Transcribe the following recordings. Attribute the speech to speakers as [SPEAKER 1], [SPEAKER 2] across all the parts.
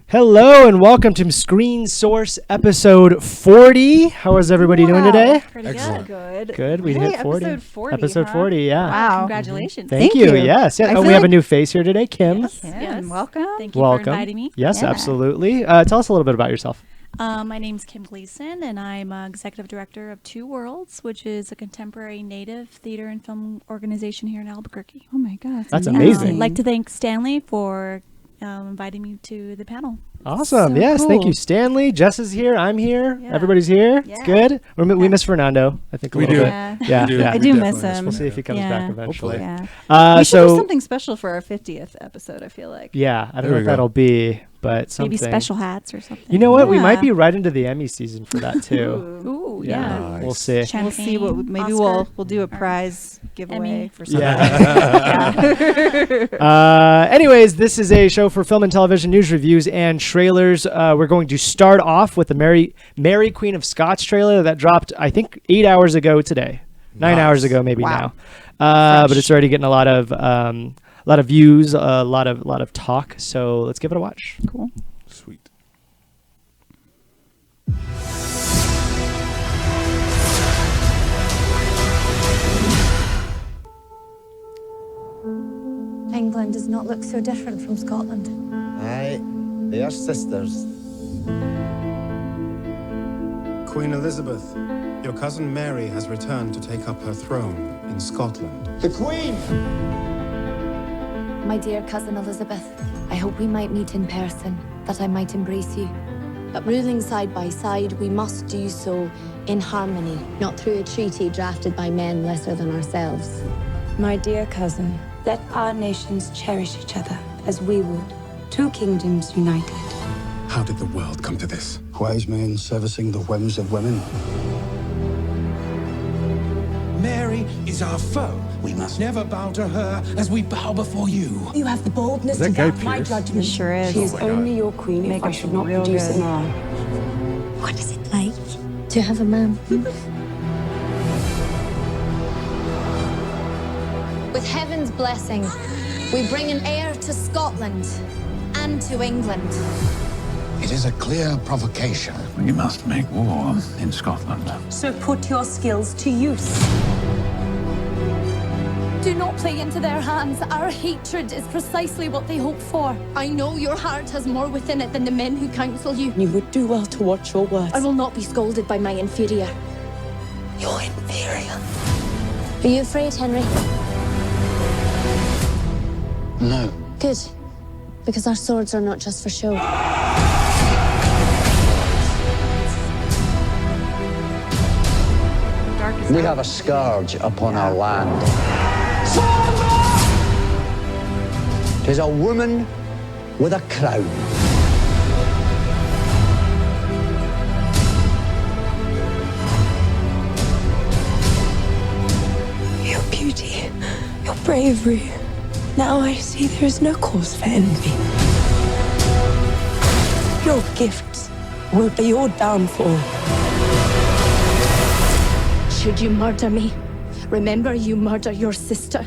[SPEAKER 1] Hello and welcome to Screen Source episode 40. How is everybody doing today?
[SPEAKER 2] Pretty
[SPEAKER 3] Excellent.
[SPEAKER 2] good.
[SPEAKER 1] Good. We hit 40.
[SPEAKER 2] Episode 40.
[SPEAKER 1] Episode
[SPEAKER 2] huh?
[SPEAKER 1] 40, yeah.
[SPEAKER 2] Wow. Congratulations.
[SPEAKER 1] Thank
[SPEAKER 3] you.
[SPEAKER 1] Yes.
[SPEAKER 3] I
[SPEAKER 1] Oh,
[SPEAKER 3] feel
[SPEAKER 1] we have a
[SPEAKER 3] like-
[SPEAKER 1] new face here today, Kim.
[SPEAKER 2] Yes.
[SPEAKER 3] Welcome.
[SPEAKER 2] Thank you
[SPEAKER 1] Welcome.
[SPEAKER 2] for inviting me.
[SPEAKER 1] Yes,
[SPEAKER 3] Yeah.
[SPEAKER 1] absolutely. Tell us a little bit about yourself.
[SPEAKER 2] My name's Kim Gleason, and I'm executive director of Two Worlds, which is a contemporary native theater and film organization here in Albuquerque.
[SPEAKER 3] Oh my God.
[SPEAKER 1] That's amazing.
[SPEAKER 2] I'd like to thank Stanley for inviting me to the panel.
[SPEAKER 1] Awesome.
[SPEAKER 3] So
[SPEAKER 1] Yes. Thank
[SPEAKER 3] cool.
[SPEAKER 1] you, Stanley. Jess is here. I'm here.
[SPEAKER 2] Yeah.
[SPEAKER 1] Everybody's here.
[SPEAKER 2] Yeah.
[SPEAKER 1] It's good. We miss Fernando, I think, a
[SPEAKER 4] We
[SPEAKER 1] little
[SPEAKER 4] do.
[SPEAKER 1] bit.
[SPEAKER 2] Yeah.
[SPEAKER 1] Yeah.
[SPEAKER 4] We do.
[SPEAKER 1] Yeah.
[SPEAKER 3] I
[SPEAKER 4] We
[SPEAKER 3] do
[SPEAKER 4] definitely
[SPEAKER 3] miss him.
[SPEAKER 1] We'll see if he comes
[SPEAKER 2] Yeah.
[SPEAKER 1] back eventually.
[SPEAKER 4] Hopefully.
[SPEAKER 3] Yeah. We should do
[SPEAKER 1] So,
[SPEAKER 3] something special for our 50th episode, I feel like.
[SPEAKER 1] yeah, I don't
[SPEAKER 4] There
[SPEAKER 1] know
[SPEAKER 4] we
[SPEAKER 1] what
[SPEAKER 4] go.
[SPEAKER 1] that'll be, but something.
[SPEAKER 2] Maybe special hats or something.
[SPEAKER 1] You know what? We might
[SPEAKER 3] Yeah.
[SPEAKER 1] be right into the Emmy season for that, too.
[SPEAKER 2] Ooh,
[SPEAKER 1] Yeah.
[SPEAKER 2] yeah.
[SPEAKER 1] We'll see.
[SPEAKER 3] We'll see what maybe
[SPEAKER 2] Oscar,
[SPEAKER 3] we'll do a
[SPEAKER 2] or
[SPEAKER 3] prize giveaway
[SPEAKER 2] Emmy.
[SPEAKER 3] for something.
[SPEAKER 1] Yeah. Anyways, this is a show for film and television news reviews and trailers. We're going to start off with the Mary Queen of Scots trailer that dropped, I think, 8 hours ago today. 9
[SPEAKER 4] Nice.
[SPEAKER 1] hours ago, maybe
[SPEAKER 3] Wow.
[SPEAKER 1] now. But it's already getting a lot of views, a lot of talk. So let's give it a watch.
[SPEAKER 3] Cool.
[SPEAKER 4] Sweet.
[SPEAKER 5] England does not look so different from Scotland.
[SPEAKER 6] Aye, they are sisters.
[SPEAKER 7] Queen Elizabeth, your cousin Mary has returned to take up her throne in Scotland.
[SPEAKER 6] The Queen!
[SPEAKER 5] My dear cousin Elizabeth, I hope we might meet in person, that I might embrace you. But ruling side by side, we must do so in harmony, not through a treaty drafted by men lesser than ourselves.
[SPEAKER 8] My dear cousin, let our nations cherish each other as we would, two kingdoms united.
[SPEAKER 7] How did the world come to this?
[SPEAKER 9] Wise men servicing the whims of women.
[SPEAKER 10] Mary is our foe. We must never bow to her as we bow before you.
[SPEAKER 8] You have the boldness
[SPEAKER 4] Is that
[SPEAKER 8] to
[SPEAKER 4] Guy
[SPEAKER 8] doubt my
[SPEAKER 4] Pearce?
[SPEAKER 8] judgment.
[SPEAKER 3] It sure is.
[SPEAKER 8] She is
[SPEAKER 4] Oh my God.
[SPEAKER 8] only your queen if I
[SPEAKER 3] Makeup
[SPEAKER 8] should not
[SPEAKER 3] real
[SPEAKER 8] produce
[SPEAKER 3] good.
[SPEAKER 8] an heir.
[SPEAKER 5] What is it like to have a man? With heaven's blessing, we bring an heir to Scotland and to England.
[SPEAKER 10] It is a clear provocation.
[SPEAKER 11] We must make war in Scotland.
[SPEAKER 8] So put your skills to use.
[SPEAKER 5] Do not play into their hands. Our hatred is precisely what they hope for. I know your heart has more within it than the men who counsel you.
[SPEAKER 8] You would do well to watch your words.
[SPEAKER 5] I will not be scolded by my inferior.
[SPEAKER 8] You're inferior.
[SPEAKER 5] Are you afraid, Henry?
[SPEAKER 9] No.
[SPEAKER 5] Good. Because our swords are not just for show.
[SPEAKER 6] We have a scourge upon our land. Tis a woman with a crown.
[SPEAKER 8] Your beauty, your bravery. Now I see there is no cause for envy. Your gifts will be your downfall.
[SPEAKER 5] Should you murder me, remember you murder your sister.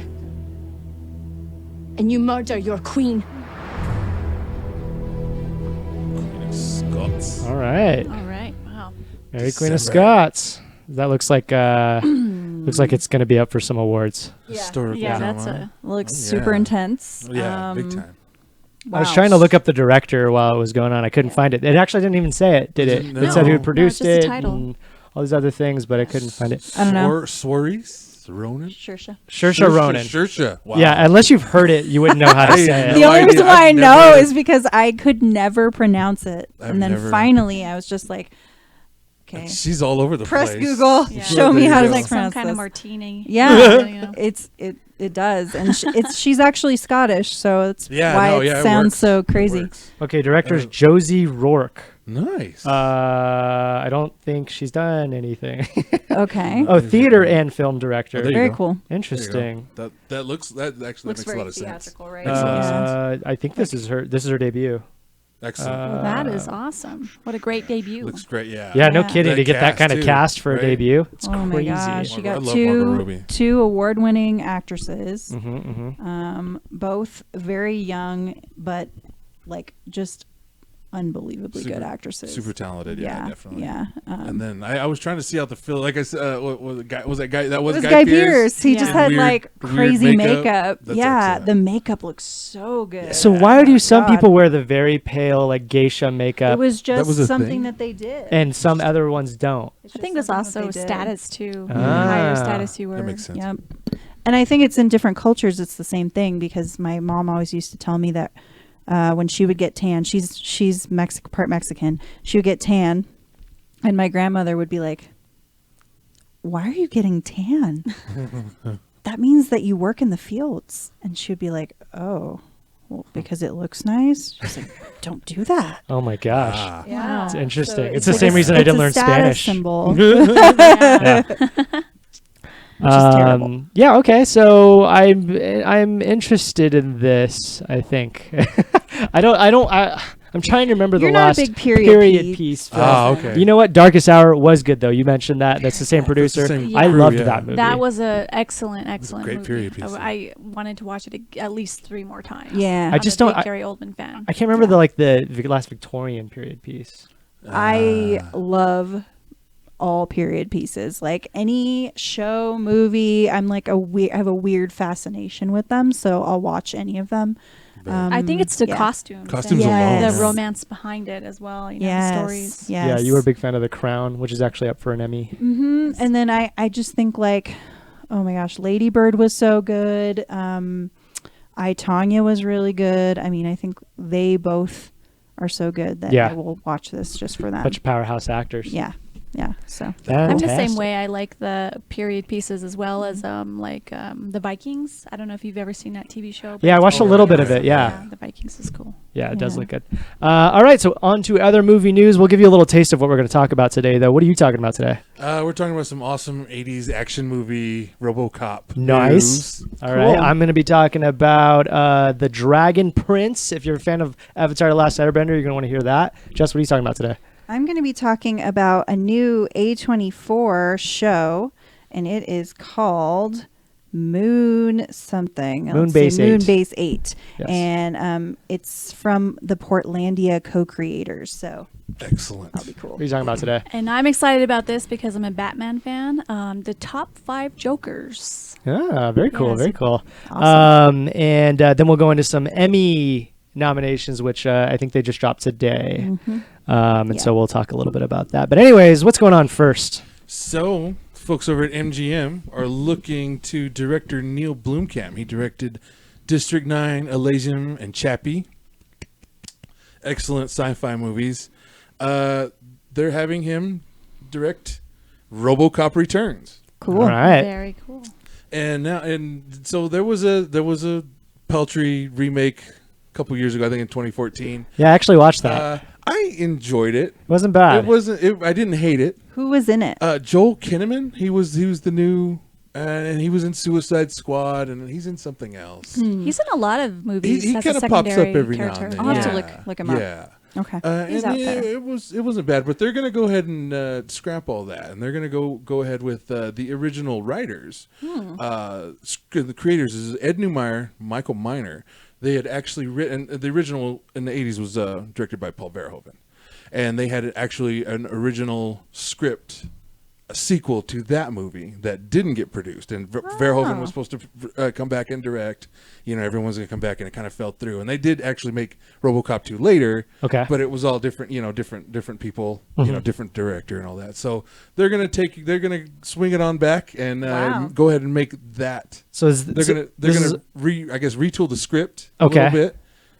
[SPEAKER 5] And you murder your queen.
[SPEAKER 4] Scots.
[SPEAKER 1] All right.
[SPEAKER 2] All right. Wow.
[SPEAKER 1] Mary Queen of
[SPEAKER 4] December.
[SPEAKER 1] Scots. That looks like it's going to be up for some awards.
[SPEAKER 4] Historical
[SPEAKER 2] Yeah,
[SPEAKER 4] drama.
[SPEAKER 2] that's a.
[SPEAKER 3] Looks
[SPEAKER 4] Yeah.
[SPEAKER 3] super intense.
[SPEAKER 4] Yeah, big time.
[SPEAKER 1] I was
[SPEAKER 3] Wow.
[SPEAKER 1] trying to look up the director while it was going on. I couldn't find it. It actually didn't even say it, did it?
[SPEAKER 4] No.
[SPEAKER 1] It said who had
[SPEAKER 4] No,
[SPEAKER 1] produced
[SPEAKER 2] it's just
[SPEAKER 1] it
[SPEAKER 2] a title.
[SPEAKER 1] and all these other things, but I couldn't find it.
[SPEAKER 3] I don't know.
[SPEAKER 4] Swaris? Ronan?
[SPEAKER 2] Saoirse.
[SPEAKER 1] Saoirse Ronan.
[SPEAKER 4] Saoirse. Wow.
[SPEAKER 1] Yeah, unless you've heard it, you wouldn't know how to
[SPEAKER 4] I
[SPEAKER 1] say
[SPEAKER 4] had
[SPEAKER 1] it.
[SPEAKER 3] The
[SPEAKER 4] no
[SPEAKER 3] only
[SPEAKER 4] idea.
[SPEAKER 3] reason why I
[SPEAKER 4] I've
[SPEAKER 3] know
[SPEAKER 4] never-
[SPEAKER 3] is because I could never pronounce it.
[SPEAKER 4] I've
[SPEAKER 3] And then
[SPEAKER 4] never-
[SPEAKER 3] finally I was just like, okay.
[SPEAKER 4] She's all over the
[SPEAKER 3] Press
[SPEAKER 4] place.
[SPEAKER 3] Google.
[SPEAKER 2] Yeah.
[SPEAKER 3] Show me
[SPEAKER 4] There
[SPEAKER 3] how
[SPEAKER 4] you
[SPEAKER 3] to
[SPEAKER 4] go.
[SPEAKER 2] Like some
[SPEAKER 3] pronounce
[SPEAKER 2] kind
[SPEAKER 3] this.
[SPEAKER 2] of martini.
[SPEAKER 3] Yeah,
[SPEAKER 2] You know.
[SPEAKER 3] it does, and she's actually Scottish, so it's
[SPEAKER 4] Yeah,
[SPEAKER 3] why
[SPEAKER 4] no,
[SPEAKER 3] it
[SPEAKER 4] yeah, it
[SPEAKER 3] sounds
[SPEAKER 4] works.
[SPEAKER 3] so
[SPEAKER 4] It
[SPEAKER 3] crazy.
[SPEAKER 4] works.
[SPEAKER 1] Okay, director's Josie Rourke.
[SPEAKER 4] Nice.
[SPEAKER 1] I don't think she's done anything.
[SPEAKER 3] Okay,
[SPEAKER 1] Oh, theater and film director.
[SPEAKER 4] Oh, there you
[SPEAKER 3] very
[SPEAKER 4] go.
[SPEAKER 3] cool.
[SPEAKER 4] There you go.
[SPEAKER 1] Interesting.
[SPEAKER 4] That actually
[SPEAKER 2] Looks
[SPEAKER 4] makes a
[SPEAKER 2] very
[SPEAKER 4] lot of sense.
[SPEAKER 2] theatrical, right?
[SPEAKER 4] Makes a lot of sense.
[SPEAKER 1] I think this is her debut.
[SPEAKER 4] Excellent.
[SPEAKER 2] Well, that is awesome. What a great debut.
[SPEAKER 4] Looks great. Yeah.
[SPEAKER 1] Yeah, no
[SPEAKER 3] Yeah.
[SPEAKER 1] kidding.
[SPEAKER 4] That
[SPEAKER 1] to get that
[SPEAKER 4] cast,
[SPEAKER 1] kind of
[SPEAKER 4] too,
[SPEAKER 1] cast for a
[SPEAKER 4] right?
[SPEAKER 1] debut, it's
[SPEAKER 3] Oh my
[SPEAKER 1] crazy.
[SPEAKER 3] gosh, she
[SPEAKER 4] I
[SPEAKER 3] got
[SPEAKER 4] love Margot Robbie.
[SPEAKER 3] two award-winning actresses,
[SPEAKER 1] Mm-hmm.
[SPEAKER 3] both very young, but like just unbelievably good actresses.
[SPEAKER 4] Super talented. Yeah, definitely.
[SPEAKER 3] Yeah.
[SPEAKER 4] And then I was trying to see out the film. Like I said, was that guy? That was
[SPEAKER 3] it was
[SPEAKER 4] Guy
[SPEAKER 3] Pearce. He just had
[SPEAKER 4] Weird-
[SPEAKER 3] like
[SPEAKER 4] weird
[SPEAKER 3] crazy makeup.
[SPEAKER 4] That's
[SPEAKER 3] Yeah,
[SPEAKER 4] excellent.
[SPEAKER 3] the makeup looks so good.
[SPEAKER 1] So why do some
[SPEAKER 3] God.
[SPEAKER 1] people wear the very pale like geisha makeup
[SPEAKER 3] It was just
[SPEAKER 4] was a
[SPEAKER 3] something
[SPEAKER 4] thing?
[SPEAKER 3] that they did.
[SPEAKER 1] and some other ones don't?
[SPEAKER 3] It's
[SPEAKER 2] I
[SPEAKER 3] just
[SPEAKER 2] think it's
[SPEAKER 3] something that
[SPEAKER 2] also
[SPEAKER 3] they did.
[SPEAKER 2] status too.
[SPEAKER 1] Ah.
[SPEAKER 2] The higher status you were.
[SPEAKER 4] That makes sense.
[SPEAKER 3] Yep. And I think it's in different cultures. It's the same thing because my mom always used to tell me that when she would get tan, she's part Mexican. She would get tan, and my grandmother would be like, "Why are you getting tan? That means that you work in the fields." And she would be like, "Oh, well, because it looks nice." She's like, "Don't do that."
[SPEAKER 1] Oh my gosh.
[SPEAKER 3] Yeah,
[SPEAKER 1] It's interesting.
[SPEAKER 3] So
[SPEAKER 1] It's the same reason I didn't learn
[SPEAKER 3] it's a status
[SPEAKER 1] Spanish.
[SPEAKER 3] symbol.
[SPEAKER 1] Yeah.
[SPEAKER 3] Which is terrible.
[SPEAKER 1] Yeah. Okay. So I'm interested in this. I think. I'm trying to remember
[SPEAKER 3] You're
[SPEAKER 1] the
[SPEAKER 3] not a
[SPEAKER 1] last
[SPEAKER 3] big period
[SPEAKER 1] piece
[SPEAKER 3] film.
[SPEAKER 1] film.
[SPEAKER 4] Okay.
[SPEAKER 1] You know what? Darkest Hour was good though. You mentioned that. That's the same
[SPEAKER 4] That's the
[SPEAKER 1] producer.
[SPEAKER 4] same
[SPEAKER 1] I
[SPEAKER 4] crew,
[SPEAKER 1] loved
[SPEAKER 4] yeah.
[SPEAKER 1] that movie.
[SPEAKER 2] That was a excellent
[SPEAKER 4] great
[SPEAKER 2] movie.
[SPEAKER 4] period piece.
[SPEAKER 2] I wanted to watch it at least 3 more times.
[SPEAKER 3] Yeah.
[SPEAKER 1] I just don't.
[SPEAKER 2] Gary Oldman fan.
[SPEAKER 1] I can't remember the last Victorian period piece.
[SPEAKER 3] I love all period pieces. Like any show, movie, I'm like I have a weird fascination with them, so I'll watch any of them.
[SPEAKER 2] I think it's the
[SPEAKER 3] yeah.
[SPEAKER 2] costumes.
[SPEAKER 4] Costumes
[SPEAKER 2] and
[SPEAKER 4] alone,
[SPEAKER 3] Yes.
[SPEAKER 2] the romance behind it as well. You know,
[SPEAKER 3] Yes.
[SPEAKER 2] the stories.
[SPEAKER 3] Yes.
[SPEAKER 1] Yeah, you were a big fan of The Crown, which is actually up for an Emmy.
[SPEAKER 3] Mm-hmm. And then I just think like, oh my gosh, Lady Bird was so good. I, Tanya was really good. I mean, I think they both are so good that
[SPEAKER 1] Yeah.
[SPEAKER 3] I will watch this just for them.
[SPEAKER 1] Bunch of powerhouse actors.
[SPEAKER 3] Yeah. Yeah. So
[SPEAKER 2] I'm
[SPEAKER 1] Fantastic.
[SPEAKER 2] the same way. I like the period pieces as well as the Vikings. I don't know if you've ever seen that TV show. but
[SPEAKER 1] Yeah, I
[SPEAKER 2] it's
[SPEAKER 1] watched a
[SPEAKER 2] really
[SPEAKER 1] little bit of
[SPEAKER 2] awesome.
[SPEAKER 1] it, yeah.
[SPEAKER 2] The Vikings is cool.
[SPEAKER 1] Yeah, it does
[SPEAKER 3] Yeah.
[SPEAKER 1] look good. All right, so on to other movie news. We'll give you a little taste of what we're going to talk about today, though. What are you talking about today?
[SPEAKER 4] We're talking about some awesome 80s action movie, Robocop.
[SPEAKER 1] Nice.
[SPEAKER 4] news.
[SPEAKER 1] All right, I'm going to be talking about The Dragon Prince. If you're a fan of Avatar: The Last Airbender, you're going to want to hear that. Jess, what are you talking about today?
[SPEAKER 3] I'm going to be talking about a new A24 show, and it is called Moon something.
[SPEAKER 1] Moonbase 8.
[SPEAKER 3] Moonbase 8.
[SPEAKER 1] Yes.
[SPEAKER 3] And it's from the Portlandia co-creators, so
[SPEAKER 4] Excellent.
[SPEAKER 3] that'll be cool.
[SPEAKER 1] What are you talking about today?
[SPEAKER 2] And I'm excited about this because I'm a Batman fan. The top 5 Jokers.
[SPEAKER 1] Ah, very cool,
[SPEAKER 2] Yes.
[SPEAKER 1] very cool.
[SPEAKER 3] Awesome.
[SPEAKER 1] And then we'll go into some Emmy nominations, which I think they just dropped today.
[SPEAKER 3] Mm-hmm.
[SPEAKER 1] And so we'll talk a little bit about that. But anyways, what's going on first?
[SPEAKER 4] So, folks over at MGM are looking to director Neil Blomkamp. He directed District 9, Elysium, and Chappie. Excellent sci-fi movies. They're having him direct Robocop Returns.
[SPEAKER 3] Cool.
[SPEAKER 1] All right.
[SPEAKER 2] Very cool.
[SPEAKER 4] And so there was a Peltry remake a couple years ago, I think in 2014.
[SPEAKER 1] Yeah, I actually watched that.
[SPEAKER 4] I enjoyed it.
[SPEAKER 1] It wasn't bad.
[SPEAKER 4] It wasn't. I didn't hate it.
[SPEAKER 3] Who was in it?
[SPEAKER 4] Joel Kinnaman. He was the new, and he was in Suicide Squad, and he's in something else.
[SPEAKER 2] He's in a lot of movies.
[SPEAKER 4] He
[SPEAKER 2] as
[SPEAKER 4] kind
[SPEAKER 2] a
[SPEAKER 4] of pops up
[SPEAKER 2] secondary
[SPEAKER 4] every now
[SPEAKER 2] character.
[SPEAKER 4] and then.
[SPEAKER 3] I'll have to
[SPEAKER 4] Yeah.
[SPEAKER 3] look him up.
[SPEAKER 4] Yeah.
[SPEAKER 3] Okay.
[SPEAKER 2] He's
[SPEAKER 4] And
[SPEAKER 2] out there.
[SPEAKER 4] it wasn't bad, but they're gonna go ahead and scrap all that, and they're gonna go ahead with the original writers. The creators is Ed Neumeyer, Michael Miner. They had actually written the original in the 80s was directed by Paul Verhoeven, and they had actually an original script, a sequel to that movie that didn't get produced, and Verhoeven was supposed to come back and direct. You know, everyone's gonna come back, and it kind of fell through. And they did actually make RoboCop 2 later.
[SPEAKER 1] Okay.
[SPEAKER 4] But it was all different. You know, different people. You know, different director and all that. So they're gonna swing it on back and
[SPEAKER 3] Wow.
[SPEAKER 4] go ahead and make that.
[SPEAKER 1] So
[SPEAKER 4] They're gonna retool the script a
[SPEAKER 1] Okay.
[SPEAKER 4] little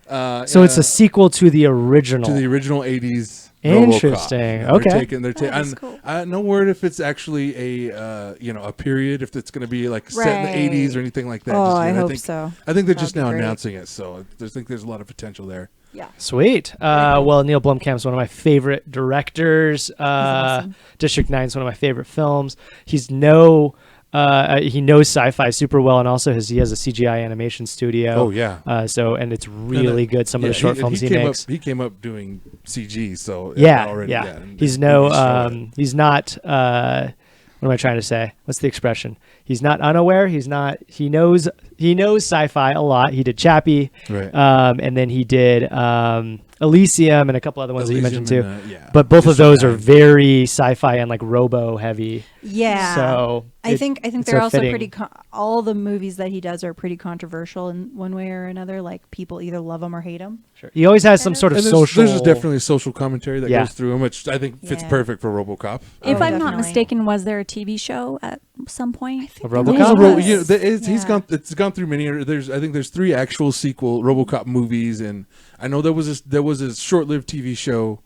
[SPEAKER 4] bit.
[SPEAKER 1] So it's a sequel to the original.
[SPEAKER 4] to the original 80s.
[SPEAKER 1] Interesting.
[SPEAKER 4] RoboCop.
[SPEAKER 1] Okay.
[SPEAKER 4] They're taking.
[SPEAKER 2] That is cool.
[SPEAKER 4] No word if it's actually a period, if it's going to be like set in the 80s or anything like that.
[SPEAKER 3] Oh,
[SPEAKER 4] Just,
[SPEAKER 3] I hope
[SPEAKER 4] think,
[SPEAKER 3] so.
[SPEAKER 4] I think they're
[SPEAKER 3] That'd
[SPEAKER 4] just
[SPEAKER 3] be
[SPEAKER 4] now
[SPEAKER 3] great.
[SPEAKER 4] announcing it, so I think there's a lot of potential there.
[SPEAKER 3] Yeah.
[SPEAKER 1] Sweet. Well, Neil Blomkamp's one of my favorite directors.
[SPEAKER 3] awesome.
[SPEAKER 1] District 9 is one of my favorite films. He knows sci-fi super well, and also he has a CGI animation studio.
[SPEAKER 4] Oh yeah.
[SPEAKER 1] And it's really good. Some of the short films he makes.
[SPEAKER 4] He came up doing CG, so
[SPEAKER 1] Yeah,
[SPEAKER 4] already,
[SPEAKER 1] yeah.
[SPEAKER 4] and
[SPEAKER 1] He's
[SPEAKER 4] the movies show it.
[SPEAKER 1] he's not. What am I trying to say? what's the expression? He's not unaware. He knows sci-fi a lot. He did Chappie,
[SPEAKER 4] Right.
[SPEAKER 1] And then he did Elysium and a couple other ones that you mentioned too.
[SPEAKER 4] Yeah.
[SPEAKER 1] But both of those are
[SPEAKER 4] Nine.
[SPEAKER 1] very sci-fi and like robo heavy.
[SPEAKER 3] Yeah.
[SPEAKER 1] So
[SPEAKER 3] I think
[SPEAKER 1] it's
[SPEAKER 3] they're
[SPEAKER 1] so
[SPEAKER 3] also
[SPEAKER 1] fitting.
[SPEAKER 3] pretty. All the movies that he does are pretty controversial in one way or another. Like people either love them or hate them.
[SPEAKER 1] Sure. He always has some sort of
[SPEAKER 4] And
[SPEAKER 1] social.
[SPEAKER 4] there's definitely a social commentary that
[SPEAKER 1] Yeah.
[SPEAKER 4] goes through him, which I think fits
[SPEAKER 3] Yeah.
[SPEAKER 4] perfect for RoboCop.
[SPEAKER 2] If I'm not
[SPEAKER 3] definitely.
[SPEAKER 2] mistaken, was there a TV show at some point?
[SPEAKER 1] A
[SPEAKER 4] There's
[SPEAKER 1] RoboCop.
[SPEAKER 4] a ro-
[SPEAKER 3] Yes.
[SPEAKER 4] you know, he's
[SPEAKER 3] Yeah.
[SPEAKER 4] gone through many. I think there's 3 actual sequel RoboCop movies, and I know there was a short-lived TV show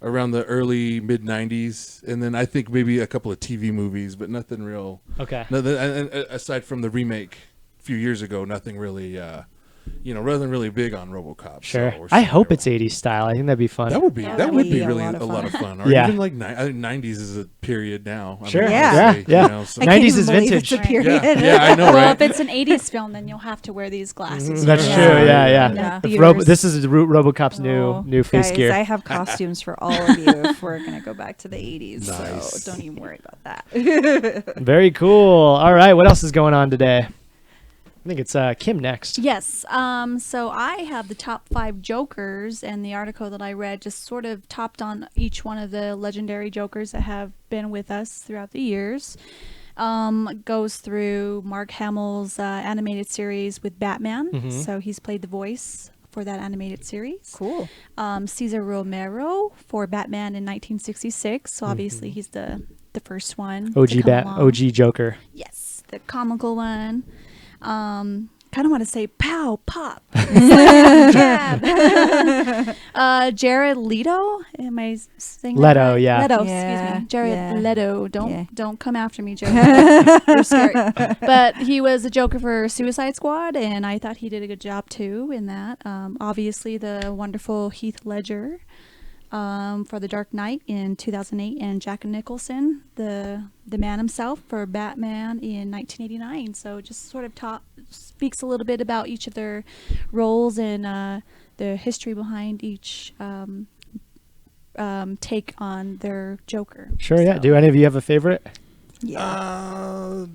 [SPEAKER 4] around the early mid '90s, and then I think maybe a couple of TV movies, but nothing real.
[SPEAKER 1] Okay.
[SPEAKER 4] Nothing, and aside from the remake a few years ago, nothing really. Rather than really big on RoboCop.
[SPEAKER 1] Sure.
[SPEAKER 4] So, or
[SPEAKER 1] I hope
[SPEAKER 4] whatever.
[SPEAKER 1] it's 80s style. I think that'd be fun.
[SPEAKER 4] That would be
[SPEAKER 3] That
[SPEAKER 4] that
[SPEAKER 3] would
[SPEAKER 4] would be
[SPEAKER 3] be a
[SPEAKER 4] really
[SPEAKER 3] lot
[SPEAKER 4] a
[SPEAKER 3] of
[SPEAKER 4] lot of
[SPEAKER 3] fun.
[SPEAKER 4] fun. Or
[SPEAKER 1] Yeah.
[SPEAKER 4] even like 90s is a period now. I
[SPEAKER 1] Sure.
[SPEAKER 4] mean,
[SPEAKER 3] Yeah.
[SPEAKER 4] honestly,
[SPEAKER 1] Yeah.
[SPEAKER 4] You know, so-
[SPEAKER 3] I can't
[SPEAKER 1] 90s
[SPEAKER 3] even
[SPEAKER 1] is
[SPEAKER 3] believe
[SPEAKER 1] vintage.
[SPEAKER 3] It's a period.
[SPEAKER 4] yeah, I know,
[SPEAKER 2] Well,
[SPEAKER 4] right?
[SPEAKER 2] if it's an 80s film, then you'll have to wear these glasses.
[SPEAKER 1] That's
[SPEAKER 3] Yeah.
[SPEAKER 1] true. Yeah, yeah.
[SPEAKER 2] Yeah.
[SPEAKER 1] If this is RoboCop's
[SPEAKER 3] Oh,
[SPEAKER 1] new face
[SPEAKER 3] guys,
[SPEAKER 1] gear.
[SPEAKER 3] I have costumes for all of you if we're gonna go back to the 80s.
[SPEAKER 4] Nice.
[SPEAKER 3] So don't even worry about that.
[SPEAKER 1] Very cool. All right, what else is going on today? I think it's Kim next.
[SPEAKER 2] Yes. So I have the top 5 Jokers, and the article that I read just sort of topped on each one of the legendary Jokers that have been with us throughout the years. Goes through Mark Hamill's animated series with Batman. So he's played the voice for that animated series.
[SPEAKER 3] Cool.
[SPEAKER 2] Cesar Romero for Batman in 1966. So obviously he's the first one. to
[SPEAKER 1] OG
[SPEAKER 2] come along.
[SPEAKER 1] OG Joker.
[SPEAKER 2] Yes, the comical one. Kind of want to say pow, pop, jab. Jared Leto. Am I saying that
[SPEAKER 1] Leto,
[SPEAKER 2] right?
[SPEAKER 1] yeah.
[SPEAKER 2] Leto,
[SPEAKER 3] Yeah,
[SPEAKER 2] excuse me. Jared
[SPEAKER 3] yeah.
[SPEAKER 2] Leto. Don't
[SPEAKER 3] Yeah.
[SPEAKER 2] don't come after me, Jared. You're scary. But he was a Joker for Suicide Squad, and I thought he did a good job too in that. Obviously, the wonderful Heath Ledger. For The Dark Knight in 2008, and Jack Nicholson, the man himself, for Batman in 1989. So just sort of speaks a little bit about each of their roles and the history behind each take on their Joker.
[SPEAKER 1] Sure, yeah.
[SPEAKER 2] So-
[SPEAKER 1] Do any of you have a favorite?
[SPEAKER 3] Yeah.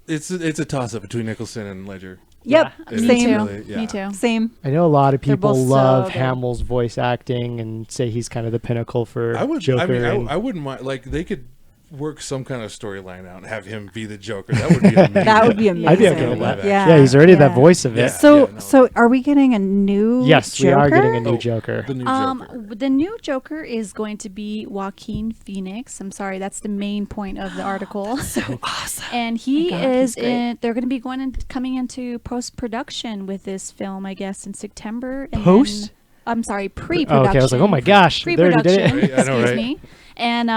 [SPEAKER 4] It's a toss up between Nicholson and Ledger.
[SPEAKER 3] Yep.
[SPEAKER 4] It is
[SPEAKER 2] Me
[SPEAKER 3] Same.
[SPEAKER 2] too.
[SPEAKER 4] really, yeah.
[SPEAKER 2] Me too.
[SPEAKER 3] Same.
[SPEAKER 1] I know a lot of
[SPEAKER 3] They're
[SPEAKER 1] people
[SPEAKER 3] both so
[SPEAKER 1] love
[SPEAKER 3] good.
[SPEAKER 1] Hamill's voice acting and say he's kind of the pinnacle for
[SPEAKER 4] I would.
[SPEAKER 1] Joker.
[SPEAKER 4] I mean,
[SPEAKER 1] and-
[SPEAKER 4] I wouldn't mind. Like they could work some kind of storyline out and have him be the Joker. That would be amazing.
[SPEAKER 3] That would be amazing.
[SPEAKER 1] I'd be
[SPEAKER 4] Yeah.
[SPEAKER 1] okay with
[SPEAKER 4] Live
[SPEAKER 1] that.
[SPEAKER 3] action.
[SPEAKER 1] Yeah, he's already that
[SPEAKER 3] Yeah.
[SPEAKER 1] voice of it.
[SPEAKER 4] Yeah.
[SPEAKER 3] So are we getting a new
[SPEAKER 1] Yes,
[SPEAKER 3] Joker?
[SPEAKER 1] we are getting a new
[SPEAKER 4] Oh,
[SPEAKER 1] Joker.
[SPEAKER 4] The new Joker.
[SPEAKER 2] The new Joker is going to be Joaquin Phoenix. I'm sorry, that's the main point of the article.
[SPEAKER 3] So awesome.
[SPEAKER 2] And he
[SPEAKER 3] God,
[SPEAKER 2] is
[SPEAKER 3] he's great.
[SPEAKER 2] they're going to be coming into post-production with this film, I guess, in September. And
[SPEAKER 1] Post?
[SPEAKER 2] then- I'm sorry,
[SPEAKER 1] Oh,
[SPEAKER 2] pre-production.
[SPEAKER 1] okay, I was like, oh my gosh, they already did
[SPEAKER 2] Pre-production,
[SPEAKER 1] it.
[SPEAKER 4] Right, I know,
[SPEAKER 2] excuse
[SPEAKER 4] right?
[SPEAKER 2] me. And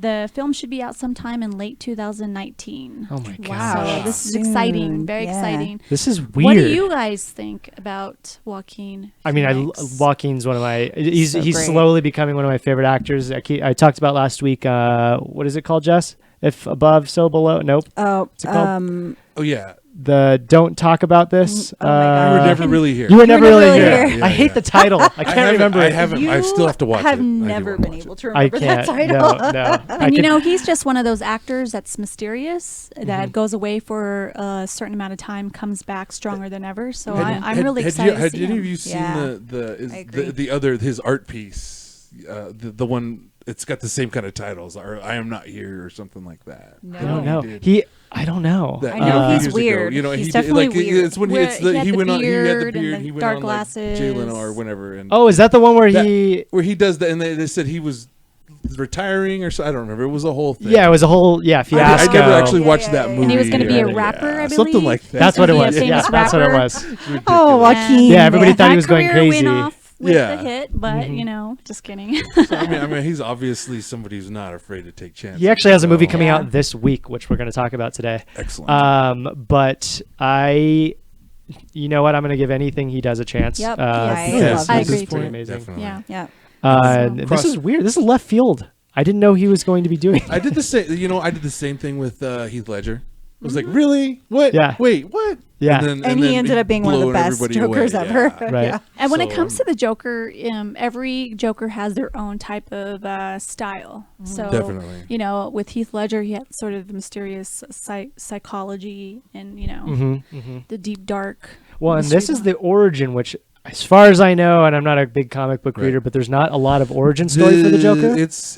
[SPEAKER 2] the film should be out sometime in late 2019.
[SPEAKER 1] Oh my
[SPEAKER 2] So
[SPEAKER 1] gosh.
[SPEAKER 2] this is
[SPEAKER 3] Soon.
[SPEAKER 2] exciting, very
[SPEAKER 3] Yeah.
[SPEAKER 2] exciting.
[SPEAKER 1] This is weird.
[SPEAKER 2] What do you guys think about Joaquin?
[SPEAKER 1] I mean,
[SPEAKER 2] Phoenix?
[SPEAKER 1] Joaquin's one of my. He's
[SPEAKER 3] So
[SPEAKER 1] he's
[SPEAKER 3] great.
[SPEAKER 1] slowly becoming one of my favorite actors. I talked about last week. What is it called, Jess? If above, so below. Nope.
[SPEAKER 3] Oh,
[SPEAKER 1] What's it called?
[SPEAKER 4] Oh yeah.
[SPEAKER 1] The Don't Talk About This.
[SPEAKER 3] Oh my God.
[SPEAKER 4] You were never really here.
[SPEAKER 1] You were never really here.
[SPEAKER 3] here.
[SPEAKER 1] I hate the title. I can't remember.
[SPEAKER 4] I
[SPEAKER 1] it.
[SPEAKER 4] haven't. I still have to watch it.
[SPEAKER 3] have
[SPEAKER 4] I do
[SPEAKER 3] never
[SPEAKER 4] wanna
[SPEAKER 3] been
[SPEAKER 4] watch
[SPEAKER 3] able
[SPEAKER 4] it.
[SPEAKER 3] to
[SPEAKER 1] I
[SPEAKER 3] remember that
[SPEAKER 1] can't.
[SPEAKER 3] title.
[SPEAKER 1] No.
[SPEAKER 2] And you know, he's just one of those actors that's mysterious,
[SPEAKER 1] Mm-hmm.
[SPEAKER 2] that goes away for a certain amount of time, comes back stronger than ever. So
[SPEAKER 4] Had-
[SPEAKER 2] I'm
[SPEAKER 4] had-
[SPEAKER 2] really
[SPEAKER 4] had
[SPEAKER 2] excited
[SPEAKER 4] you- Had
[SPEAKER 2] to see
[SPEAKER 4] any
[SPEAKER 2] him.
[SPEAKER 4] of you seen
[SPEAKER 3] Yeah.
[SPEAKER 4] the
[SPEAKER 3] I agree.
[SPEAKER 4] the other his art piece? The one it's got the same kind of titles, or I Am Not Here, or something like that.
[SPEAKER 3] No.
[SPEAKER 1] I don't know.
[SPEAKER 4] did.
[SPEAKER 1] I don't know.
[SPEAKER 4] That,
[SPEAKER 3] I know he's
[SPEAKER 4] years ago,
[SPEAKER 3] weird.
[SPEAKER 4] You know,
[SPEAKER 3] He's
[SPEAKER 4] he
[SPEAKER 3] definitely
[SPEAKER 4] did, like,
[SPEAKER 3] weird.
[SPEAKER 4] It's when
[SPEAKER 2] Where
[SPEAKER 4] it's the,
[SPEAKER 2] he had
[SPEAKER 4] he
[SPEAKER 2] the
[SPEAKER 4] went on. He had the
[SPEAKER 2] beard and
[SPEAKER 4] beard.
[SPEAKER 2] the
[SPEAKER 4] He went
[SPEAKER 2] dark
[SPEAKER 4] on
[SPEAKER 2] glasses.
[SPEAKER 4] like Jay Leno or whatever. And
[SPEAKER 1] Oh, is that the one where
[SPEAKER 4] that-
[SPEAKER 1] he?
[SPEAKER 4] where he does that, and they said he was retiring or so. I don't remember. It was a whole thing.
[SPEAKER 1] Yeah, it was a whole
[SPEAKER 4] I
[SPEAKER 1] fiasco.
[SPEAKER 4] never actually
[SPEAKER 3] Yeah,
[SPEAKER 4] watched
[SPEAKER 3] yeah,
[SPEAKER 4] that
[SPEAKER 3] yeah.
[SPEAKER 4] movie.
[SPEAKER 2] And he was going to be a
[SPEAKER 4] Yeah.
[SPEAKER 2] rapper, I believe.
[SPEAKER 4] Something like that.
[SPEAKER 1] That's what it
[SPEAKER 2] Be a
[SPEAKER 1] was. Yeah,
[SPEAKER 2] famous
[SPEAKER 1] that's what it
[SPEAKER 2] rapper.
[SPEAKER 1] was.
[SPEAKER 3] Oh, Joaquin.
[SPEAKER 1] Yeah, everybody thought he
[SPEAKER 2] That
[SPEAKER 1] was going
[SPEAKER 2] career
[SPEAKER 1] crazy.
[SPEAKER 2] Went off with
[SPEAKER 4] Yeah.
[SPEAKER 2] the hit, but
[SPEAKER 1] Mm-hmm.
[SPEAKER 2] you know, just kidding.
[SPEAKER 4] So, I mean, he's obviously somebody who's not afraid to take chances.
[SPEAKER 1] He actually has a movie
[SPEAKER 4] So-
[SPEAKER 1] coming
[SPEAKER 3] Yeah.
[SPEAKER 1] out this week, which we're going to talk about today.
[SPEAKER 4] Excellent.
[SPEAKER 1] But you know what? I'm going to give anything he does a chance.
[SPEAKER 3] Yep.
[SPEAKER 1] Because
[SPEAKER 3] I
[SPEAKER 1] this
[SPEAKER 2] love
[SPEAKER 1] is
[SPEAKER 2] him.
[SPEAKER 1] pretty
[SPEAKER 2] I
[SPEAKER 1] amazing.
[SPEAKER 4] Definitely.
[SPEAKER 2] yeah.
[SPEAKER 3] Yeah.
[SPEAKER 2] So-
[SPEAKER 1] This is weird. This is left field. I didn't know he was going to be doing.
[SPEAKER 4] I did the same. I did the same thing with Heath Ledger. I was like, really? What?
[SPEAKER 1] Yeah.
[SPEAKER 4] Wait, what?
[SPEAKER 1] Yeah.
[SPEAKER 3] And
[SPEAKER 4] then
[SPEAKER 3] he ended up being one of the
[SPEAKER 4] blowing
[SPEAKER 3] best
[SPEAKER 4] everybody
[SPEAKER 3] Jokers
[SPEAKER 4] away.
[SPEAKER 3] ever.
[SPEAKER 4] Yeah.
[SPEAKER 1] Right.
[SPEAKER 3] Yeah.
[SPEAKER 2] And when it
[SPEAKER 4] So,
[SPEAKER 2] comes to the Joker, every Joker has their own type of style. So,
[SPEAKER 4] Definitely.
[SPEAKER 2] you know, with Heath Ledger, he had sort of the mysterious psychology and, you know, the deep, dark.
[SPEAKER 1] Well, and this is
[SPEAKER 2] mystery
[SPEAKER 1] the origin, which, as far as I know, and I'm not a big comic book reader, but there's not a lot of origin story for the Joker.
[SPEAKER 4] It's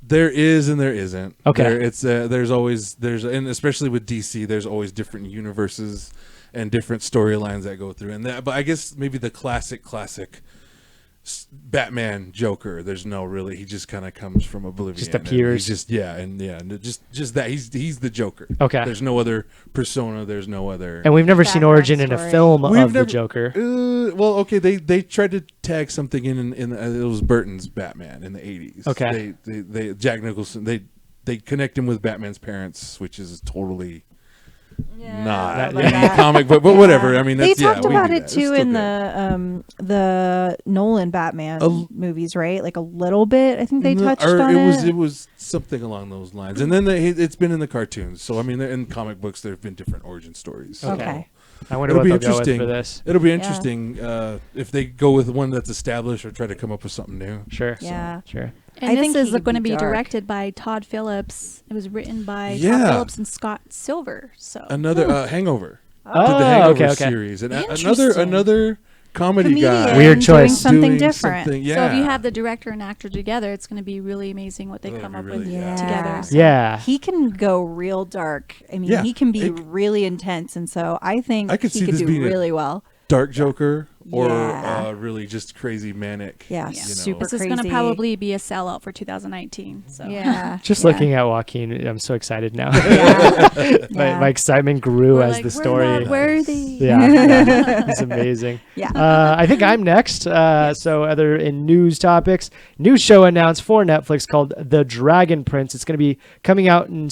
[SPEAKER 4] there is and there isn't.
[SPEAKER 1] Okay.
[SPEAKER 4] There's always and especially with DC, there's always different universes and different storylines that go through. And that, but I guess maybe the classic Batman Joker, there's no really, he just kind of comes from oblivion.
[SPEAKER 1] Just appears.
[SPEAKER 4] He's just that he's the Joker.
[SPEAKER 1] Okay.
[SPEAKER 4] There's no other persona. There's no other.
[SPEAKER 1] And we've never seen
[SPEAKER 3] background
[SPEAKER 1] origin in a
[SPEAKER 3] story.
[SPEAKER 1] film
[SPEAKER 4] We've
[SPEAKER 1] of the
[SPEAKER 4] never-
[SPEAKER 1] Joker.
[SPEAKER 4] Well, okay, they tried to tag something in it was Burton's Batman in the 80s.
[SPEAKER 1] Okay.
[SPEAKER 4] They Jack Nicholson, they connect him with Batman's parents, which is totally not
[SPEAKER 1] That-
[SPEAKER 4] any
[SPEAKER 1] yeah.
[SPEAKER 4] comic book, but whatever. I mean,
[SPEAKER 3] They
[SPEAKER 4] that's,
[SPEAKER 3] talked
[SPEAKER 4] we
[SPEAKER 3] about
[SPEAKER 4] do
[SPEAKER 3] it
[SPEAKER 4] that. It's
[SPEAKER 3] too
[SPEAKER 4] still
[SPEAKER 3] in
[SPEAKER 4] good.
[SPEAKER 3] the Nolan Batman movies, right? Like a little bit. I think they touched
[SPEAKER 4] Or
[SPEAKER 3] on it.
[SPEAKER 4] it was something along those lines, and then it's been in the cartoons. So I mean, in comic books, there have been different origin stories. So
[SPEAKER 3] Okay.
[SPEAKER 1] I wonder
[SPEAKER 4] it'll
[SPEAKER 1] what
[SPEAKER 4] be
[SPEAKER 1] they'll go with
[SPEAKER 4] interesting
[SPEAKER 1] for this.
[SPEAKER 4] It'll be interesting if they go with one that's established or try to come up with something new.
[SPEAKER 1] Sure.
[SPEAKER 3] Yeah.
[SPEAKER 1] Sure.
[SPEAKER 2] And
[SPEAKER 3] I
[SPEAKER 2] this
[SPEAKER 3] think
[SPEAKER 2] is
[SPEAKER 3] he could
[SPEAKER 2] going to
[SPEAKER 3] be
[SPEAKER 2] be
[SPEAKER 3] dark.
[SPEAKER 2] directed by Todd Phillips. It was written by
[SPEAKER 4] Yeah.
[SPEAKER 2] Todd Phillips and Scott Silver. So
[SPEAKER 4] Another Hangover.
[SPEAKER 1] Oh,
[SPEAKER 4] Did the Hangover
[SPEAKER 1] okay.
[SPEAKER 4] series, and
[SPEAKER 2] Interesting.
[SPEAKER 4] another comedy
[SPEAKER 3] Comedian
[SPEAKER 4] guy.
[SPEAKER 1] Weird
[SPEAKER 3] doing
[SPEAKER 1] choice.
[SPEAKER 3] something
[SPEAKER 4] doing
[SPEAKER 3] different.
[SPEAKER 4] something- yeah.
[SPEAKER 2] So if you have the director and actor together, it's going to be really amazing what they
[SPEAKER 4] That'd
[SPEAKER 2] come
[SPEAKER 4] be
[SPEAKER 2] up
[SPEAKER 4] really-
[SPEAKER 2] with
[SPEAKER 3] Yeah.
[SPEAKER 2] together. So.
[SPEAKER 1] Yeah.
[SPEAKER 3] He can go real dark. I mean,
[SPEAKER 4] Yeah.
[SPEAKER 3] he can be
[SPEAKER 4] It-
[SPEAKER 3] really intense, and so I think
[SPEAKER 4] I could
[SPEAKER 3] he
[SPEAKER 4] see
[SPEAKER 3] could
[SPEAKER 4] this
[SPEAKER 3] do
[SPEAKER 4] being a-
[SPEAKER 3] really well.
[SPEAKER 4] Dark Joker or
[SPEAKER 3] Yeah.
[SPEAKER 4] really just crazy manic.
[SPEAKER 3] Yeah,
[SPEAKER 4] you know.
[SPEAKER 3] super
[SPEAKER 2] This is going to
[SPEAKER 3] crazy.
[SPEAKER 2] probably be a sellout for 2019. So
[SPEAKER 3] Yeah.
[SPEAKER 1] Just
[SPEAKER 3] yeah.
[SPEAKER 1] looking at Joaquin, I'm so excited now.
[SPEAKER 3] Yeah.
[SPEAKER 1] My excitement grew
[SPEAKER 2] We're
[SPEAKER 1] as
[SPEAKER 2] like,
[SPEAKER 1] the
[SPEAKER 2] we're
[SPEAKER 1] story.
[SPEAKER 2] not worthy.
[SPEAKER 1] Yeah, it's amazing.
[SPEAKER 3] Yeah.
[SPEAKER 1] I think I'm next. So, other in news topics, new show announced for Netflix called The Dragon Prince. It's going to be coming out in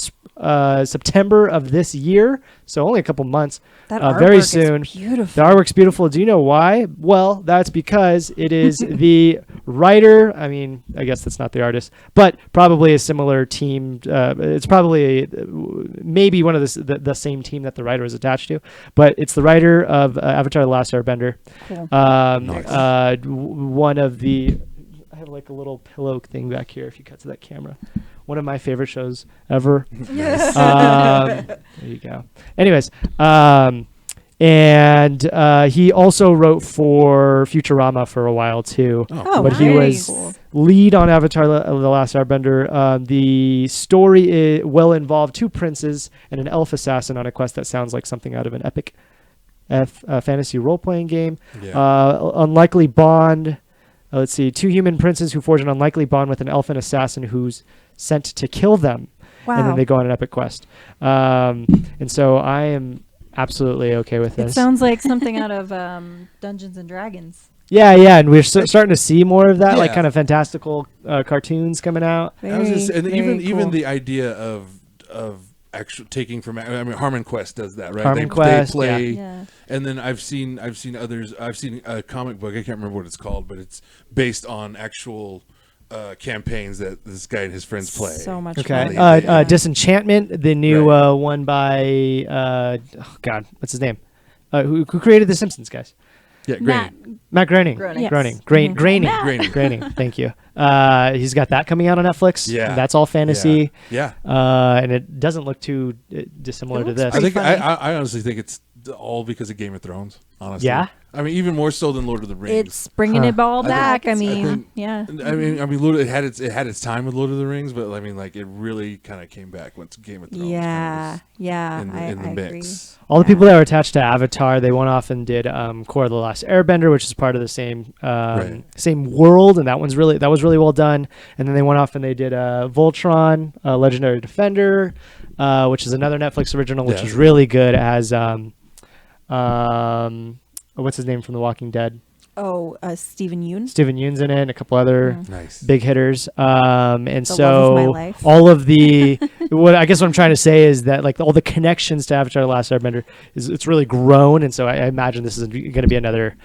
[SPEAKER 1] September of this year, so only a couple months.
[SPEAKER 3] That
[SPEAKER 1] very
[SPEAKER 3] artwork is
[SPEAKER 1] soon.
[SPEAKER 3] beautiful.
[SPEAKER 1] The artwork's beautiful. Do you know why? Well, that's because it is the writer. I mean, I guess that's not the artist, but probably a similar team. It's probably maybe one of the same team that the writer is attached to, but it's the writer of Avatar: The Last Airbender.
[SPEAKER 3] Cool.
[SPEAKER 1] One of the. I have like a little pillow thing back here. If you cut to that camera, one of my favorite shows ever. There you go. Anyways, and he also wrote for Futurama for a while too.
[SPEAKER 3] Oh,
[SPEAKER 1] but he was
[SPEAKER 3] nice.
[SPEAKER 1] lead on Avatar: The Last Airbender. The story will involve two princes and an elf assassin on a quest that sounds like something out of an epic fantasy role-playing game.
[SPEAKER 4] Yeah.
[SPEAKER 1] Unlikely bond. Let's see. Two human princes who forge an unlikely bond with an elfin assassin who's sent to kill them.
[SPEAKER 3] Wow.
[SPEAKER 1] And then they go on an epic quest. And so I am absolutely okay with
[SPEAKER 3] It
[SPEAKER 1] this.
[SPEAKER 3] sounds like something out of Dungeons and Dragons.
[SPEAKER 1] Yeah, and we're starting to see more of that, like
[SPEAKER 4] Yeah.
[SPEAKER 1] kind of fantastical cartoons coming out.
[SPEAKER 4] I was just, and
[SPEAKER 3] very
[SPEAKER 4] even
[SPEAKER 3] cool.
[SPEAKER 4] the idea of actual taking from, I mean, Harmon Quest does that, right?
[SPEAKER 1] Harmon Quest,
[SPEAKER 4] they play,
[SPEAKER 3] yeah.
[SPEAKER 4] and then I've seen others. I've seen a comic book. I can't remember what it's called, but it's based on actual campaigns that this guy and his friends play.
[SPEAKER 3] So much
[SPEAKER 1] Okay.
[SPEAKER 3] fun.
[SPEAKER 1] Disenchantment, the new one by oh God, what's his name? Who created the Simpsons, guys?
[SPEAKER 4] Yeah, great.
[SPEAKER 1] Matt Groening.
[SPEAKER 3] Groening. Yes.
[SPEAKER 1] Groening.
[SPEAKER 3] Mhm.
[SPEAKER 1] Groening. Thank you. He's got that coming out on Netflix.
[SPEAKER 4] Yeah.
[SPEAKER 1] And that's all fantasy.
[SPEAKER 4] Yeah.
[SPEAKER 1] And it doesn't look too dissimilar to this.
[SPEAKER 4] I think
[SPEAKER 3] funny.
[SPEAKER 4] I honestly think it's all because of Game of Thrones. Honestly,
[SPEAKER 1] Yeah?
[SPEAKER 4] I mean, even more so than Lord of the Rings.
[SPEAKER 3] It's bringing it all back. I mean, yeah.
[SPEAKER 4] I mean, Lord, it had its time with Lord of the Rings, but I mean, like, it really kind of came back once Game of Thrones.
[SPEAKER 3] Yeah, yeah,
[SPEAKER 4] in the
[SPEAKER 3] I
[SPEAKER 4] mix.
[SPEAKER 3] agree.
[SPEAKER 1] All the people that were attached to Avatar, they went off and did Korra the Last Airbender, which is part of the same same world, and that was really well done. And then they went off and they did Voltron, Legendary Defender, which is another Netflix original, which is really good. As what's his name from The Walking Dead?
[SPEAKER 3] Oh, Stephen Yeun.
[SPEAKER 1] Steven Yeun's in it, and a couple other
[SPEAKER 4] Nice.
[SPEAKER 1] big hitters. And
[SPEAKER 3] The
[SPEAKER 1] so
[SPEAKER 3] love of my life.
[SPEAKER 1] all of the what I guess what I'm trying to say is that like all the connections to Avatar: The Last Airbender it's really grown, and so I imagine this is going to be another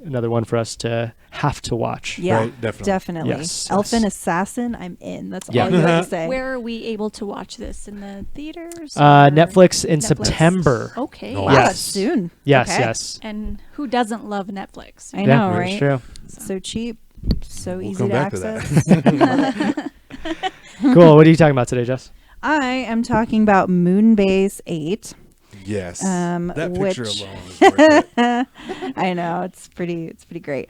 [SPEAKER 1] another one for us to have to watch.
[SPEAKER 3] Yeah,
[SPEAKER 4] Right, definitely.
[SPEAKER 1] Yes,
[SPEAKER 3] Elfin
[SPEAKER 1] yes.
[SPEAKER 3] Assassin, I'm in. That's
[SPEAKER 1] Yeah.
[SPEAKER 3] all you have to say.
[SPEAKER 2] Where are we able to watch this? In the theaters?
[SPEAKER 1] Netflix in
[SPEAKER 2] Netflix?
[SPEAKER 1] September.
[SPEAKER 2] Okay.
[SPEAKER 4] No.
[SPEAKER 3] Wow,
[SPEAKER 1] Yes.
[SPEAKER 3] that's soon.
[SPEAKER 1] Yes,
[SPEAKER 3] Okay.
[SPEAKER 1] yes.
[SPEAKER 2] And who doesn't love Netflix?
[SPEAKER 3] I know,
[SPEAKER 1] Yeah,
[SPEAKER 3] right?
[SPEAKER 1] it's true.
[SPEAKER 3] So cheap, so
[SPEAKER 4] We'll
[SPEAKER 3] easy
[SPEAKER 4] come
[SPEAKER 3] to
[SPEAKER 4] back to
[SPEAKER 3] access.
[SPEAKER 4] that.
[SPEAKER 1] Cool. What are you talking about today, Jess?
[SPEAKER 3] I am talking about Moonbase 8.
[SPEAKER 4] Yes.
[SPEAKER 3] That
[SPEAKER 4] That picture
[SPEAKER 3] which-
[SPEAKER 4] alone is worth it.
[SPEAKER 3] I know, it's pretty great.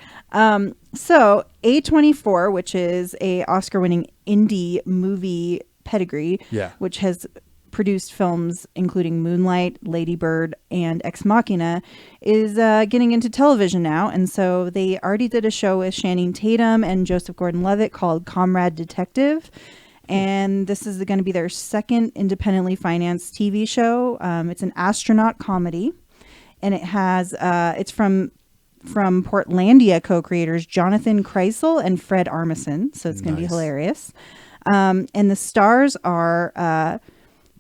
[SPEAKER 3] So A24, which is a Oscar-winning indie movie pedigree,
[SPEAKER 4] Yeah.
[SPEAKER 3] which has produced films including Moonlight, Lady Bird, and Ex Machina, is getting into television now. And so they already did a show with Channing Tatum and Joseph Gordon-Levitt called Comrade Detective. And this is going to be their second independently financed TV show. It's an astronaut comedy, and it has it's from Portlandia co-creators Jonathan Kreisel and Fred Armisen. So it's going to be hilarious. And the stars are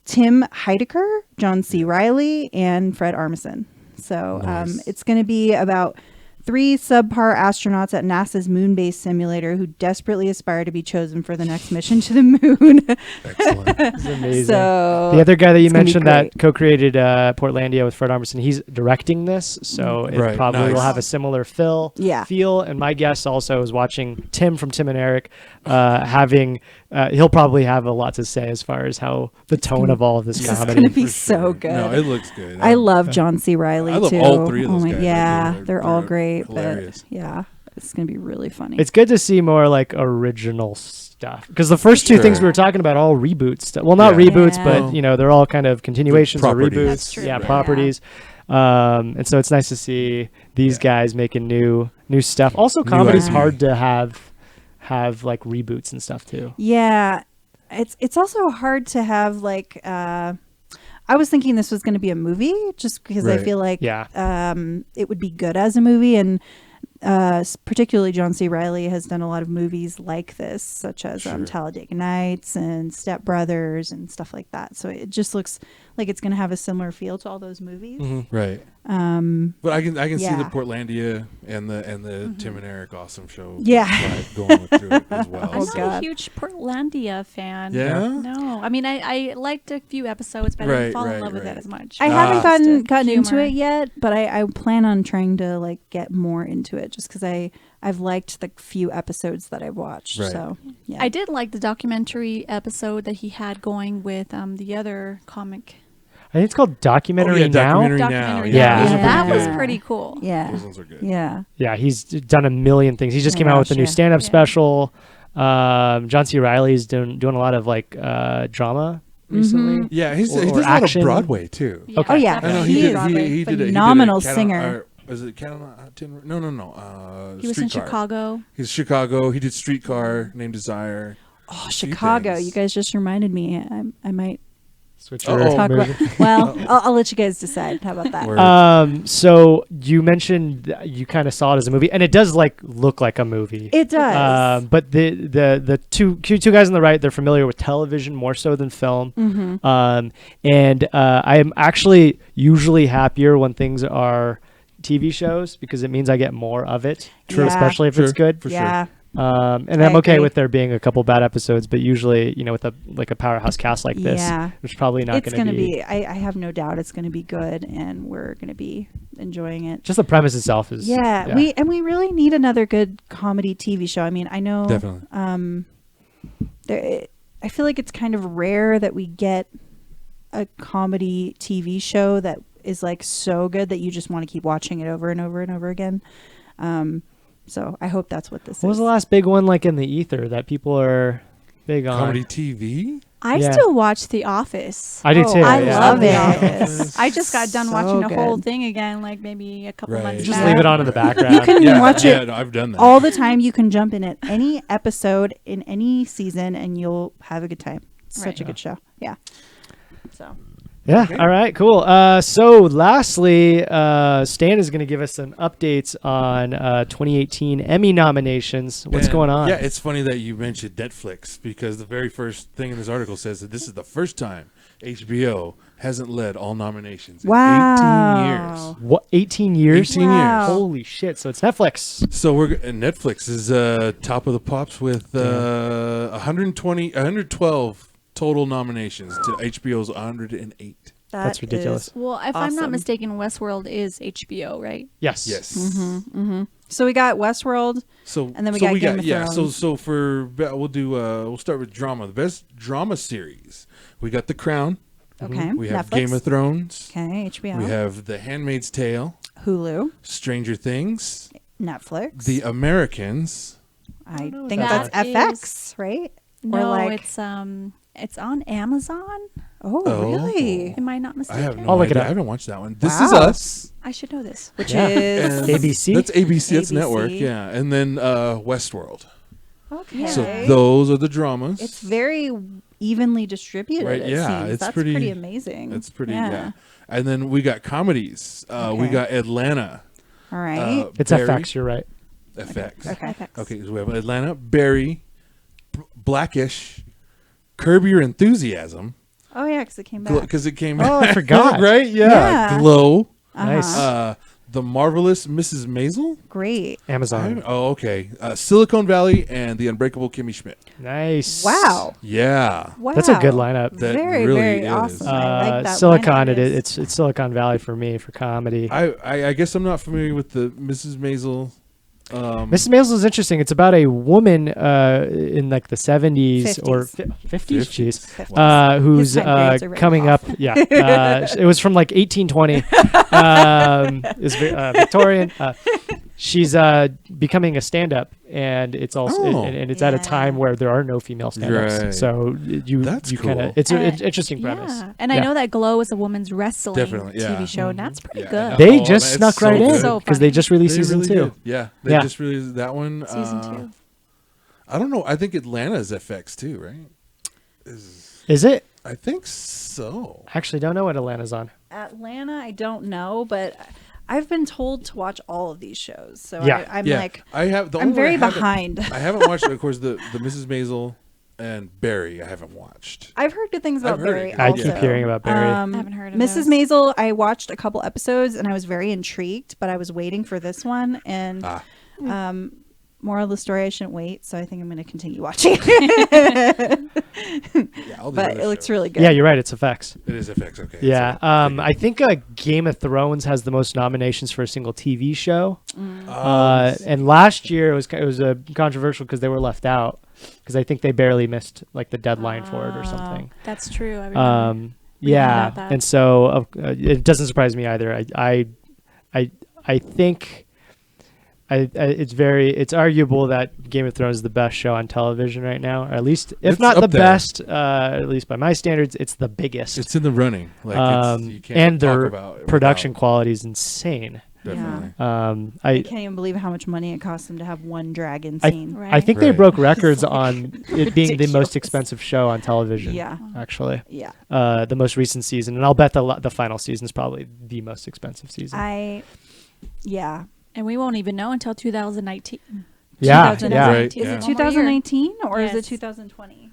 [SPEAKER 3] Tim Heidecker, John C. Reilly, and Fred Armisen. So it's going to be about 3 subpar astronauts at NASA's moon-based simulator who desperately aspire to be chosen for the next mission to the moon.
[SPEAKER 4] Excellent.
[SPEAKER 1] It's amazing.
[SPEAKER 3] So
[SPEAKER 1] The other guy that you
[SPEAKER 3] it's gonna be
[SPEAKER 1] mentioned that
[SPEAKER 3] great.
[SPEAKER 1] co-created Portlandia with Fred Armisen, he's directing this, so it
[SPEAKER 4] Right,
[SPEAKER 1] probably will
[SPEAKER 4] nice.
[SPEAKER 1] have a similar feel. And my guess also is watching Tim from Tim and Eric having he'll probably have a lot to say as far as how the tone of all of this
[SPEAKER 3] This is
[SPEAKER 1] comedy.
[SPEAKER 3] going to be
[SPEAKER 4] For
[SPEAKER 3] so
[SPEAKER 4] sure.
[SPEAKER 3] good.
[SPEAKER 4] No, it looks good.
[SPEAKER 3] I love John C. Reilly
[SPEAKER 4] I love
[SPEAKER 3] too.
[SPEAKER 4] all 3 of those
[SPEAKER 3] my-
[SPEAKER 4] guys.
[SPEAKER 3] Yeah, they're all
[SPEAKER 4] they're
[SPEAKER 3] great.
[SPEAKER 4] hilarious.
[SPEAKER 3] But yeah, it's going to be really funny.
[SPEAKER 1] It's good to see more like original stuff because the first 2 things we were talking about are all reboots. Well, not
[SPEAKER 4] Yeah.
[SPEAKER 1] reboots,
[SPEAKER 3] Yeah.
[SPEAKER 1] but you know they're all kind of continuations or
[SPEAKER 4] properties.
[SPEAKER 1] reboots.
[SPEAKER 2] That's true.
[SPEAKER 1] Yeah,
[SPEAKER 2] Yeah.
[SPEAKER 1] properties. And so it's nice to see these guys making new stuff. Also, comedy's
[SPEAKER 3] IP.
[SPEAKER 1] hard to have like reboots and stuff too.
[SPEAKER 3] Yeah, it's also hard to have like. I was thinking this was going to be a movie just because I
[SPEAKER 4] Right.
[SPEAKER 3] feel like
[SPEAKER 1] Yeah.
[SPEAKER 3] it would be good as a movie, and particularly John C. Reilly has done a lot of movies like this, such as Talladega Nights and Step Brothers and stuff like that. So it just looks like it's going to have a similar feel to all those movies.
[SPEAKER 4] Right. But I can see
[SPEAKER 3] yeah.
[SPEAKER 4] the Portlandia and the Tim and Eric awesome show.
[SPEAKER 3] Yeah.
[SPEAKER 4] vibe going through it as well.
[SPEAKER 2] I'm
[SPEAKER 3] Oh,
[SPEAKER 2] not
[SPEAKER 3] God.
[SPEAKER 2] a huge Portlandia fan.
[SPEAKER 4] Yeah?
[SPEAKER 2] No. I mean, I liked a few episodes, but I
[SPEAKER 4] Right,
[SPEAKER 2] didn't fall in
[SPEAKER 4] right,
[SPEAKER 2] love with
[SPEAKER 4] right.
[SPEAKER 2] it as much.
[SPEAKER 3] I haven't
[SPEAKER 2] Just
[SPEAKER 3] gotten into
[SPEAKER 2] humor.
[SPEAKER 3] it yet, but I plan on trying to like get more into it just because I've liked the few episodes that I've watched.
[SPEAKER 4] Right.
[SPEAKER 3] So yeah,
[SPEAKER 2] I did like the documentary episode that he had going with the other comic.
[SPEAKER 1] I think it's called Documentary Now.
[SPEAKER 4] Documentary Now.
[SPEAKER 2] Documentary
[SPEAKER 1] Yeah.
[SPEAKER 2] Now.
[SPEAKER 1] Those are
[SPEAKER 2] That
[SPEAKER 4] pretty
[SPEAKER 2] was
[SPEAKER 4] good.
[SPEAKER 2] pretty cool.
[SPEAKER 3] yeah,
[SPEAKER 4] Those ones are good.
[SPEAKER 3] yeah.
[SPEAKER 1] Yeah, he's done a million things. He just
[SPEAKER 3] Oh
[SPEAKER 1] came
[SPEAKER 3] my
[SPEAKER 1] out with
[SPEAKER 3] gosh,
[SPEAKER 1] a new
[SPEAKER 3] yeah.
[SPEAKER 1] stand-up
[SPEAKER 2] Yeah.
[SPEAKER 1] special. John C. Reilly's doing a lot of like drama recently.
[SPEAKER 4] Yeah, he
[SPEAKER 1] Or
[SPEAKER 4] does a lot of
[SPEAKER 1] action.
[SPEAKER 4] Broadway too.
[SPEAKER 2] Yeah,
[SPEAKER 1] Okay.
[SPEAKER 3] Oh, yeah.
[SPEAKER 4] I know
[SPEAKER 2] definitely.
[SPEAKER 4] he did.
[SPEAKER 2] Broadway.
[SPEAKER 4] He did a
[SPEAKER 3] Phenomenal
[SPEAKER 4] Cat on-
[SPEAKER 3] singer.
[SPEAKER 4] Was it Cat on Tin? No.
[SPEAKER 2] He was in
[SPEAKER 4] Streetcar.
[SPEAKER 2] Chicago.
[SPEAKER 4] He's Chicago. He did Streetcar, Named Desire.
[SPEAKER 3] Oh,
[SPEAKER 4] A few
[SPEAKER 3] Chicago!
[SPEAKER 4] things.
[SPEAKER 3] You guys just reminded me. I might
[SPEAKER 1] Switch
[SPEAKER 4] Uh-oh.
[SPEAKER 1] your
[SPEAKER 3] talk
[SPEAKER 1] movie.
[SPEAKER 3] about. Well, I'll let you guys decide. How about that?
[SPEAKER 4] Word.
[SPEAKER 1] So you mentioned that you kind of saw it as a movie, and it does like look like a movie.
[SPEAKER 3] It does.
[SPEAKER 1] But the two guys on the right, they're familiar with television more so than film.
[SPEAKER 3] Mm-hmm.
[SPEAKER 1] And I am actually usually happier when things are TV shows because it means I get more of it.
[SPEAKER 3] True. Yeah.
[SPEAKER 1] Especially if it's good.
[SPEAKER 4] For
[SPEAKER 3] yeah.
[SPEAKER 1] And
[SPEAKER 3] I
[SPEAKER 1] I'm okay
[SPEAKER 3] agree.
[SPEAKER 1] with there being a couple bad episodes, but usually, with a powerhouse cast like this,
[SPEAKER 3] Yeah.
[SPEAKER 1] there's probably not
[SPEAKER 3] It's
[SPEAKER 1] going to
[SPEAKER 3] gonna
[SPEAKER 1] be.
[SPEAKER 3] be. I have no doubt it's going to be good, and we're going to be enjoying it.
[SPEAKER 1] Just the premise itself is.
[SPEAKER 3] Yeah, we really need another good comedy TV show. I mean, I know.
[SPEAKER 4] Definitely.
[SPEAKER 3] I feel like it's kind of rare that we get a comedy TV show that is like so good that you just want to keep watching it over and over and over again. So I hope that's what this
[SPEAKER 1] What was
[SPEAKER 3] is.
[SPEAKER 1] the last big one like in the ether that people are big on?
[SPEAKER 4] Comedy TV.
[SPEAKER 2] I
[SPEAKER 1] Yeah.
[SPEAKER 2] still watch The Office.
[SPEAKER 1] I do too.
[SPEAKER 3] I
[SPEAKER 1] yeah.
[SPEAKER 3] love
[SPEAKER 2] The
[SPEAKER 3] it.
[SPEAKER 2] Office. I just got done
[SPEAKER 3] So
[SPEAKER 2] watching the whole
[SPEAKER 3] good.
[SPEAKER 2] thing again, like maybe a couple
[SPEAKER 4] Right.
[SPEAKER 2] months
[SPEAKER 1] Just
[SPEAKER 2] back.
[SPEAKER 1] leave it on in the background.
[SPEAKER 3] You can
[SPEAKER 4] Yeah,
[SPEAKER 3] watch
[SPEAKER 4] yeah,
[SPEAKER 3] it
[SPEAKER 4] no, I've done that
[SPEAKER 3] all the time. You can jump in at any episode in any season, and you'll have a good time. It's such a good show. Yeah. So.
[SPEAKER 1] Yeah. All right. Cool. So lastly, Stan is going to give us some updates on 2018 Emmy nominations. What's
[SPEAKER 4] And,
[SPEAKER 1] going on?
[SPEAKER 4] Yeah, it's funny that you mentioned Netflix because the very first thing in this article says that this is the first time HBO hasn't led all nominations in
[SPEAKER 3] Wow.
[SPEAKER 4] 18 years.
[SPEAKER 1] What? 18 years?
[SPEAKER 4] 18 years.
[SPEAKER 1] Holy shit! So it's Netflix.
[SPEAKER 4] So and Netflix is top of the pops with 112 total nominations to HBO's 108.
[SPEAKER 1] That's ridiculous.
[SPEAKER 2] Well, if I'm not
[SPEAKER 3] awesome.
[SPEAKER 2] mistaken, Westworld is HBO, right?
[SPEAKER 1] Yes.
[SPEAKER 4] Yes.
[SPEAKER 3] So we got Westworld.
[SPEAKER 4] So
[SPEAKER 3] and then we got Game of Thrones.
[SPEAKER 4] So we'll start with drama. The best drama series. We got The Crown.
[SPEAKER 3] Okay.
[SPEAKER 4] We have
[SPEAKER 3] Netflix.
[SPEAKER 4] Game of Thrones.
[SPEAKER 3] Okay, HBO.
[SPEAKER 4] We have The Handmaid's Tale.
[SPEAKER 3] Hulu.
[SPEAKER 4] Stranger Things.
[SPEAKER 3] Netflix.
[SPEAKER 4] The Americans.
[SPEAKER 3] I
[SPEAKER 1] know
[SPEAKER 3] think
[SPEAKER 1] what
[SPEAKER 3] that's
[SPEAKER 1] that
[SPEAKER 3] FX, right? Or
[SPEAKER 2] No,
[SPEAKER 3] like-
[SPEAKER 2] it's on Amazon.
[SPEAKER 3] Oh,
[SPEAKER 4] Oh.
[SPEAKER 3] really?
[SPEAKER 2] Am I not
[SPEAKER 4] I
[SPEAKER 2] mistaken?
[SPEAKER 4] have no
[SPEAKER 1] I'll look it
[SPEAKER 4] idea.
[SPEAKER 1] up.
[SPEAKER 4] I haven't watched that one. This
[SPEAKER 3] Wow.
[SPEAKER 4] Is Us.
[SPEAKER 2] I should know this.
[SPEAKER 3] Which
[SPEAKER 1] Yeah.
[SPEAKER 3] is
[SPEAKER 4] And
[SPEAKER 1] ABC?
[SPEAKER 4] That's ABC. That's
[SPEAKER 3] ABC.
[SPEAKER 4] network. Yeah. And then Westworld.
[SPEAKER 3] okay.
[SPEAKER 4] So those are the dramas.
[SPEAKER 3] It's very evenly distributed.
[SPEAKER 4] Right,
[SPEAKER 3] It
[SPEAKER 4] yeah,
[SPEAKER 3] seems.
[SPEAKER 4] it's
[SPEAKER 3] That's
[SPEAKER 4] pretty-
[SPEAKER 3] amazing.
[SPEAKER 4] It's pretty. Yeah. And then we got comedies. We
[SPEAKER 3] Okay.
[SPEAKER 4] got Atlanta.
[SPEAKER 3] All right.
[SPEAKER 1] It's
[SPEAKER 4] Barry.
[SPEAKER 1] FX. You're right.
[SPEAKER 4] FX.
[SPEAKER 3] Okay.
[SPEAKER 4] Okay, so we have Atlanta, Barry, Blackish, Curb Your Enthusiasm,
[SPEAKER 3] Oh yeah, because it came back.
[SPEAKER 4] because it came.
[SPEAKER 1] Oh, I forgot.
[SPEAKER 4] Right? Yeah.
[SPEAKER 3] Yeah.
[SPEAKER 4] Glow.
[SPEAKER 1] Nice.
[SPEAKER 4] The Marvelous Mrs. Maisel.
[SPEAKER 3] Great.
[SPEAKER 1] Amazon.
[SPEAKER 4] Okay. Silicon Valley and The Unbreakable Kimmy Schmidt.
[SPEAKER 1] Nice.
[SPEAKER 3] Wow.
[SPEAKER 4] Yeah.
[SPEAKER 3] Wow.
[SPEAKER 1] That's a good lineup.
[SPEAKER 4] That
[SPEAKER 3] very,
[SPEAKER 4] really
[SPEAKER 3] very
[SPEAKER 4] is.
[SPEAKER 3] awesome. I like that
[SPEAKER 1] Silicon.
[SPEAKER 3] lineup.
[SPEAKER 1] It's Silicon Valley for me for comedy.
[SPEAKER 4] I guess I'm not familiar with the Mrs. Maisel.
[SPEAKER 1] Mrs. Maisel is interesting. It's about a woman in like the 70s or 50s, jeez,
[SPEAKER 3] 50s.
[SPEAKER 1] who's
[SPEAKER 3] His time periods are very
[SPEAKER 1] coming
[SPEAKER 3] off.
[SPEAKER 1] up. Yeah, it was from like 1820. It's Victorian. She's becoming a stand-up, and it's also and it's at a time where there are no female stand-ups.
[SPEAKER 4] Right.
[SPEAKER 1] So
[SPEAKER 4] That's
[SPEAKER 1] you kind
[SPEAKER 4] cool.
[SPEAKER 1] of it's an interesting premise.
[SPEAKER 2] Yeah. And I know that Glow is a woman's wrestling
[SPEAKER 4] Definitely, yeah.
[SPEAKER 2] TV show, and that's pretty
[SPEAKER 4] Yeah,
[SPEAKER 2] good.
[SPEAKER 1] They
[SPEAKER 4] Oh,
[SPEAKER 1] just
[SPEAKER 4] man,
[SPEAKER 1] snuck
[SPEAKER 4] it's
[SPEAKER 1] right
[SPEAKER 4] so
[SPEAKER 1] in
[SPEAKER 4] good.
[SPEAKER 2] So
[SPEAKER 1] because they
[SPEAKER 2] funny.
[SPEAKER 1] just released
[SPEAKER 4] They
[SPEAKER 1] season
[SPEAKER 4] really
[SPEAKER 1] 2.
[SPEAKER 4] did. Yeah, they
[SPEAKER 1] Yeah.
[SPEAKER 4] just released that one.
[SPEAKER 2] Season 2.
[SPEAKER 4] I don't know. I think Atlanta's FX too, right?
[SPEAKER 1] Is it?
[SPEAKER 4] I think so.
[SPEAKER 1] I actually don't know what Atlanta's on.
[SPEAKER 3] Atlanta, I don't know, but I've been told to watch all of these shows. So
[SPEAKER 1] Yeah.
[SPEAKER 3] I'm
[SPEAKER 4] Yeah.
[SPEAKER 3] like,
[SPEAKER 4] I have. The
[SPEAKER 3] I'm
[SPEAKER 4] only one
[SPEAKER 3] very
[SPEAKER 4] I haven't-
[SPEAKER 3] behind.
[SPEAKER 4] I haven't watched, of course, the Mrs. Maisel and Barry. I haven't watched.
[SPEAKER 3] I've heard good things about
[SPEAKER 4] I've heard
[SPEAKER 3] Barry.
[SPEAKER 4] it.
[SPEAKER 1] I
[SPEAKER 3] Also.
[SPEAKER 1] keep hearing about Barry.
[SPEAKER 2] I haven't heard of
[SPEAKER 3] Mrs.
[SPEAKER 2] those.
[SPEAKER 3] Maisel, I watched a couple episodes and I was very intrigued, but I was waiting for this one. And moral of the story, I shouldn't wait. So I think I'm going to continue watching.
[SPEAKER 4] All the
[SPEAKER 3] But
[SPEAKER 4] other
[SPEAKER 3] it looks
[SPEAKER 4] shows.
[SPEAKER 3] really good.
[SPEAKER 1] Yeah, you're right. It's FX.
[SPEAKER 4] It is FX. Okay.
[SPEAKER 1] Yeah,
[SPEAKER 4] So I'm thinking-
[SPEAKER 1] I think Game of Thrones has the most nominations for a single TV show. And last year it was controversial because they were left out because I think they barely missed like the deadline for it or something.
[SPEAKER 2] That's true. I remember.
[SPEAKER 1] Yeah,
[SPEAKER 2] about that.
[SPEAKER 1] and so it doesn't surprise me either. I think. It's arguable that Game of Thrones is the best show on television right now, or at least, if
[SPEAKER 4] It's
[SPEAKER 1] not
[SPEAKER 4] up
[SPEAKER 1] the
[SPEAKER 4] there.
[SPEAKER 1] best, at least by my standards, it's the biggest.
[SPEAKER 4] It's in the running. Like you can't
[SPEAKER 1] and
[SPEAKER 4] talk
[SPEAKER 1] their
[SPEAKER 4] about it
[SPEAKER 1] production
[SPEAKER 4] without-
[SPEAKER 1] quality is insane.
[SPEAKER 4] Definitely.
[SPEAKER 3] I
[SPEAKER 1] I
[SPEAKER 3] can't even believe how much money it cost them to have one dragon
[SPEAKER 1] I,
[SPEAKER 3] scene.
[SPEAKER 1] I think they
[SPEAKER 4] Right.
[SPEAKER 1] broke records
[SPEAKER 3] It's like
[SPEAKER 1] on it being the most
[SPEAKER 3] ridiculous.
[SPEAKER 1] expensive show on television.
[SPEAKER 3] Yeah.
[SPEAKER 1] Actually.
[SPEAKER 3] Yeah.
[SPEAKER 1] The most recent season, and I'll bet the final season is probably the most expensive season.
[SPEAKER 3] Yeah.
[SPEAKER 2] And we won't even know until 2019.
[SPEAKER 1] Yeah,
[SPEAKER 3] 2019.
[SPEAKER 1] yeah.
[SPEAKER 4] Right,
[SPEAKER 3] Is
[SPEAKER 4] yeah.
[SPEAKER 3] it 2019 or is it
[SPEAKER 2] Yes.
[SPEAKER 3] 2020?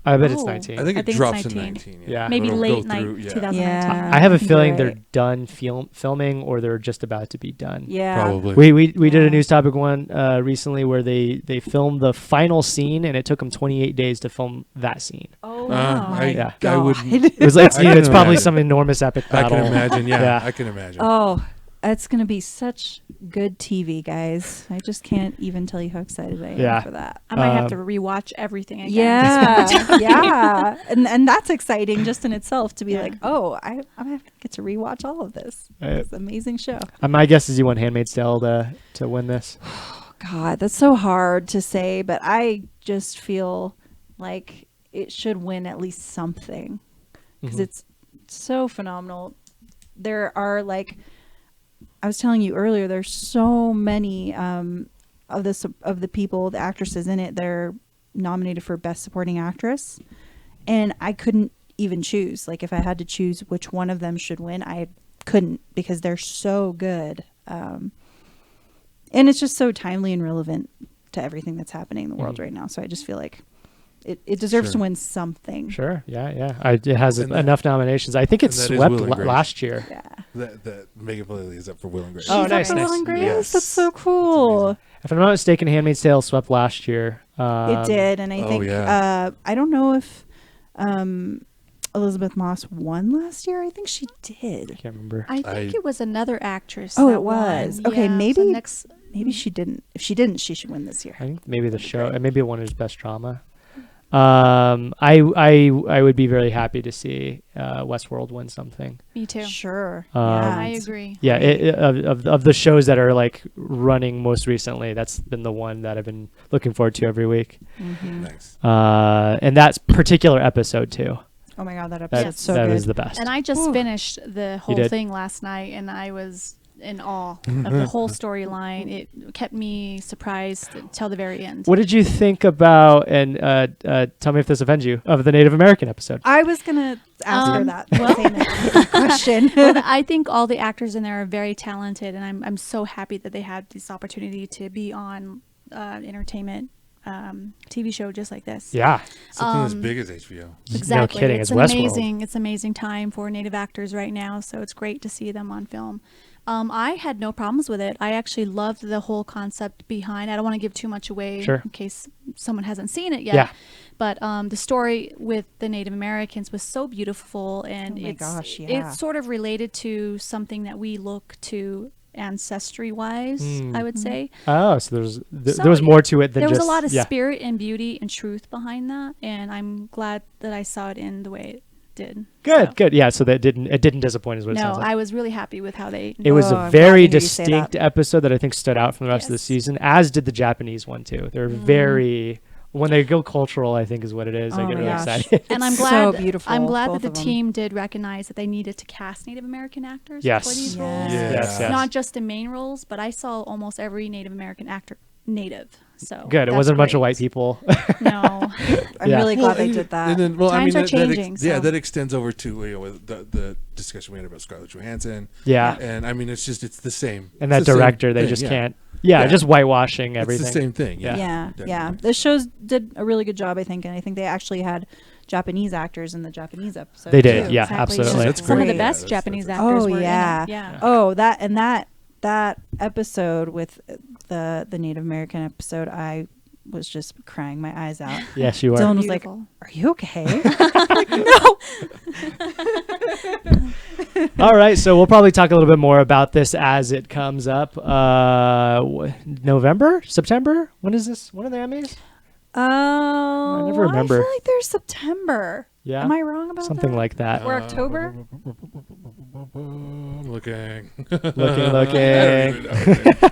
[SPEAKER 1] I bet it's
[SPEAKER 2] Oh.
[SPEAKER 1] 19.
[SPEAKER 4] I think
[SPEAKER 2] I
[SPEAKER 4] it
[SPEAKER 2] think it's
[SPEAKER 4] drops in
[SPEAKER 2] 19.
[SPEAKER 4] 19.
[SPEAKER 1] Yeah.
[SPEAKER 2] Maybe
[SPEAKER 4] It'll
[SPEAKER 2] late
[SPEAKER 4] go
[SPEAKER 2] night
[SPEAKER 4] through, yeah.
[SPEAKER 2] 2019.
[SPEAKER 3] Yeah.
[SPEAKER 1] I have a
[SPEAKER 3] you're
[SPEAKER 1] feeling
[SPEAKER 3] right.
[SPEAKER 1] they're done filming, or they're just about to be done.
[SPEAKER 3] Yeah.
[SPEAKER 4] Probably.
[SPEAKER 1] We did
[SPEAKER 3] Yeah.
[SPEAKER 1] a news topic one recently where they filmed the final scene, and it took them 28 days to film that scene.
[SPEAKER 3] Oh,
[SPEAKER 1] Yeah.
[SPEAKER 4] I wouldn't.
[SPEAKER 1] It was it's,
[SPEAKER 4] I can
[SPEAKER 1] it's probably
[SPEAKER 4] imagine.
[SPEAKER 1] some enormous epic
[SPEAKER 4] I
[SPEAKER 1] battle.
[SPEAKER 4] can imagine. Yeah,
[SPEAKER 1] Yeah.
[SPEAKER 4] I can imagine.
[SPEAKER 3] Oh, it's going to be such good TV, guys. I just can't even tell you how excited I am
[SPEAKER 1] Yeah.
[SPEAKER 3] for that.
[SPEAKER 2] I might have to rewatch everything again.
[SPEAKER 3] Yeah, yeah, and that's exciting just in itself to be
[SPEAKER 2] Yeah.
[SPEAKER 3] like, oh, I'm gonna get to rewatch all of this. It's an amazing show.
[SPEAKER 1] My guess is you want Handmaid's Tale to win this.
[SPEAKER 3] God, that's so hard to say, but I just feel like it should win at least something because it's so phenomenal. There are like. I was telling you earlier, there's so many of the people, the actresses in it, they're nominated for Best Supporting Actress, and I couldn't even choose. Like if I had to choose which one of them should win, I couldn't because they're so good, and it's just so timely and relevant to everything that's happening in the world right now. So I just feel like it deserves
[SPEAKER 4] Sure.
[SPEAKER 3] to win something.
[SPEAKER 1] Sure. Yeah. It has
[SPEAKER 4] And that-
[SPEAKER 1] enough nominations. I think it
[SPEAKER 4] and that is
[SPEAKER 1] swept
[SPEAKER 4] Will and Grace.
[SPEAKER 1] last year.
[SPEAKER 3] Yeah.
[SPEAKER 4] That Megan Mullally is up for Will and Grace.
[SPEAKER 1] Oh,
[SPEAKER 3] She's
[SPEAKER 1] nice,
[SPEAKER 3] up for
[SPEAKER 1] nice.
[SPEAKER 3] Will and Grace.
[SPEAKER 4] Yes.
[SPEAKER 3] That's so cool.
[SPEAKER 1] If I'm not mistaken, Handmaid's Tale swept last year.
[SPEAKER 3] It did, and I
[SPEAKER 4] oh,
[SPEAKER 3] think
[SPEAKER 4] yeah.
[SPEAKER 3] I don't know if Elizabeth Moss won last year. I think she did.
[SPEAKER 1] I can't remember.
[SPEAKER 2] I think it was another actress.
[SPEAKER 3] Oh,
[SPEAKER 2] that
[SPEAKER 3] it was.
[SPEAKER 2] won.
[SPEAKER 3] Okay,
[SPEAKER 2] Yeah, so
[SPEAKER 3] maybe
[SPEAKER 2] next.
[SPEAKER 3] maybe she didn't. If she didn't, she should win this year.
[SPEAKER 1] I think maybe the show, maybe it won as best drama. I would be very happy to see Westworld win something.
[SPEAKER 2] Me too.
[SPEAKER 3] Sure.
[SPEAKER 2] I agree.
[SPEAKER 1] Yeah, of the shows that are like running most recently, that's been the one that I've been looking forward to every week.
[SPEAKER 4] Nice.
[SPEAKER 1] And that particular episode too.
[SPEAKER 3] Oh my god, that
[SPEAKER 1] That,
[SPEAKER 3] episode's so
[SPEAKER 1] that
[SPEAKER 3] good.
[SPEAKER 1] was the best.
[SPEAKER 2] And I just finished the whole
[SPEAKER 1] did?
[SPEAKER 2] thing last night, and I was in awe of the whole storyline. It kept me surprised till the very end.
[SPEAKER 1] What did you think about, and tell me if this offends you, of the Native American episode?
[SPEAKER 3] I was gonna ask her that same question.
[SPEAKER 2] Well, I think all the actors in there are very talented, and I'm so happy that they had this opportunity to be on entertainment TV show just like this.
[SPEAKER 1] Yeah.
[SPEAKER 4] Something as big as HBO.
[SPEAKER 2] Exactly.
[SPEAKER 1] No kidding.
[SPEAKER 2] It's
[SPEAKER 1] It's Westworld.
[SPEAKER 2] amazing. It's amazing time for Native actors right now, so it's great to see them on film. I had no problems with it. I actually loved the whole concept behind. I don't want to give too much away
[SPEAKER 1] Sure.
[SPEAKER 2] in case someone hasn't seen it yet.
[SPEAKER 1] Yeah.
[SPEAKER 2] But the story with the Native Americans was so beautiful, and
[SPEAKER 3] Oh my
[SPEAKER 2] it's
[SPEAKER 3] gosh, yeah.
[SPEAKER 2] it's sort of related to something that we look to ancestry-wise, I would say.
[SPEAKER 1] Oh, so there
[SPEAKER 2] So
[SPEAKER 1] was more to it than
[SPEAKER 2] there
[SPEAKER 1] just...
[SPEAKER 2] was a lot of
[SPEAKER 1] yeah.
[SPEAKER 2] spirit and beauty and truth behind that, and I'm glad that I saw it in the way it did.
[SPEAKER 1] Good,
[SPEAKER 2] So,
[SPEAKER 1] good. Yeah, so that it didn't disappoint is what it
[SPEAKER 2] No,
[SPEAKER 1] sounds like.
[SPEAKER 2] I was really happy with how they.
[SPEAKER 1] It was
[SPEAKER 3] Oh,
[SPEAKER 1] a
[SPEAKER 3] I'm glad
[SPEAKER 1] very
[SPEAKER 3] to hear you say
[SPEAKER 1] distinct
[SPEAKER 3] that.
[SPEAKER 1] episode that I think stood out from the rest of the
[SPEAKER 2] Yes.
[SPEAKER 1] season, as did the Japanese one too. They're very... When they go cultural, I think is what it is. I
[SPEAKER 3] Oh
[SPEAKER 1] get
[SPEAKER 3] my
[SPEAKER 1] really
[SPEAKER 3] gosh.
[SPEAKER 1] excited.
[SPEAKER 2] And I'm
[SPEAKER 3] So
[SPEAKER 2] glad.
[SPEAKER 3] beautiful,
[SPEAKER 2] I'm glad
[SPEAKER 3] both
[SPEAKER 2] that the
[SPEAKER 3] of them.
[SPEAKER 2] team did recognize that they needed to cast Native American actors
[SPEAKER 1] Yes.
[SPEAKER 2] for these
[SPEAKER 3] Yes.
[SPEAKER 2] roles.
[SPEAKER 1] Yes.
[SPEAKER 2] Not just in main roles, but I saw almost every Native American actor native. So
[SPEAKER 1] Good. It
[SPEAKER 2] that's
[SPEAKER 1] wasn't a bunch of
[SPEAKER 2] great.
[SPEAKER 1] white people.
[SPEAKER 2] No.
[SPEAKER 3] I'm
[SPEAKER 1] Yeah.
[SPEAKER 3] really glad they did that.
[SPEAKER 4] And then, well,
[SPEAKER 2] Times
[SPEAKER 4] I
[SPEAKER 2] are
[SPEAKER 4] mean,
[SPEAKER 2] changing,
[SPEAKER 4] yeah,
[SPEAKER 2] so.
[SPEAKER 4] that extends over to with the discussion we had about Scarlett Johansson.
[SPEAKER 1] Yeah.
[SPEAKER 4] And I mean, it's the same.
[SPEAKER 1] And
[SPEAKER 4] It's
[SPEAKER 1] that
[SPEAKER 4] the same
[SPEAKER 1] director, they
[SPEAKER 4] thing,
[SPEAKER 1] just
[SPEAKER 4] yeah.
[SPEAKER 1] can't. Yeah, just whitewashing everything.
[SPEAKER 4] It's the same thing. Yeah.
[SPEAKER 3] yeah.
[SPEAKER 4] Definitely.
[SPEAKER 3] The shows did a really good job, I think, and I think they actually had Japanese actors in the Japanese episode.
[SPEAKER 1] They did,
[SPEAKER 3] too.
[SPEAKER 1] yeah,
[SPEAKER 2] Exactly.
[SPEAKER 1] absolutely.
[SPEAKER 4] That's
[SPEAKER 2] Some of
[SPEAKER 4] great.
[SPEAKER 2] the best
[SPEAKER 4] Yeah,
[SPEAKER 2] Japanese
[SPEAKER 4] that's
[SPEAKER 2] actors
[SPEAKER 3] Oh
[SPEAKER 2] were
[SPEAKER 3] yeah.
[SPEAKER 2] in it. Yeah.
[SPEAKER 3] Oh, that episode with the Native American episode, I was just crying my eyes out.
[SPEAKER 1] Yes, you are.
[SPEAKER 3] Dylan was like,
[SPEAKER 2] Beautiful.
[SPEAKER 3] "Are you okay?"
[SPEAKER 1] All right, so we'll probably talk a little bit more about this as it comes up. November? September? When is this? When are the Emmys?
[SPEAKER 3] Oh,
[SPEAKER 1] never remember.
[SPEAKER 3] I feel like there's September.
[SPEAKER 1] Yeah.
[SPEAKER 3] Am I wrong about
[SPEAKER 1] Something
[SPEAKER 3] that?
[SPEAKER 1] like that.
[SPEAKER 3] Or October?
[SPEAKER 4] I'm looking.
[SPEAKER 1] Looking.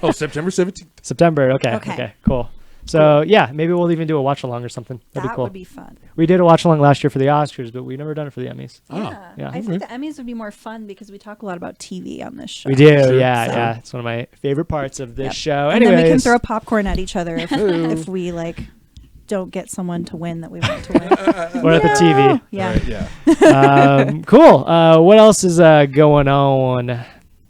[SPEAKER 4] Oh, September 17th.
[SPEAKER 1] September. Okay.
[SPEAKER 3] Okay.
[SPEAKER 1] Okay. Cool. So yeah, maybe we'll even do a watch along or something. That'd
[SPEAKER 3] That
[SPEAKER 1] be cool.
[SPEAKER 3] would be fun.
[SPEAKER 1] We did a watch along last year for the Oscars, but we never done it for the Emmys. Yeah.
[SPEAKER 3] I think the Emmys would be more fun because we talk a lot about TV on this show.
[SPEAKER 1] We do.
[SPEAKER 4] Sure.
[SPEAKER 1] Yeah.
[SPEAKER 3] So-
[SPEAKER 1] Yeah. It's one of my favorite parts of this
[SPEAKER 3] Yep.
[SPEAKER 1] show.
[SPEAKER 3] And then we can
[SPEAKER 1] Anyways.
[SPEAKER 3] throw popcorn at each other if we like don't get someone to win that we want to win.
[SPEAKER 1] Or at the TV.
[SPEAKER 3] Yeah.
[SPEAKER 4] Right, yeah.
[SPEAKER 1] Cool. What else is going on?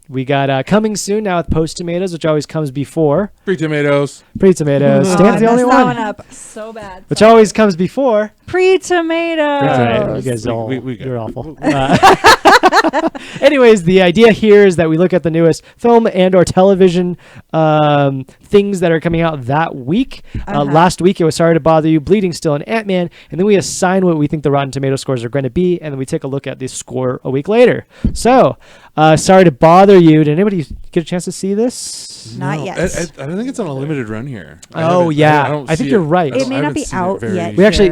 [SPEAKER 1] We got Coming Soon now with Post Tomatoes, which always comes before
[SPEAKER 4] Free tomatoes.
[SPEAKER 1] Pre-Tomatoes.
[SPEAKER 3] Oh, I
[SPEAKER 1] Stan's the only
[SPEAKER 3] messed that
[SPEAKER 1] one.
[SPEAKER 3] one up so bad.
[SPEAKER 1] Which always comes before.
[SPEAKER 3] Pre-tomatoes.
[SPEAKER 1] That's right. You guys all,
[SPEAKER 4] we got
[SPEAKER 1] you're
[SPEAKER 4] it.
[SPEAKER 1] awful. Anyways, the idea here is that we look at the newest film and or television things that are coming out that week. Last week it was Sorry to Bother You, Bleeding Still, and Ant-Man. And then we assign what we think the Rotten Tomato scores are going to be. And then we take a look at the score a week later. So, Sorry to Bother You. Did anybody get a chance to see this?
[SPEAKER 3] Not
[SPEAKER 4] No,
[SPEAKER 3] yet.
[SPEAKER 4] I don't think it's on a limited run here.
[SPEAKER 1] Oh, yeah. I think you're right.
[SPEAKER 3] It may not be out yet.
[SPEAKER 1] We actually,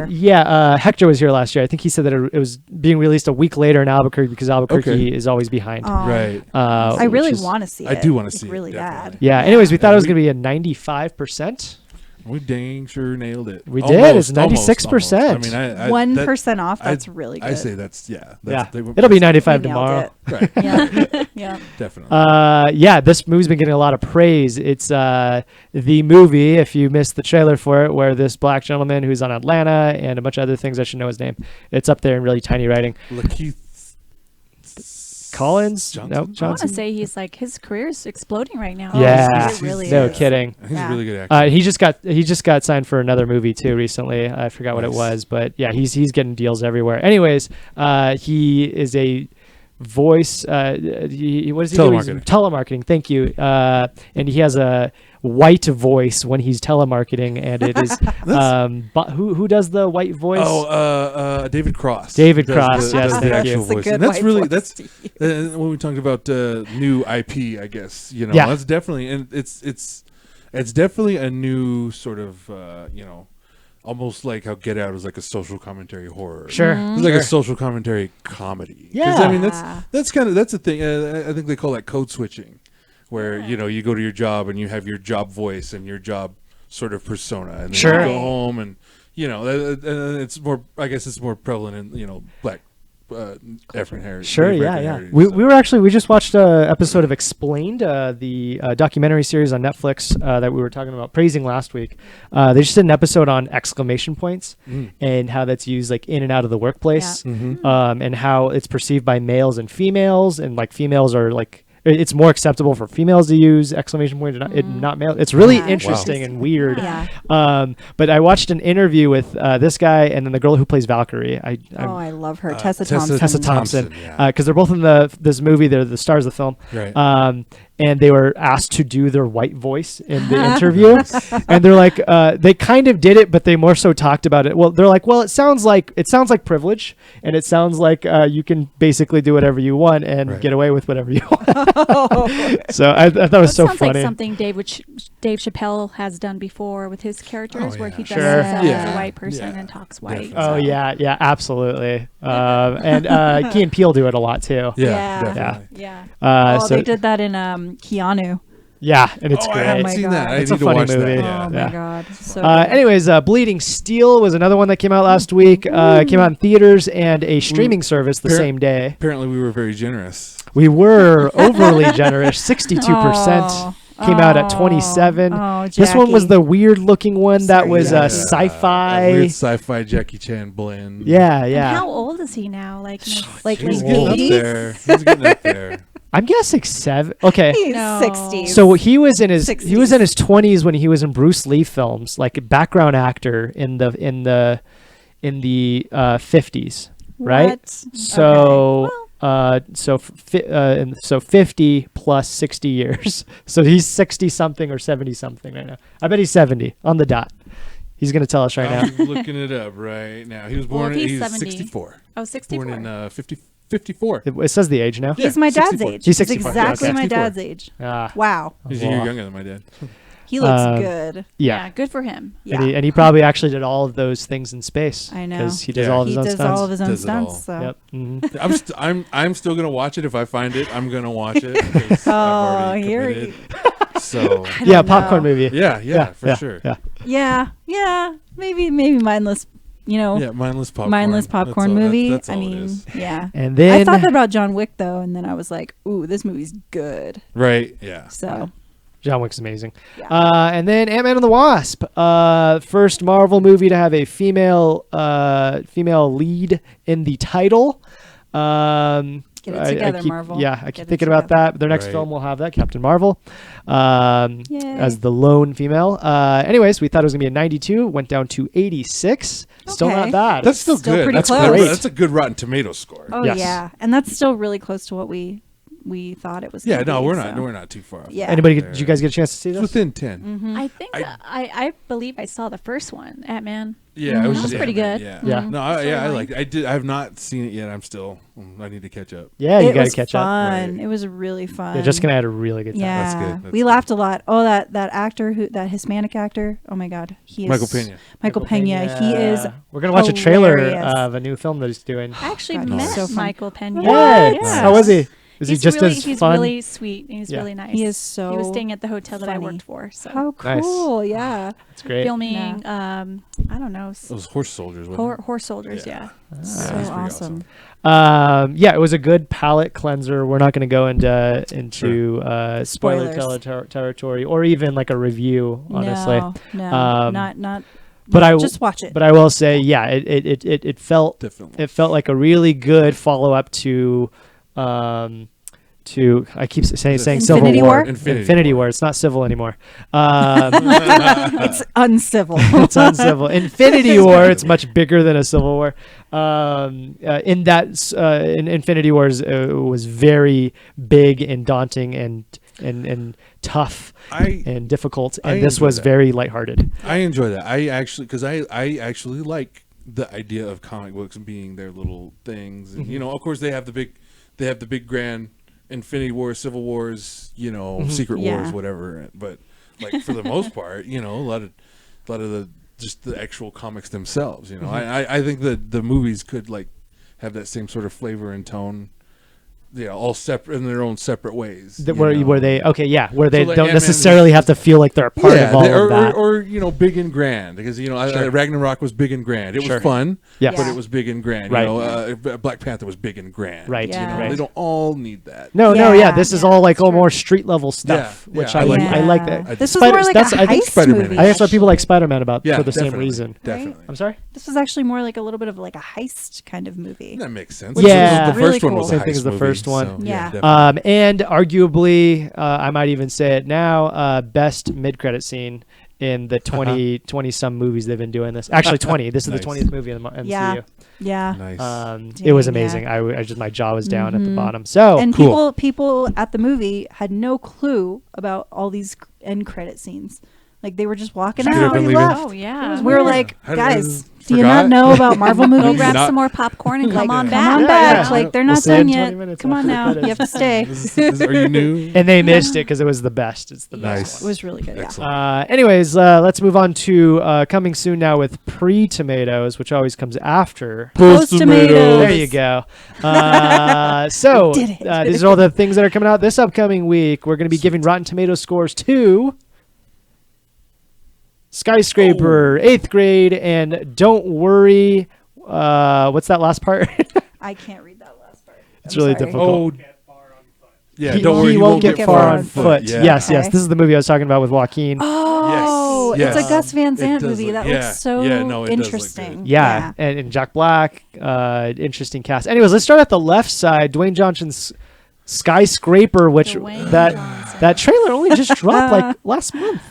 [SPEAKER 1] Hector was here last year. I think he said that it was being released a week later in Albuquerque because Albuquerque is always behind.
[SPEAKER 4] Right.
[SPEAKER 3] I really want to see it.
[SPEAKER 4] I do want to see it.
[SPEAKER 3] really
[SPEAKER 4] definitely.
[SPEAKER 3] bad.
[SPEAKER 1] Yeah. Anyways, we thought it was going to be a 95%.
[SPEAKER 4] We dang sure nailed it.
[SPEAKER 1] We did. It's
[SPEAKER 4] Almost,
[SPEAKER 1] 96%.
[SPEAKER 4] almost. I mean,
[SPEAKER 3] 1% off.
[SPEAKER 4] I-
[SPEAKER 3] That's really good.
[SPEAKER 4] I say that's yeah.
[SPEAKER 1] Yeah.
[SPEAKER 4] They were-
[SPEAKER 1] It'll be
[SPEAKER 4] that's-
[SPEAKER 1] 95
[SPEAKER 3] We nailed
[SPEAKER 1] tomorrow.
[SPEAKER 3] it.
[SPEAKER 4] Right.
[SPEAKER 3] Yeah. Yeah.
[SPEAKER 4] Definitely.
[SPEAKER 1] Yeah, this movie's been getting a lot of praise. It's the movie, if you missed the trailer for it, where this black gentleman who's on Atlanta and a bunch of other things, I should know his name. It's up there in really tiny writing.
[SPEAKER 4] Lakeith
[SPEAKER 1] Collins?
[SPEAKER 4] Johnson?
[SPEAKER 1] Nope.
[SPEAKER 2] I want
[SPEAKER 1] Johnson.
[SPEAKER 2] to say he's like his career is exploding right now.
[SPEAKER 1] Yeah,
[SPEAKER 3] it really
[SPEAKER 1] no
[SPEAKER 3] is.
[SPEAKER 1] kidding.
[SPEAKER 4] He's a really good actor.
[SPEAKER 1] He just got signed for another movie too recently. I forgot what it
[SPEAKER 4] Nice.
[SPEAKER 1] was, but yeah, he's getting deals everywhere. Anyways, he is a voice. What does he do?
[SPEAKER 4] Telemarketing.
[SPEAKER 1] Telemarketing. Thank you. And he has a white voice when he's telemarketing, and it is who does the white voice?
[SPEAKER 4] David Cross.
[SPEAKER 1] David
[SPEAKER 4] does
[SPEAKER 1] Cross, yes,
[SPEAKER 4] does
[SPEAKER 1] thank
[SPEAKER 4] the actual
[SPEAKER 1] you.
[SPEAKER 3] It's a
[SPEAKER 4] voice.
[SPEAKER 3] good
[SPEAKER 4] And that's
[SPEAKER 3] white
[SPEAKER 4] really
[SPEAKER 3] voice
[SPEAKER 4] that's when we talked about new IP. I guess
[SPEAKER 1] Yeah.
[SPEAKER 4] that's definitely, and it's definitely a new sort of almost like how Get Out is like a social commentary horror.
[SPEAKER 1] Sure.
[SPEAKER 4] It's like a social commentary comedy. 'Cause,
[SPEAKER 1] Yeah.
[SPEAKER 4] I mean that's the thing. I think they call that code switching, where you go to your job and you have your job voice and your job sort of persona, and then
[SPEAKER 1] Sure.
[SPEAKER 4] you go home and it's more. I guess it's more prevalent in black African heritage.
[SPEAKER 1] Sure,
[SPEAKER 4] Native
[SPEAKER 1] yeah,
[SPEAKER 4] American
[SPEAKER 1] yeah.
[SPEAKER 4] heritage,
[SPEAKER 1] We just watched an episode of Explained, the documentary series on Netflix that we were talking about praising last week. They just did an episode on exclamation points and how that's used like in and out of the workplace, and how it's perceived by males and females, and like females are like. It's more acceptable for females to use exclamation points, not male. It's really interesting and weird.
[SPEAKER 3] Yeah.
[SPEAKER 1] But I watched an interview with this guy and then the girl who plays Valkyrie.
[SPEAKER 3] I love her. Tessa Thompson.
[SPEAKER 1] Tessa Thompson,
[SPEAKER 4] yeah.
[SPEAKER 1] because they're both in this movie. They're the stars of the film,
[SPEAKER 4] Right.
[SPEAKER 1] and they were asked to do their white voice in the interview, and they're like, they kind of did it, but they more so talked about it. Well, they're like, well, it sounds like privilege, and it sounds like you can basically do whatever you want and get away with whatever you want. So I thought it was so
[SPEAKER 2] sounds
[SPEAKER 1] funny.
[SPEAKER 2] like something Dave Chappelle has done before with his characters, where he does
[SPEAKER 1] Sure.
[SPEAKER 2] himself as a white person
[SPEAKER 4] Yeah.
[SPEAKER 2] and talks white.
[SPEAKER 4] Definitely.
[SPEAKER 1] Oh yeah, absolutely. And Key and Peele do it a lot
[SPEAKER 4] Yeah,
[SPEAKER 3] Yeah.
[SPEAKER 4] definitely.
[SPEAKER 3] Yeah.
[SPEAKER 1] So
[SPEAKER 3] They did that in Keanu.
[SPEAKER 1] yeah, and it's
[SPEAKER 4] I
[SPEAKER 1] great.
[SPEAKER 4] haven't
[SPEAKER 3] my
[SPEAKER 4] seen
[SPEAKER 3] God.
[SPEAKER 4] that. I
[SPEAKER 1] It's
[SPEAKER 4] need
[SPEAKER 1] a
[SPEAKER 4] to
[SPEAKER 1] funny
[SPEAKER 4] watch
[SPEAKER 1] movie.
[SPEAKER 4] that.
[SPEAKER 3] Oh
[SPEAKER 4] Yeah.
[SPEAKER 3] my
[SPEAKER 1] Yeah.
[SPEAKER 3] God. So
[SPEAKER 1] Anyways, Bleeding Steel was another one that came out last week. It came out in theaters and a streaming service the same day.
[SPEAKER 4] Apparently, we were very generous.
[SPEAKER 1] We were overly generous. 62% came out at 27.
[SPEAKER 3] Oh,
[SPEAKER 1] This one was
[SPEAKER 3] Jackie.
[SPEAKER 1] the weird looking one that was
[SPEAKER 4] Yeah.
[SPEAKER 1] sci-fi.
[SPEAKER 4] A weird sci-fi Jackie Chan blend.
[SPEAKER 1] Yeah,
[SPEAKER 2] And
[SPEAKER 1] yeah.
[SPEAKER 2] how old is he now? Like,
[SPEAKER 3] like
[SPEAKER 4] He's
[SPEAKER 3] late
[SPEAKER 4] getting up
[SPEAKER 3] 80s?
[SPEAKER 4] there. He's getting up there.
[SPEAKER 1] I'm guessing 7. Okay.
[SPEAKER 3] He's
[SPEAKER 2] No.
[SPEAKER 3] 60s.
[SPEAKER 1] So he was in his
[SPEAKER 3] 60s.
[SPEAKER 1] 20s when he was in Bruce Lee films, like a background actor in the 50s, right?
[SPEAKER 3] What?
[SPEAKER 1] So
[SPEAKER 3] Okay.
[SPEAKER 1] so 50 plus 60 years. So he's 60 something or 70 something right now. I bet he's 70 on the dot. He's going to tell us right now.
[SPEAKER 4] I'm looking it up right now. He was
[SPEAKER 2] Well,
[SPEAKER 4] born.
[SPEAKER 2] if he's
[SPEAKER 4] He's
[SPEAKER 2] 70.
[SPEAKER 4] 64.
[SPEAKER 2] Oh, 64.
[SPEAKER 4] Born in 54.
[SPEAKER 1] It says the age now.
[SPEAKER 3] He's my dad's
[SPEAKER 4] 64.
[SPEAKER 3] age.
[SPEAKER 1] He's
[SPEAKER 3] He's
[SPEAKER 1] 64.
[SPEAKER 3] exactly
[SPEAKER 1] Okay.
[SPEAKER 3] my
[SPEAKER 4] 64.
[SPEAKER 3] dad's age.
[SPEAKER 1] Ah,
[SPEAKER 3] Wow.
[SPEAKER 4] He's a year younger than my dad.
[SPEAKER 3] He looks
[SPEAKER 1] Um,
[SPEAKER 3] good.
[SPEAKER 1] yeah.
[SPEAKER 2] Good for him.
[SPEAKER 3] Yeah.
[SPEAKER 1] And he probably actually did all of those things in space.
[SPEAKER 3] I know.
[SPEAKER 1] Because he does
[SPEAKER 4] Yeah.
[SPEAKER 1] all of
[SPEAKER 3] He
[SPEAKER 1] his own
[SPEAKER 3] does
[SPEAKER 1] stunts.
[SPEAKER 3] all of his own
[SPEAKER 4] Does it all.
[SPEAKER 3] stunts. So.
[SPEAKER 1] Yep. Mhm.
[SPEAKER 4] I'm still gonna watch it if I find it. I'm gonna watch it. 'Cause I've
[SPEAKER 3] Oh,
[SPEAKER 4] already
[SPEAKER 3] here
[SPEAKER 4] committed. So
[SPEAKER 1] Yeah,
[SPEAKER 3] don't
[SPEAKER 1] popcorn
[SPEAKER 3] know.
[SPEAKER 1] movie.
[SPEAKER 4] yeah, for
[SPEAKER 1] yeah,
[SPEAKER 4] sure.
[SPEAKER 1] Yeah.
[SPEAKER 3] Yeah. Maybe mindless.
[SPEAKER 4] Yeah, mindless popcorn.
[SPEAKER 3] Mindless popcorn
[SPEAKER 4] That's all-
[SPEAKER 3] movie.
[SPEAKER 4] That's all
[SPEAKER 3] I
[SPEAKER 4] it
[SPEAKER 3] mean,
[SPEAKER 4] is.
[SPEAKER 3] yeah.
[SPEAKER 1] And then
[SPEAKER 3] I thought that about John Wick though, and then I was like, "Ooh, this movie's good."
[SPEAKER 4] Right. Yeah.
[SPEAKER 3] So
[SPEAKER 1] John Wick's amazing.
[SPEAKER 3] Yeah.
[SPEAKER 1] And then Ant-Man and the Wasp, first Marvel movie to have a female lead in the title.
[SPEAKER 3] Get it together, Marvel.
[SPEAKER 1] Yeah, I
[SPEAKER 3] Get
[SPEAKER 1] keep
[SPEAKER 3] it
[SPEAKER 1] thinking about
[SPEAKER 3] together.
[SPEAKER 1] that. Their next
[SPEAKER 4] Right.
[SPEAKER 1] film will have that, Captain Marvel, as
[SPEAKER 3] Yay.
[SPEAKER 1] the lone female. Anyways, we thought it was going to be a 92, went down to 86. Still
[SPEAKER 3] Okay.
[SPEAKER 1] not bad.
[SPEAKER 4] That's still
[SPEAKER 3] Still
[SPEAKER 4] good.
[SPEAKER 3] pretty
[SPEAKER 4] That's
[SPEAKER 3] close.
[SPEAKER 1] Great.
[SPEAKER 4] That's a good Rotten Tomatoes score.
[SPEAKER 3] Oh
[SPEAKER 1] Yes.
[SPEAKER 3] yeah, and that's still really close to what we thought it was.
[SPEAKER 4] Yeah.
[SPEAKER 3] gonna
[SPEAKER 4] No,
[SPEAKER 3] be,
[SPEAKER 4] we're not.
[SPEAKER 3] so.
[SPEAKER 4] We're not too far. off.
[SPEAKER 3] Yeah.
[SPEAKER 1] Anybody?
[SPEAKER 4] There.
[SPEAKER 1] Did you guys get a chance to see
[SPEAKER 4] It's
[SPEAKER 1] this?
[SPEAKER 4] within 10.
[SPEAKER 3] Mm-hmm.
[SPEAKER 2] I think I believe I saw the first one, Ant-Man.
[SPEAKER 4] Yeah, it was
[SPEAKER 2] That's
[SPEAKER 4] just
[SPEAKER 2] pretty
[SPEAKER 4] Ant-Man,
[SPEAKER 2] good.
[SPEAKER 4] Yeah.
[SPEAKER 1] Yeah.
[SPEAKER 4] No, I like. I did. I have not seen it yet. I'm still. I need to catch up.
[SPEAKER 1] Yeah, you
[SPEAKER 3] It
[SPEAKER 1] got to
[SPEAKER 3] was
[SPEAKER 1] catch up.
[SPEAKER 3] fun.
[SPEAKER 4] Right.
[SPEAKER 3] It was really fun.
[SPEAKER 1] Yeah, Jessica and I had a really good time.
[SPEAKER 3] Yeah,
[SPEAKER 4] That's good. That's
[SPEAKER 3] we
[SPEAKER 4] good.
[SPEAKER 3] laughed a lot. Oh, that actor that Hispanic actor. Oh my God, he is
[SPEAKER 4] Michael Pena.
[SPEAKER 3] Michael Pena. He is.
[SPEAKER 1] We're gonna watch a trailer
[SPEAKER 3] hilarious.
[SPEAKER 1] of a new film that he's doing.
[SPEAKER 2] I actually
[SPEAKER 3] God,
[SPEAKER 2] met
[SPEAKER 3] he's so fun.
[SPEAKER 2] Michael Pena.
[SPEAKER 1] Yay!
[SPEAKER 3] Yes.
[SPEAKER 1] How was he? Is he
[SPEAKER 2] He's
[SPEAKER 1] just
[SPEAKER 2] really,
[SPEAKER 1] as
[SPEAKER 2] he's
[SPEAKER 1] fun?
[SPEAKER 2] really sweet and he's
[SPEAKER 1] Yeah.
[SPEAKER 2] really nice.
[SPEAKER 3] He is so
[SPEAKER 2] He was staying at the hotel that I
[SPEAKER 3] funny.
[SPEAKER 2] worked for. So
[SPEAKER 3] How
[SPEAKER 1] Nice.
[SPEAKER 3] cool! Yeah.
[SPEAKER 1] That's great.
[SPEAKER 2] filming,
[SPEAKER 3] Yeah.
[SPEAKER 2] I don't know,
[SPEAKER 4] Those horse soldiers. wasn't it?
[SPEAKER 2] horse soldiers. Yeah.
[SPEAKER 3] So
[SPEAKER 4] he's pretty
[SPEAKER 3] awesome.
[SPEAKER 1] Yeah, it was a good palate cleanser. We're not going to go into spoiler
[SPEAKER 3] Spoilers.
[SPEAKER 1] territory or even like a review, honestly.
[SPEAKER 3] No, not.
[SPEAKER 1] But I
[SPEAKER 3] just watch it.
[SPEAKER 1] But I will say, yeah, it felt
[SPEAKER 4] Definitely.
[SPEAKER 1] it felt like a really good follow up to I keep saying
[SPEAKER 4] Infinity
[SPEAKER 1] Civil War.
[SPEAKER 3] War?
[SPEAKER 1] Infinity War. It's not civil anymore.
[SPEAKER 3] It's uncivil.
[SPEAKER 1] It's uncivil. Infinity War. It's much bigger than a Civil War. In Infinity Wars, it was very big and daunting and tough and difficult. And this was very lighthearted.
[SPEAKER 4] I enjoy that. I actually like the idea of comic books being their little things. And, of course, they have the big grand Infinity Wars, Civil Wars, Secret Wars, whatever. But like for the most part, a lot of the just the actual comics themselves. I think that the movies could like have that same sort of flavor and tone. Yeah, all separate in their own separate ways.
[SPEAKER 1] Where they don't
[SPEAKER 4] Ant-Man
[SPEAKER 1] necessarily have to feel like they're a part of all of that.
[SPEAKER 4] Or big and grand, because Ragnarok was big and grand. It was fun, but it was big and grand.
[SPEAKER 1] Right.
[SPEAKER 4] Black Panther was big and grand.
[SPEAKER 1] Right.
[SPEAKER 4] They don't all need that.
[SPEAKER 1] This is all like more street level stuff, which I like that.
[SPEAKER 3] This was more like a heist movie.
[SPEAKER 1] I think that's what people like Spider-Man about for the same reason.
[SPEAKER 4] Definitely.
[SPEAKER 1] I'm sorry?
[SPEAKER 3] This was actually more like a little bit of like a heist kind of movie.
[SPEAKER 4] That makes sense.
[SPEAKER 1] Yeah.
[SPEAKER 4] The first one was
[SPEAKER 1] Same
[SPEAKER 4] a
[SPEAKER 1] thing as the
[SPEAKER 4] heist
[SPEAKER 1] first
[SPEAKER 4] movie,
[SPEAKER 1] one.
[SPEAKER 4] so,
[SPEAKER 3] Yeah.
[SPEAKER 1] And arguably, I might even say it now, best mid-credit scene in the 20 some movies they've been doing this. Actually, 20. This is the 20th movie in the MCU.
[SPEAKER 3] Yeah.
[SPEAKER 4] Nice.
[SPEAKER 1] It was amazing. I just my jaw was down at the bottom. So
[SPEAKER 3] and
[SPEAKER 1] cool.
[SPEAKER 3] people at the movie had no clue about all these end credit scenes. Like they were just walking out and left.
[SPEAKER 2] Oh yeah.
[SPEAKER 3] We were like, guys, do you not know about Marvel movies?
[SPEAKER 2] Go grab some more popcorn and come on back.
[SPEAKER 3] Come on back.
[SPEAKER 1] Yeah.
[SPEAKER 3] Like they're not
[SPEAKER 1] We'll see you
[SPEAKER 3] done
[SPEAKER 1] in 20
[SPEAKER 3] yet.
[SPEAKER 1] minutes
[SPEAKER 3] Come on
[SPEAKER 1] after the
[SPEAKER 3] now.
[SPEAKER 1] credits.
[SPEAKER 3] You have to stay.
[SPEAKER 4] Are you new?
[SPEAKER 1] And they missed it because it was the best. It's the
[SPEAKER 4] Nice.
[SPEAKER 1] best
[SPEAKER 3] It was really good.
[SPEAKER 4] Excellent.
[SPEAKER 1] anyways, let's move on to coming soon now with pre-tomatoes, which always comes after.
[SPEAKER 3] Post-tomatoes.
[SPEAKER 1] There you go. So these are all the things that are coming out this upcoming week. We're going to be giving Rotten Tomatoes scores to Skyscraper, 8th Grade, and Don't Worry. What's that last part?
[SPEAKER 3] I can't read that last part.
[SPEAKER 1] It's really difficult.
[SPEAKER 4] Yeah,
[SPEAKER 1] He
[SPEAKER 4] don't worry,
[SPEAKER 1] won't get far on foot.
[SPEAKER 4] Yeah.
[SPEAKER 1] Yes. This is the movie I was talking about with Joaquin.
[SPEAKER 3] Oh,
[SPEAKER 4] Yes.
[SPEAKER 3] it's a Gus Van
[SPEAKER 4] It
[SPEAKER 3] Sant
[SPEAKER 4] does
[SPEAKER 3] movie.
[SPEAKER 4] look-
[SPEAKER 3] That
[SPEAKER 4] yeah.
[SPEAKER 3] looks so
[SPEAKER 4] Yeah, no, it does look
[SPEAKER 3] interesting.
[SPEAKER 4] good.
[SPEAKER 1] Yeah, and Jack Black, interesting cast. Anyways, let's start at the left side. Dwayne Johnson's Skyscraper, which that trailer only just dropped like last month.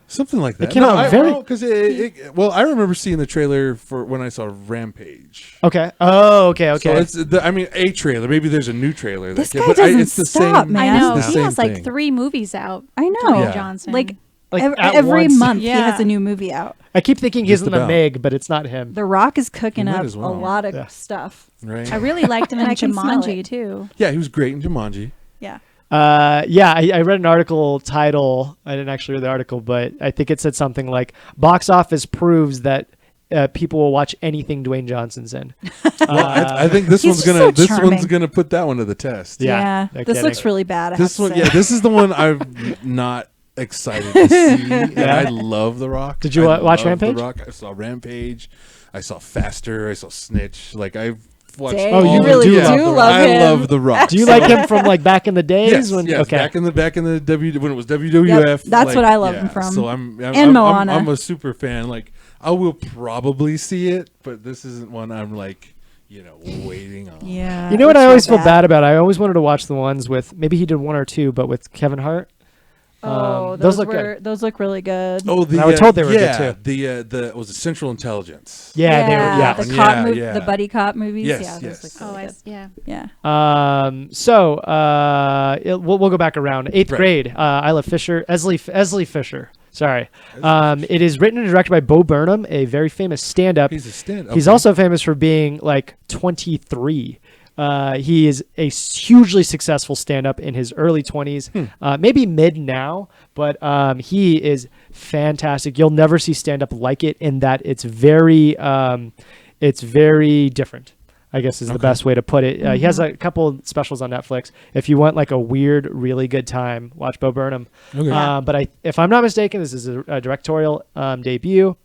[SPEAKER 4] Something like that.
[SPEAKER 1] It came out very
[SPEAKER 4] because I remember seeing the trailer for when I saw Rampage.
[SPEAKER 1] okay. Oh, okay.
[SPEAKER 4] So it's a trailer. Maybe there's a new trailer.
[SPEAKER 3] This
[SPEAKER 4] that
[SPEAKER 3] guy
[SPEAKER 4] but
[SPEAKER 3] doesn't
[SPEAKER 4] it's the
[SPEAKER 3] stop,
[SPEAKER 4] same.
[SPEAKER 3] man.
[SPEAKER 2] I know.
[SPEAKER 4] It's the
[SPEAKER 2] He
[SPEAKER 4] same
[SPEAKER 2] has like
[SPEAKER 4] thing.
[SPEAKER 2] 3 movies out.
[SPEAKER 3] I know.
[SPEAKER 2] Dwayne
[SPEAKER 4] Yeah.
[SPEAKER 2] Johnson.
[SPEAKER 3] Like
[SPEAKER 1] at
[SPEAKER 3] every
[SPEAKER 1] once.
[SPEAKER 3] month he
[SPEAKER 2] Yeah.
[SPEAKER 3] has a new movie out.
[SPEAKER 1] I keep thinking he's
[SPEAKER 4] Just
[SPEAKER 1] in the
[SPEAKER 4] about.
[SPEAKER 1] Meg, but it's not him.
[SPEAKER 3] The Rock is cooking
[SPEAKER 4] He might
[SPEAKER 3] up
[SPEAKER 4] as
[SPEAKER 3] a
[SPEAKER 4] well.
[SPEAKER 3] lot of
[SPEAKER 1] Yeah.
[SPEAKER 3] stuff.
[SPEAKER 4] Right.
[SPEAKER 2] I really liked him in
[SPEAKER 3] I can smell
[SPEAKER 2] Jumanji
[SPEAKER 3] it.
[SPEAKER 2] too.
[SPEAKER 4] Yeah, he was great in Jumanji.
[SPEAKER 3] Yeah.
[SPEAKER 1] I read an article title. I didn't actually read the article, but I think it said something like "Box office proves that people will watch anything Dwayne Johnson's in."
[SPEAKER 4] I think this
[SPEAKER 3] He's
[SPEAKER 4] one's
[SPEAKER 3] just
[SPEAKER 4] gonna
[SPEAKER 3] so charming.
[SPEAKER 4] put that one to the test.
[SPEAKER 1] Yeah, no
[SPEAKER 3] This
[SPEAKER 1] kidding.
[SPEAKER 3] looks really bad. I
[SPEAKER 4] This
[SPEAKER 3] have
[SPEAKER 4] one,
[SPEAKER 3] to say.
[SPEAKER 4] this is the one I'm not excited to see. And I love The Rock.
[SPEAKER 1] Did you
[SPEAKER 4] I
[SPEAKER 1] watch
[SPEAKER 4] love
[SPEAKER 1] Rampage?
[SPEAKER 4] The Rock. I saw Rampage. I saw Faster. I saw Snitch. Like I've watched.
[SPEAKER 3] Dang,
[SPEAKER 1] Oh, you
[SPEAKER 4] all
[SPEAKER 1] really
[SPEAKER 4] of
[SPEAKER 1] do
[SPEAKER 4] The
[SPEAKER 3] love
[SPEAKER 4] Rock. I
[SPEAKER 3] him.
[SPEAKER 4] love The Rock.
[SPEAKER 1] Do you like him from like back in the days?
[SPEAKER 4] Yes,
[SPEAKER 1] when,
[SPEAKER 4] yes.
[SPEAKER 1] Okay.
[SPEAKER 4] Back in the when it was WWF.
[SPEAKER 3] Yep, that's what I love him from.
[SPEAKER 4] So I'm
[SPEAKER 3] Moana.
[SPEAKER 4] I'm a super fan. Like I will probably see it, but this isn't one I'm like waiting on.
[SPEAKER 3] Yeah.
[SPEAKER 1] You know what
[SPEAKER 3] it's
[SPEAKER 1] I always
[SPEAKER 3] so
[SPEAKER 1] feel bad about? I always wanted to watch the ones with maybe he did 1 or 2, but with Kevin Hart.
[SPEAKER 3] Oh,
[SPEAKER 1] those look good.
[SPEAKER 3] Those look really good.
[SPEAKER 4] Oh,
[SPEAKER 1] I was told they were good, too.
[SPEAKER 4] The was it Central Intelligence?
[SPEAKER 1] Yeah, they were. Yeah.
[SPEAKER 3] The cop
[SPEAKER 4] Yeah.
[SPEAKER 3] the buddy cop movies.
[SPEAKER 4] Yes,
[SPEAKER 3] yeah,
[SPEAKER 4] yes.
[SPEAKER 3] those look
[SPEAKER 2] Oh,
[SPEAKER 3] really good.
[SPEAKER 2] yeah.
[SPEAKER 3] Yeah.
[SPEAKER 1] So we'll go back around. 8th
[SPEAKER 4] Right.
[SPEAKER 1] grade. Isla Fisher, Esley Fisher. Sorry. It is written and directed by Bo Burnham, a very famous stand-up.
[SPEAKER 4] He's a stand-up.
[SPEAKER 1] He's also famous for being like 23. He is a hugely successful stand-up in his early 20s, maybe mid now, but he is fantastic. You'll never see stand-up like it in that it's very different, I guess is the best way to put it. He has a couple specials on Netflix. If you want like a weird, really good time, watch Bo Burnham.
[SPEAKER 4] Okay.
[SPEAKER 1] But if I'm not mistaken, this is a directorial debut.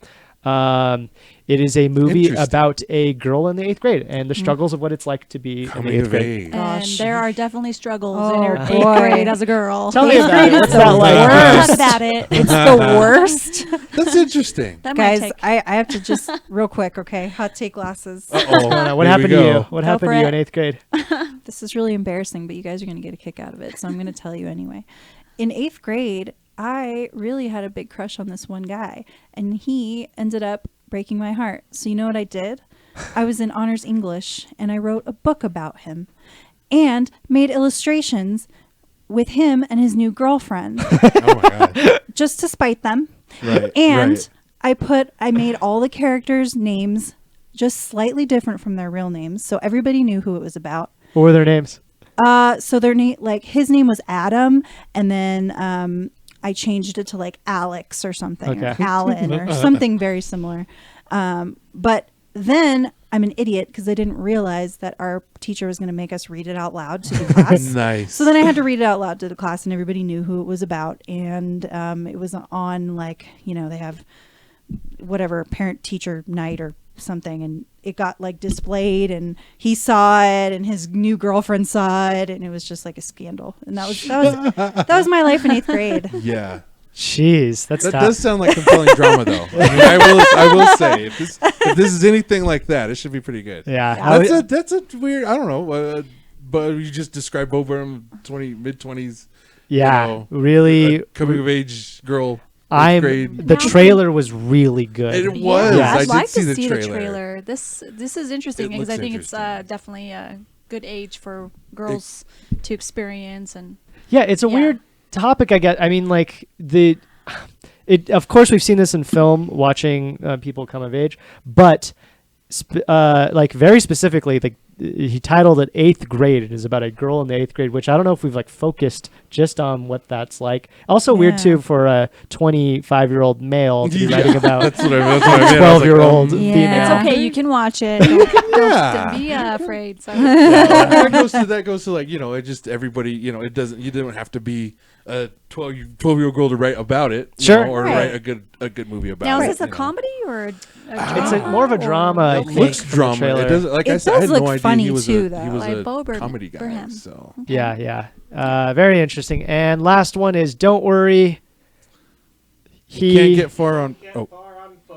[SPEAKER 1] It is a movie
[SPEAKER 4] Interesting.
[SPEAKER 1] about a girl in the 8th grade and the struggles of what it's like to be in
[SPEAKER 4] Coming
[SPEAKER 1] the 8th
[SPEAKER 4] of
[SPEAKER 1] grade.
[SPEAKER 4] age.
[SPEAKER 2] And
[SPEAKER 3] Gosh.
[SPEAKER 2] there are definitely struggles
[SPEAKER 3] Oh,
[SPEAKER 2] in your
[SPEAKER 3] boy.
[SPEAKER 2] 8th grade as a girl.
[SPEAKER 1] Tell me
[SPEAKER 3] Eighth
[SPEAKER 1] about
[SPEAKER 3] grade
[SPEAKER 1] it.
[SPEAKER 3] is
[SPEAKER 1] What's
[SPEAKER 3] the
[SPEAKER 1] that like?
[SPEAKER 3] worst.
[SPEAKER 2] Talk about it.
[SPEAKER 3] It's the worst.
[SPEAKER 4] That's interesting.
[SPEAKER 2] That might
[SPEAKER 3] Guys,
[SPEAKER 2] take.
[SPEAKER 3] I have to just real quick, okay? Hot take glasses.
[SPEAKER 4] Oh,
[SPEAKER 1] What happened to you? What
[SPEAKER 3] Go
[SPEAKER 1] happened
[SPEAKER 3] for
[SPEAKER 1] to you
[SPEAKER 3] it.
[SPEAKER 1] in 8th grade?
[SPEAKER 3] this is really embarrassing, but you guys are going to get a kick out of it, so I'm going to tell you anyway. In 8th grade, I really had a big crush on this one guy, and he ended up breaking my heart. So you know what I did? I was in honors English, and I wrote a book about him and made illustrations with him and his new girlfriend.
[SPEAKER 4] Oh my God.
[SPEAKER 3] Just to spite them.
[SPEAKER 4] Right.
[SPEAKER 3] And I made all the characters' names just slightly different from their real names, so everybody knew who it was about.
[SPEAKER 1] What were their names?
[SPEAKER 3] So their name, like his name was Adam, and then I changed it to like Alex or something, or Alan or something very similar. But then I'm an idiot because I didn't realize that our teacher was going to make us read it out loud to the class.
[SPEAKER 4] Nice.
[SPEAKER 3] So then I had to read it out loud to the class, and everybody knew who it was about. And it was on, like, you know, they have whatever parent teacher night or something, and it got like displayed, and he saw it, and his new girlfriend saw it, and it was just like a scandal. And that was my life in 8th grade.
[SPEAKER 4] Yeah.
[SPEAKER 1] Jeez, that
[SPEAKER 4] tough. Does sound like compelling drama, though. I mean, I will say, if this is anything like that, it should be pretty good.
[SPEAKER 1] Yeah,
[SPEAKER 4] that's a weird. I don't know, but you just described Bo Burnham, mid-20s.
[SPEAKER 1] Yeah,
[SPEAKER 4] you know,
[SPEAKER 1] really
[SPEAKER 4] coming of age girl.
[SPEAKER 1] The trailer was really good.
[SPEAKER 4] It was.
[SPEAKER 2] Yeah, I'd like
[SPEAKER 4] to
[SPEAKER 2] see
[SPEAKER 4] the
[SPEAKER 2] the trailer. This is interesting because I think it's definitely a good age for girls to experience. And
[SPEAKER 1] yeah, it's a weird topic. I get. I mean, like of course we've seen this in film, watching people come of age, but like very specifically, like he titled it 8th grade. It is about a girl in the 8th grade, which I don't know if we've like focused just on what that's like. Also weird too for a 25-year-old male to be writing about a 12-year-old female.
[SPEAKER 2] It's okay, you can watch it. Don't be afraid. So.
[SPEAKER 4] That goes to like, you know, it just everybody, you know, you don't have to be a 12-year-old girl to write about it,
[SPEAKER 1] sure,
[SPEAKER 4] or write a good movie about it.
[SPEAKER 2] Now, is this a comedy or a drama?
[SPEAKER 1] It's more of a drama.
[SPEAKER 4] It looks drama. It does, like I said, I had no idea he was a comedy guy. So
[SPEAKER 1] yeah. Very interesting. And last one is Don't Worry.
[SPEAKER 4] He can't get far on.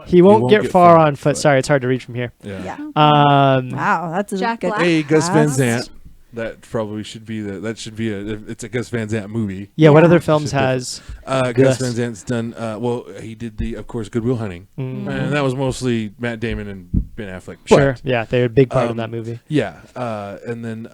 [SPEAKER 1] He won't get far on foot. Sorry, it's hard to read from here.
[SPEAKER 4] Yeah.
[SPEAKER 3] Wow, that's a
[SPEAKER 2] Jack
[SPEAKER 3] good.
[SPEAKER 2] Black.
[SPEAKER 4] Hey, Gus Van Sant. That probably should be it's a Gus Van Sant movie.
[SPEAKER 1] Yeah, what other films has
[SPEAKER 4] Gus Van Sant's done? Well, he did of course, Good Will Hunting, and that was mostly Matt Damon and Ben Affleck.
[SPEAKER 1] Sure, yeah, they were a big part in that movie.
[SPEAKER 4] Yeah, and then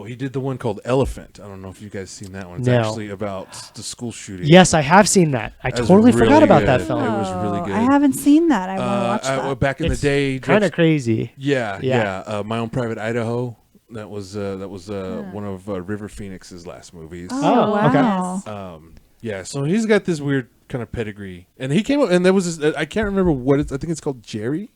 [SPEAKER 4] he did the one called Elephant. I don't know if you guys seen that one. It's actually about the school shooting.
[SPEAKER 1] Yes, I have seen that. I totally forgot about that film.
[SPEAKER 4] It was really good.
[SPEAKER 3] I haven't seen that. I want to watch that.
[SPEAKER 4] Back in the day,
[SPEAKER 1] kind of crazy.
[SPEAKER 4] Yeah. My Own Private Idaho. That was one of River Phoenix's last movies.
[SPEAKER 3] Oh, wow.
[SPEAKER 1] Okay.
[SPEAKER 4] Yeah, so he's got this weird kind of pedigree, and he came up, and there was this, I can't remember what I think it's called Jerry.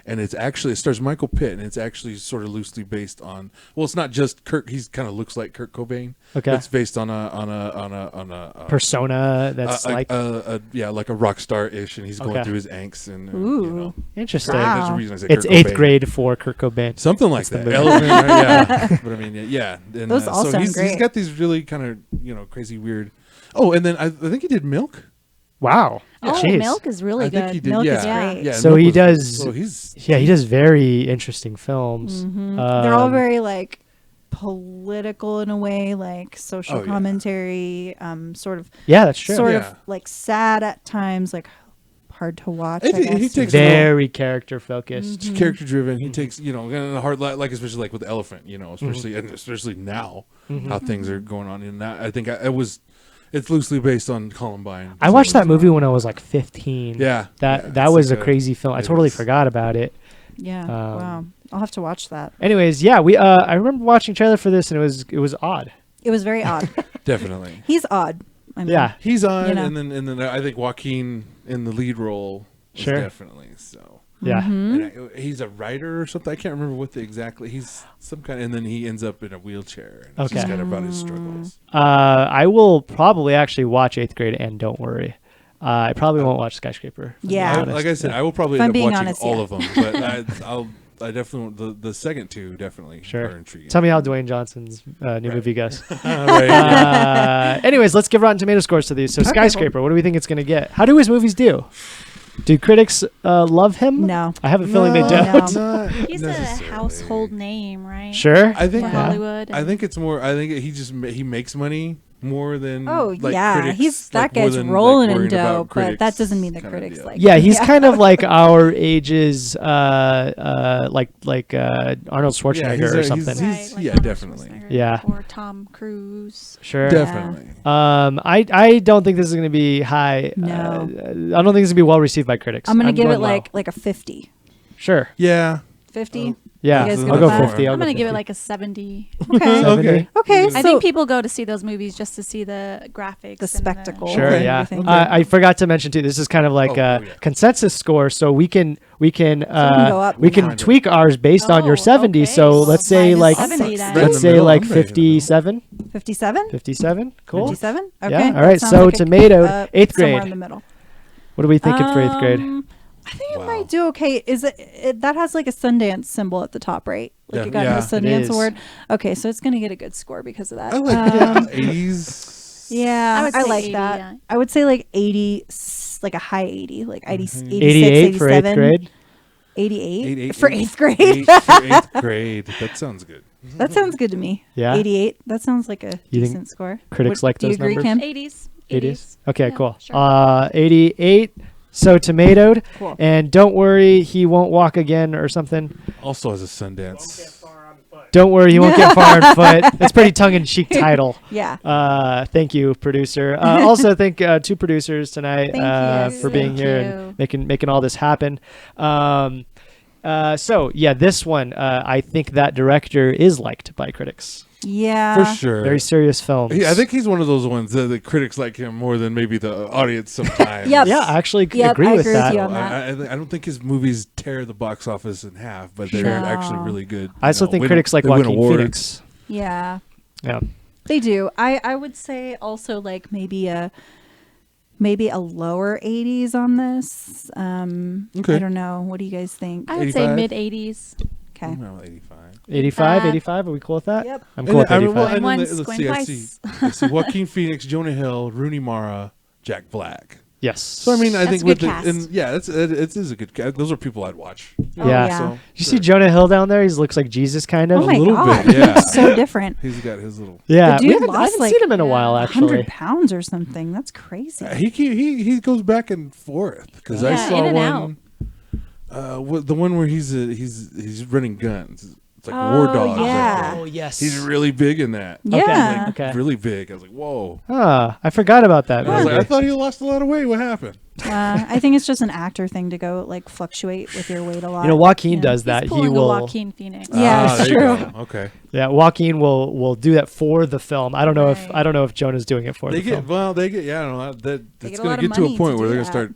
[SPEAKER 4] And it stars Michael Pitt, and it's actually sort of loosely based on. Well, it's not just Kurt. He's kind of looks like Kurt Cobain.
[SPEAKER 1] Okay,
[SPEAKER 4] it's based on a
[SPEAKER 1] persona that's like
[SPEAKER 4] a rock star ish, and he's going through his angst and you know.
[SPEAKER 1] Interesting.
[SPEAKER 4] Wow. That's the reason I say
[SPEAKER 1] it's
[SPEAKER 4] Kurt
[SPEAKER 1] 8th
[SPEAKER 4] Cobain.
[SPEAKER 1] grade for Kurt Cobain.
[SPEAKER 4] Something like that. Yeah, but I mean, yeah. And,
[SPEAKER 3] those all sound great.
[SPEAKER 4] He's got these really kind of crazy weird. Oh, and then I think he did Milk.
[SPEAKER 1] Wow.
[SPEAKER 2] Oh,
[SPEAKER 1] Jeez.
[SPEAKER 2] Milk is really good.
[SPEAKER 4] He did,
[SPEAKER 3] Milk is great.
[SPEAKER 4] Yeah,
[SPEAKER 1] so he does.
[SPEAKER 4] He
[SPEAKER 1] does very interesting films.
[SPEAKER 3] Mm-hmm. They're all very like political in a way, like social commentary. Sort of.
[SPEAKER 1] Yeah, that's true.
[SPEAKER 3] Sort of like sad at times, like hard to watch.
[SPEAKER 4] He takes
[SPEAKER 1] very character focused,
[SPEAKER 4] character driven. He takes a hard like especially like with the Elephant, especially now how things are going on in that. I think it's loosely based on Columbine.
[SPEAKER 1] I watched that movie when I was like 15.
[SPEAKER 4] Yeah.
[SPEAKER 1] That was a crazy film. I totally forgot about it.
[SPEAKER 3] Yeah. Wow. I'll have to watch that.
[SPEAKER 1] Anyways, yeah, I remember watching trailer for this, and it was odd.
[SPEAKER 3] It was very odd.
[SPEAKER 4] Definitely.
[SPEAKER 3] He's odd. I mean,
[SPEAKER 1] yeah.
[SPEAKER 4] He's odd, and then I think Joaquin in the lead role definitely so.
[SPEAKER 1] Yeah.
[SPEAKER 3] Mm-hmm.
[SPEAKER 4] And he's a writer or something. I can't remember what he's some kind, and then he ends up in a wheelchair. And it's just kind of about his struggles.
[SPEAKER 1] I will probably actually watch 8th grade and Don't Worry. I probably won't watch Skyscraper.
[SPEAKER 3] Yeah.
[SPEAKER 4] Like I said, I will probably end up watching all of them, but I definitely the second two definitely are intriguing.
[SPEAKER 1] Tell me how Dwayne Johnson's new movie goes.
[SPEAKER 4] Right.
[SPEAKER 1] Anyways, let's give Rotten Tomato scores to these. So Skyscraper, what do we think it's going to get? How do his movies do? Do critics love him?
[SPEAKER 3] No.
[SPEAKER 1] I have a feeling they don't.
[SPEAKER 3] No.
[SPEAKER 2] He's a household name, right?
[SPEAKER 1] Sure.
[SPEAKER 4] I think
[SPEAKER 2] For Hollywood.
[SPEAKER 4] I think it's more. I think he makes money more than.
[SPEAKER 3] Oh
[SPEAKER 4] like,
[SPEAKER 3] yeah,
[SPEAKER 4] critics,
[SPEAKER 3] that
[SPEAKER 4] more
[SPEAKER 3] guy's
[SPEAKER 4] than,
[SPEAKER 3] rolling in
[SPEAKER 4] worrying about
[SPEAKER 3] dough, but that
[SPEAKER 4] critics
[SPEAKER 3] doesn't mean the
[SPEAKER 4] kinda
[SPEAKER 3] critics
[SPEAKER 4] deal.
[SPEAKER 3] like.
[SPEAKER 1] Yeah,
[SPEAKER 3] him.
[SPEAKER 1] he's kind of like our age's like Arnold Schwarzenegger or something.
[SPEAKER 4] Yeah, definitely.
[SPEAKER 1] Yeah.
[SPEAKER 2] Or Tom Cruise.
[SPEAKER 1] Sure.
[SPEAKER 4] Definitely.
[SPEAKER 1] I don't think this is going to be high.
[SPEAKER 3] No.
[SPEAKER 1] I don't think this is going to be well received by critics.
[SPEAKER 3] I'm gonna give it
[SPEAKER 1] going
[SPEAKER 3] like a 50.
[SPEAKER 1] Sure.
[SPEAKER 4] Yeah.
[SPEAKER 3] 50.
[SPEAKER 1] Yeah.
[SPEAKER 3] You guys
[SPEAKER 1] I'll
[SPEAKER 3] go
[SPEAKER 1] go
[SPEAKER 3] with that?
[SPEAKER 1] 50.
[SPEAKER 2] I'm going to give it like a 70.
[SPEAKER 3] Okay.
[SPEAKER 1] 70?
[SPEAKER 3] Okay.
[SPEAKER 2] I think people go to see those movies just to see the graphics.
[SPEAKER 3] The spectacle.
[SPEAKER 1] Sure.
[SPEAKER 3] and
[SPEAKER 1] Yeah.
[SPEAKER 3] everything.
[SPEAKER 1] I forgot to mention too. This is kind of like a consensus score, so we can
[SPEAKER 3] go up
[SPEAKER 1] we can
[SPEAKER 3] and down.
[SPEAKER 1] tweak ours based on your 70. So let's say
[SPEAKER 2] Minus
[SPEAKER 1] like
[SPEAKER 2] 70 then.
[SPEAKER 1] let's say like 57.
[SPEAKER 3] 57.
[SPEAKER 1] 57. Cool.
[SPEAKER 3] 57. Okay.
[SPEAKER 1] Yeah. All
[SPEAKER 3] that
[SPEAKER 1] right.
[SPEAKER 3] sounds
[SPEAKER 1] So
[SPEAKER 3] like
[SPEAKER 1] tomatoed, 8th
[SPEAKER 3] somewhere
[SPEAKER 1] grade.
[SPEAKER 3] in the middle.
[SPEAKER 1] What are we thinking for 8th grade?
[SPEAKER 3] I think it might do okay. Is it that has like a Sundance symbol at the top, right? Like it got
[SPEAKER 4] Yeah.
[SPEAKER 3] a
[SPEAKER 1] It
[SPEAKER 3] Sundance
[SPEAKER 1] is.
[SPEAKER 3] award. Okay, so it's gonna get a good score because of that.
[SPEAKER 4] I like 80s.
[SPEAKER 3] Yeah,
[SPEAKER 2] I would
[SPEAKER 3] I
[SPEAKER 2] say
[SPEAKER 3] like
[SPEAKER 2] 80,
[SPEAKER 3] that.
[SPEAKER 2] yeah.
[SPEAKER 3] I would say like 80, like a high 80, like 80, 86,
[SPEAKER 1] 88 for 8th
[SPEAKER 3] 87,
[SPEAKER 1] grade.
[SPEAKER 3] 88 for 8th grade.
[SPEAKER 4] 8 for 8th grade. That sounds good.
[SPEAKER 3] That sounds good to me.
[SPEAKER 1] Yeah?
[SPEAKER 3] 88. That sounds like a
[SPEAKER 1] You think
[SPEAKER 3] decent score.
[SPEAKER 1] critics like
[SPEAKER 3] do you
[SPEAKER 1] those
[SPEAKER 3] agree,
[SPEAKER 1] numbers?
[SPEAKER 3] Kim?
[SPEAKER 2] 80s.
[SPEAKER 1] 80s. Okay,
[SPEAKER 2] Yeah,
[SPEAKER 1] cool.
[SPEAKER 2] sure.
[SPEAKER 1] 88. So tomatoed.
[SPEAKER 3] Cool.
[SPEAKER 1] And don't worry, he won't walk again or something.
[SPEAKER 4] Also has a Sundance.
[SPEAKER 1] Don't worry, he won't get far on foot. It's a pretty tongue-in-cheek title.
[SPEAKER 3] Yeah.
[SPEAKER 1] Thank you, producer. Also, thank two producers tonight
[SPEAKER 3] Thank you.
[SPEAKER 1] for being
[SPEAKER 2] Thank
[SPEAKER 1] here
[SPEAKER 2] you.
[SPEAKER 1] and making all this happen. So yeah, this one, I think that director is liked by critics.
[SPEAKER 3] Yeah.
[SPEAKER 4] For sure.
[SPEAKER 1] Very serious films.
[SPEAKER 4] I think he's one of those ones that the critics like him more than maybe the audience sometimes.
[SPEAKER 3] Yep.
[SPEAKER 1] Yeah, I actually
[SPEAKER 3] Yep,
[SPEAKER 1] agree
[SPEAKER 3] I
[SPEAKER 1] with
[SPEAKER 3] agree with
[SPEAKER 1] that.
[SPEAKER 3] you on that.
[SPEAKER 4] I don't think his movies tear the box office in half, but they're
[SPEAKER 3] No.
[SPEAKER 4] actually really good.
[SPEAKER 1] I still think critics like
[SPEAKER 4] they win
[SPEAKER 1] Joaquin
[SPEAKER 4] awards.
[SPEAKER 1] Phoenix.
[SPEAKER 3] Yeah.
[SPEAKER 1] Yeah.
[SPEAKER 3] They do. I would say also like maybe a lower 80s on this.
[SPEAKER 4] Okay.
[SPEAKER 3] I don't know. What do you guys think?
[SPEAKER 2] I would say
[SPEAKER 4] 85?
[SPEAKER 2] mid 80s.
[SPEAKER 3] Okay.
[SPEAKER 4] Well, 85.
[SPEAKER 1] 85, 85. Are we cool with that?
[SPEAKER 3] Yep.
[SPEAKER 1] I'm cool with 85.
[SPEAKER 2] Going once,
[SPEAKER 4] let's
[SPEAKER 2] going
[SPEAKER 4] see.
[SPEAKER 2] twice.
[SPEAKER 4] I see Joaquin Phoenix, Jonah Hill, Rooney Mara, Jack Black.
[SPEAKER 1] Yes.
[SPEAKER 4] So I mean, I
[SPEAKER 2] That's
[SPEAKER 4] think
[SPEAKER 2] a
[SPEAKER 4] with
[SPEAKER 2] good
[SPEAKER 4] the,
[SPEAKER 2] cast.
[SPEAKER 4] and yeah, it is a good cast. Those are people I'd watch.
[SPEAKER 1] Yeah.
[SPEAKER 3] Oh,
[SPEAKER 4] So,
[SPEAKER 1] You see Jonah Hill down there? He looks like Jesus, kind of.
[SPEAKER 3] Oh my
[SPEAKER 4] little
[SPEAKER 3] God.
[SPEAKER 4] bit, yeah.
[SPEAKER 3] He's so different.
[SPEAKER 4] He's got his little.
[SPEAKER 1] Yeah,
[SPEAKER 3] The dude
[SPEAKER 1] we haven't, I
[SPEAKER 3] lost,
[SPEAKER 1] haven't
[SPEAKER 3] like,
[SPEAKER 1] seen him in a while,
[SPEAKER 3] 100
[SPEAKER 1] actually.
[SPEAKER 3] pounds or something. That's crazy.
[SPEAKER 4] He goes back and forth because I
[SPEAKER 2] Yeah,
[SPEAKER 4] saw
[SPEAKER 2] in and
[SPEAKER 4] one. The one where he's running guns. It's like War Dogs. I
[SPEAKER 3] yeah.
[SPEAKER 4] think.
[SPEAKER 1] Oh, yes.
[SPEAKER 4] He's really big in that.
[SPEAKER 3] Yeah.
[SPEAKER 4] Like,
[SPEAKER 1] Okay.
[SPEAKER 4] really big. I was like, whoa.
[SPEAKER 1] I forgot about that
[SPEAKER 4] I was
[SPEAKER 1] movie.
[SPEAKER 4] like, I thought he lost a lot of weight. What happened?
[SPEAKER 3] I think it's just an actor thing to go like fluctuate with your weight a lot.
[SPEAKER 1] You know, Joaquin
[SPEAKER 3] Yeah.
[SPEAKER 1] does that.
[SPEAKER 2] He's
[SPEAKER 1] He
[SPEAKER 2] pulling a
[SPEAKER 1] will.
[SPEAKER 2] Joaquin Phoenix.
[SPEAKER 3] Yeah, it's
[SPEAKER 4] there you
[SPEAKER 3] true.
[SPEAKER 4] go. Okay.
[SPEAKER 1] Yeah, Joaquin will do that for the film. I don't know
[SPEAKER 2] Right.
[SPEAKER 1] I don't know if Jonah's doing it for
[SPEAKER 4] They
[SPEAKER 1] the
[SPEAKER 4] get
[SPEAKER 1] film.
[SPEAKER 4] well. They get yeah. I don't know. That
[SPEAKER 3] They
[SPEAKER 4] it's
[SPEAKER 3] get a
[SPEAKER 4] going
[SPEAKER 3] lot
[SPEAKER 4] to
[SPEAKER 3] of
[SPEAKER 4] get to a
[SPEAKER 3] money
[SPEAKER 4] point
[SPEAKER 3] to
[SPEAKER 4] where
[SPEAKER 3] do
[SPEAKER 4] they're going to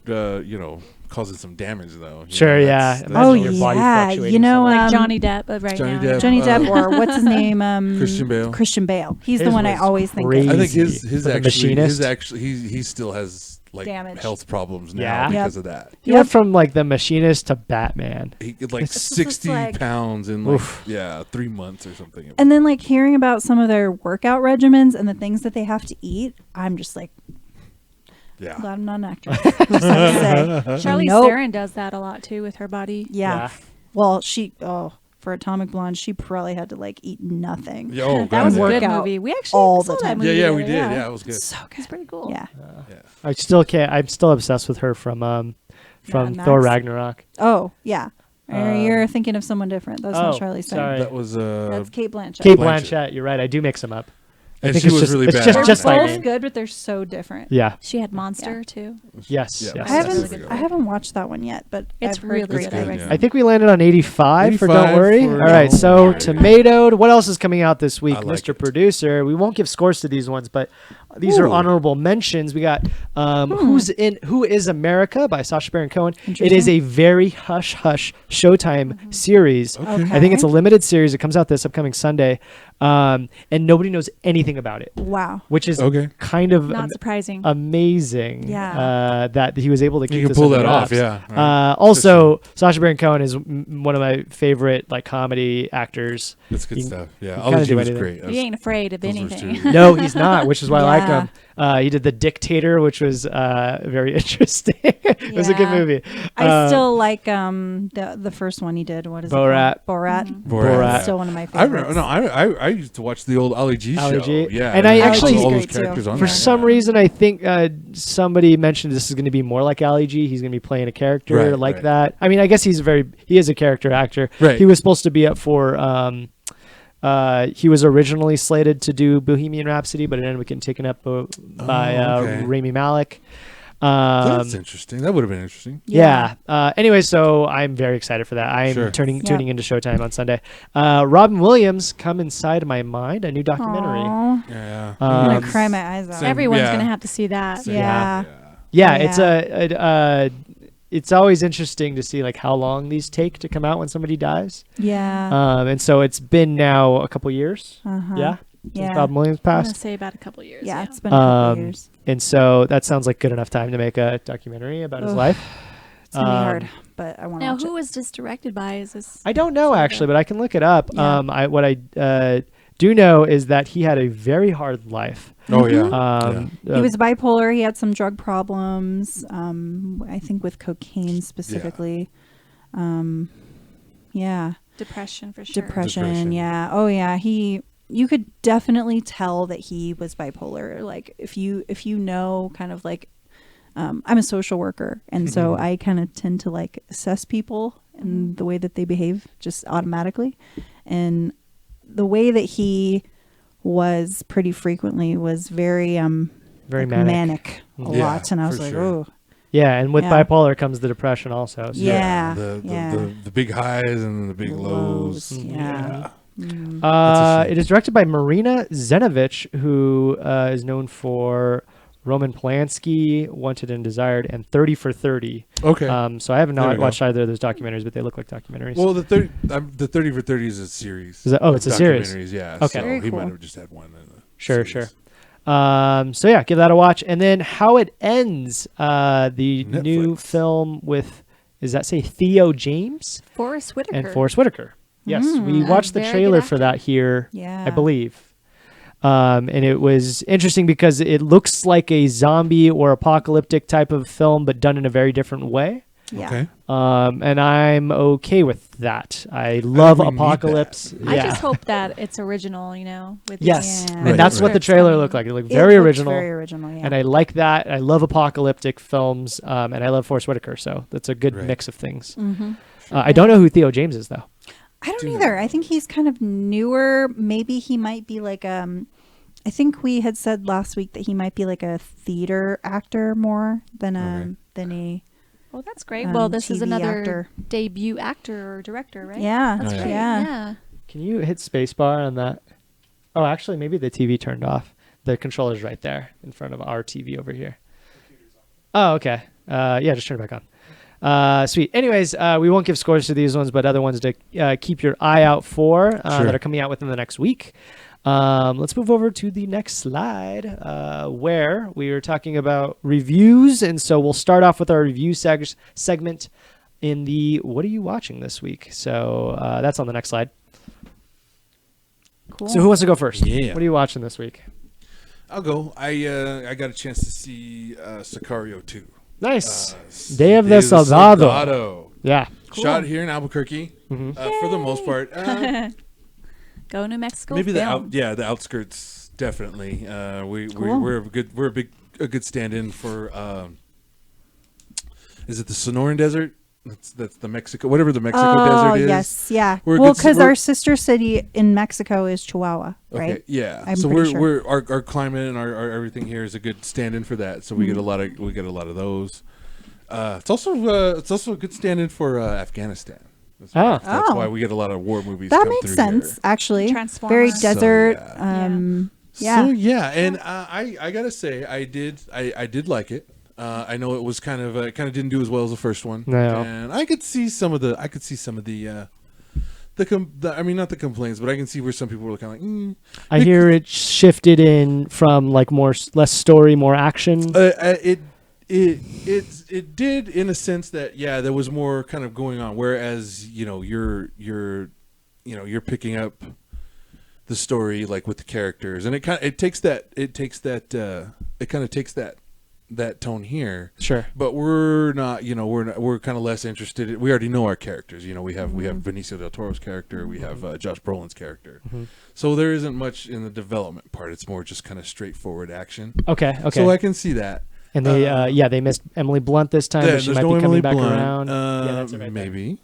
[SPEAKER 4] start causing some damage though. You
[SPEAKER 1] Sure,
[SPEAKER 4] know,
[SPEAKER 1] yeah.
[SPEAKER 4] that's-
[SPEAKER 3] Oh
[SPEAKER 1] Imagine your body
[SPEAKER 3] yeah,
[SPEAKER 1] fluctuating
[SPEAKER 3] you know,
[SPEAKER 1] so much.
[SPEAKER 2] Like Johnny Depp right
[SPEAKER 4] Johnny
[SPEAKER 2] now.
[SPEAKER 4] Depp.
[SPEAKER 3] Johnny Depp or what's his name?
[SPEAKER 4] Christian Bale.
[SPEAKER 3] Christian Bale. He's the
[SPEAKER 1] His
[SPEAKER 3] one I
[SPEAKER 1] was
[SPEAKER 3] always think
[SPEAKER 1] crazy.
[SPEAKER 3] of.
[SPEAKER 4] I think his
[SPEAKER 1] For the
[SPEAKER 4] actually
[SPEAKER 1] Machinist?
[SPEAKER 4] he still has like
[SPEAKER 3] Damage.
[SPEAKER 4] health problems now
[SPEAKER 1] Yeah.
[SPEAKER 4] because of that.
[SPEAKER 1] He went from like the Machinist to Batman.
[SPEAKER 4] He like
[SPEAKER 3] It's just
[SPEAKER 4] 60
[SPEAKER 3] like-
[SPEAKER 4] pounds in like
[SPEAKER 1] Oof.
[SPEAKER 4] 3 months or something.
[SPEAKER 3] And then like hearing about some of their workout regimens and the things that they have to eat, I'm just like,
[SPEAKER 4] Yeah.
[SPEAKER 3] glad I'm not an actor. Just have to say.
[SPEAKER 2] Charlize
[SPEAKER 3] Nope.
[SPEAKER 2] Theron does that a lot too with her body.
[SPEAKER 3] Yeah. Well, for Atomic Blonde, she probably had to like eat nothing.
[SPEAKER 4] Oh,
[SPEAKER 2] That
[SPEAKER 4] God,
[SPEAKER 2] was a
[SPEAKER 4] yeah.
[SPEAKER 2] good
[SPEAKER 3] Workout
[SPEAKER 2] movie. We actually
[SPEAKER 3] all
[SPEAKER 2] saw
[SPEAKER 3] the
[SPEAKER 2] that
[SPEAKER 3] time.
[SPEAKER 2] movie.
[SPEAKER 4] Yeah, we
[SPEAKER 2] together,
[SPEAKER 4] did. Yeah, it was good.
[SPEAKER 3] So good.
[SPEAKER 2] It's pretty cool.
[SPEAKER 3] Yeah.
[SPEAKER 1] I still can't. I'm still obsessed with her from
[SPEAKER 3] Mad
[SPEAKER 1] Thor
[SPEAKER 3] Max.
[SPEAKER 1] Ragnarok.
[SPEAKER 3] Oh, yeah. You're thinking of someone different. That's not Charlize Theron.
[SPEAKER 1] sorry.
[SPEAKER 4] That was
[SPEAKER 3] That's Kate Blanchett.
[SPEAKER 1] Kate
[SPEAKER 4] Blanchett.
[SPEAKER 1] Blanchett. You're right. I do mix them up. I
[SPEAKER 4] And
[SPEAKER 1] think
[SPEAKER 4] she
[SPEAKER 1] it's
[SPEAKER 4] was
[SPEAKER 1] just,
[SPEAKER 4] really
[SPEAKER 1] it's
[SPEAKER 4] bad.
[SPEAKER 1] just
[SPEAKER 3] They're
[SPEAKER 1] just by
[SPEAKER 3] both
[SPEAKER 1] name.
[SPEAKER 3] good, but they're so different.
[SPEAKER 1] Yeah.
[SPEAKER 2] She had Monster
[SPEAKER 3] Yeah.
[SPEAKER 2] too.
[SPEAKER 1] Yes.
[SPEAKER 4] Yeah.
[SPEAKER 1] yes.
[SPEAKER 3] I haven't.
[SPEAKER 2] Really good.
[SPEAKER 3] I haven't watched that one yet, but
[SPEAKER 2] It's
[SPEAKER 3] I've heard
[SPEAKER 2] really
[SPEAKER 3] great
[SPEAKER 2] good. I
[SPEAKER 3] things.
[SPEAKER 4] Yeah.
[SPEAKER 1] I think we landed on 85 for Don't
[SPEAKER 4] 85
[SPEAKER 1] Worry.
[SPEAKER 4] for
[SPEAKER 1] All right,
[SPEAKER 4] Don't
[SPEAKER 1] so
[SPEAKER 4] Worry.
[SPEAKER 1] tomatoed. What else is coming out this week,
[SPEAKER 4] I like
[SPEAKER 1] Mr.
[SPEAKER 4] it.
[SPEAKER 1] Producer? We won't give scores to these ones, but these are
[SPEAKER 4] Ooh.
[SPEAKER 1] honorable mentions. We got Who Is America by Sacha Baron Cohen. It is
[SPEAKER 3] Interesting.
[SPEAKER 1] a very hush hush Showtime series.
[SPEAKER 4] Okay.
[SPEAKER 1] I think it's a limited series. It comes out this upcoming Sunday, and nobody knows anything about it,
[SPEAKER 3] Wow.
[SPEAKER 1] which is
[SPEAKER 4] Okay.
[SPEAKER 1] kind of
[SPEAKER 2] Not surprising.
[SPEAKER 1] amazing.
[SPEAKER 3] Yeah.
[SPEAKER 1] That he was able to keep
[SPEAKER 4] You can
[SPEAKER 1] this
[SPEAKER 4] pull
[SPEAKER 1] under
[SPEAKER 4] that off,
[SPEAKER 1] wraps.
[SPEAKER 4] yeah. Right.
[SPEAKER 1] Also, Sacha Baron Cohen is one of my favorite like comedy actors.
[SPEAKER 4] That's good
[SPEAKER 1] You-
[SPEAKER 4] stuff. Yeah.
[SPEAKER 1] you
[SPEAKER 4] All
[SPEAKER 1] kinda
[SPEAKER 4] the
[SPEAKER 1] do
[SPEAKER 4] was
[SPEAKER 1] anything.
[SPEAKER 4] great.
[SPEAKER 2] he ain't afraid of
[SPEAKER 4] those were
[SPEAKER 2] anything.
[SPEAKER 4] two.
[SPEAKER 1] No, he's not, which is why I like Beckham. He did The Dictator, which was very interesting. It was a good movie.
[SPEAKER 3] I still like the first one he did. What is
[SPEAKER 1] Borat.
[SPEAKER 3] it called? Borat.
[SPEAKER 4] Borat.
[SPEAKER 3] It's still one of my favorites.
[SPEAKER 4] I used to watch the old Ali G show. Yeah,
[SPEAKER 1] and I actually
[SPEAKER 4] all those characters on
[SPEAKER 1] for
[SPEAKER 4] there.
[SPEAKER 1] some reason I think somebody mentioned this is going to be more like Ali G. He's going to be playing a character like that. I mean, I guess he is a character actor.
[SPEAKER 4] Right.
[SPEAKER 1] He was supposed to be up for. He was originally slated to do Bohemian Rhapsody, but it ended up getting taken up by Rami Malek.
[SPEAKER 4] That's interesting. That would have been interesting.
[SPEAKER 1] Yeah. Anyway, so I'm very excited for that. I'm tuning into Showtime on Sunday. Robin Williams, Come Inside My Mind, a new documentary.
[SPEAKER 3] Aww.
[SPEAKER 4] Yeah.
[SPEAKER 3] I'm going to cry my eyes out.
[SPEAKER 2] Everyone's going to have to see that.
[SPEAKER 1] Yeah. It's always interesting to see like how long these take to come out when somebody dies.
[SPEAKER 3] Yeah.
[SPEAKER 1] And so it's been now a couple years. Yeah. Since Robin Williams
[SPEAKER 2] I'm going
[SPEAKER 1] passed.
[SPEAKER 2] to say about a couple years.
[SPEAKER 3] Yeah, it's been a couple years.
[SPEAKER 1] And so that sounds like good enough time to make a documentary about his life.
[SPEAKER 3] It's going to be hard, but I want to
[SPEAKER 2] now,
[SPEAKER 3] watch
[SPEAKER 2] who was this directed by? Is this?
[SPEAKER 1] I don't know actually, but I can look it up.
[SPEAKER 3] Yeah.
[SPEAKER 1] What I do know is that he had a very hard life.
[SPEAKER 4] Oh yeah.
[SPEAKER 3] He was bipolar. He had some drug problems. I think with cocaine specifically. Yeah.
[SPEAKER 2] Depression for sure.
[SPEAKER 3] Depression. Yeah. Oh yeah. You could definitely tell that he was bipolar. Like if you know kind of like, I'm a social worker, and so I kind of tend to like assess people and the way that they behave just automatically, and the way that he was pretty frequently was very
[SPEAKER 1] very
[SPEAKER 3] like
[SPEAKER 1] manic
[SPEAKER 3] a lot, and I was like, oh.
[SPEAKER 1] Yeah, and with bipolar comes the depression also. So.
[SPEAKER 3] Yeah.
[SPEAKER 4] The big highs and the big lows.
[SPEAKER 3] Yeah.
[SPEAKER 1] It is directed by Marina Zenovich, who is known for Roman Polanski, Wanted and Desired, and 30 for 30.
[SPEAKER 4] Okay.
[SPEAKER 1] So I haven't watched either of those documentaries, but they look like documentaries.
[SPEAKER 4] Well, the 30 for 30 is a series.
[SPEAKER 1] It's a series.
[SPEAKER 4] Yeah.
[SPEAKER 1] Okay.
[SPEAKER 4] So
[SPEAKER 3] Very
[SPEAKER 4] he
[SPEAKER 3] cool.
[SPEAKER 4] might have just had one.
[SPEAKER 1] Sure. So yeah, give that a watch. And then How It Ends, the
[SPEAKER 4] Netflix.
[SPEAKER 1] new film with, does that say Theo James?
[SPEAKER 2] Forrest Whitaker.
[SPEAKER 1] And Forrest Whitaker. Yes, we watched the
[SPEAKER 2] very
[SPEAKER 1] trailer
[SPEAKER 2] good
[SPEAKER 1] for that here,
[SPEAKER 3] Yeah.
[SPEAKER 1] I believe. And it was interesting because it looks like a zombie or apocalyptic type of film, but done in a very different way.
[SPEAKER 3] Yeah.
[SPEAKER 4] Okay.
[SPEAKER 1] And I'm okay with that. I love
[SPEAKER 4] we need
[SPEAKER 1] apocalypse.
[SPEAKER 2] I just hope that it's original, with
[SPEAKER 1] Yes,
[SPEAKER 3] Yeah.
[SPEAKER 1] and that's what the trailer looked like. It looked very original.
[SPEAKER 3] Very original, yeah.
[SPEAKER 1] And I like that. I love apocalyptic films, and I love Forrest Whitaker, so that's a good
[SPEAKER 4] Right.
[SPEAKER 1] mix of things.
[SPEAKER 3] Mm-hmm.
[SPEAKER 1] I don't know who Theo James is, though.
[SPEAKER 3] I don't either. I think he's kind of newer. Maybe he might be like I think we had said last week that he might be like a theater actor more than a.
[SPEAKER 2] Well, that's great. Well, this is
[SPEAKER 3] TV
[SPEAKER 2] another
[SPEAKER 3] actor.
[SPEAKER 2] debut actor or director, right?
[SPEAKER 3] Yeah.
[SPEAKER 2] That's great.
[SPEAKER 3] Yeah.
[SPEAKER 1] Can you hit spacebar on that? Oh, actually, maybe the TV turned off. The controller's right there in front of our TV over here. Oh, okay. Yeah, just turn it back on. Sweet. Anyways, we won't give scores to these ones, but other ones to keep your eye out for that are coming out within the next week. Let's move over to the next slide, where we are talking about reviews. And so we'll start off with our review segment in the What Are You Watching This Week? So that's on the next slide.
[SPEAKER 3] Cool.
[SPEAKER 1] So who wants to go first?
[SPEAKER 4] Yeah.
[SPEAKER 1] What are you watching this week?
[SPEAKER 4] I'll go. I got a chance to see Sicario 2.
[SPEAKER 1] Nice. Day of the Soldado. Yeah.
[SPEAKER 2] Cool.
[SPEAKER 4] Shot here in Albuquerque for the most part.
[SPEAKER 2] Go New Mexico.
[SPEAKER 4] Maybe
[SPEAKER 2] film.
[SPEAKER 4] the outskirts definitely.
[SPEAKER 3] Cool.
[SPEAKER 4] We're a good stand-in for. Is it the Sonoran Desert? That's the Mexico, whatever the Mexico desert is.
[SPEAKER 3] Oh yes, yeah.
[SPEAKER 4] We're
[SPEAKER 3] Well,
[SPEAKER 4] good-
[SPEAKER 3] because
[SPEAKER 4] we're-
[SPEAKER 3] our sister city in Mexico is Chihuahua, right?
[SPEAKER 4] Okay, yeah.
[SPEAKER 3] I'm
[SPEAKER 4] so
[SPEAKER 3] pretty
[SPEAKER 4] we're
[SPEAKER 3] sure.
[SPEAKER 4] our climate and our everything here is a good stand-in for that. So we get a lot of those. It's also a good stand-in for Afghanistan. That's why we get a lot of war movies.
[SPEAKER 3] That
[SPEAKER 4] come
[SPEAKER 3] makes
[SPEAKER 4] through
[SPEAKER 3] sense,
[SPEAKER 4] here.
[SPEAKER 3] actually.
[SPEAKER 2] Transformers.
[SPEAKER 3] Very
[SPEAKER 2] So,
[SPEAKER 3] desert.
[SPEAKER 4] So yeah, and I gotta say I did like it. I know it was kind of didn't do as well as the first one.
[SPEAKER 1] No.
[SPEAKER 4] And I could see some of the I mean, not the complaints, but I can see where some people were kind of like.
[SPEAKER 1] I hear it shifted in from like less story, more action.
[SPEAKER 4] It did in a sense that there was more kind of going on, whereas you're picking up the story, like with the characters, and it kind of takes that tone here.
[SPEAKER 1] Sure.
[SPEAKER 4] But we're not, we're kind of less interested. We already know our characters. We have Benicio del Toro's character. We have Josh Brolin's character. So there isn't much in the development part. It's more just kind of straightforward action.
[SPEAKER 1] Okay.
[SPEAKER 4] So I can see that.
[SPEAKER 1] And they they missed Emily Blunt this time, but she might be coming back around. That's it right there.
[SPEAKER 4] Maybe.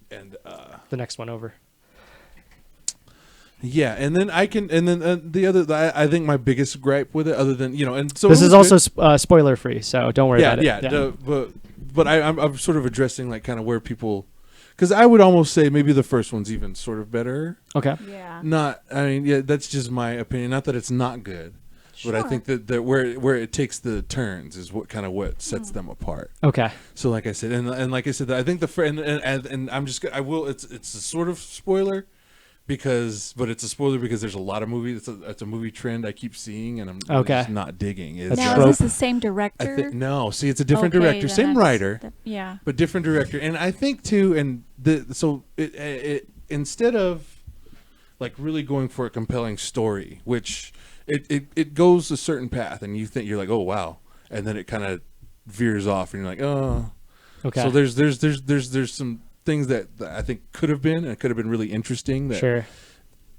[SPEAKER 4] And
[SPEAKER 1] the next one over.
[SPEAKER 4] Yeah, and then the other, I think my biggest gripe with it, other than and so
[SPEAKER 1] this is also spoiler free, so don't worry about it.
[SPEAKER 4] Yeah. But I'm sort of addressing like kind of where people, because I would almost say maybe the first one's even sort of better.
[SPEAKER 1] Okay.
[SPEAKER 3] Yeah.
[SPEAKER 4] That's just my opinion. Not that it's not good, but I think that where it takes the turns is what sets them apart.
[SPEAKER 1] Okay.
[SPEAKER 4] So like I said, and like I said, I think and I'm just it's a sort of spoiler. But it's a spoiler because there's a lot of movies. It's a movie trend I keep seeing, and I'm really just not digging.
[SPEAKER 2] Now, is this the same director?
[SPEAKER 4] No, see, it's a different director, same writer, but different director. And I think too, and it instead of like really going for a compelling story, which it goes a certain path, and you're like, oh wow, and then it kind of veers off, and you're like, oh,
[SPEAKER 1] okay.
[SPEAKER 4] So there's some things that I think could have been really interesting. That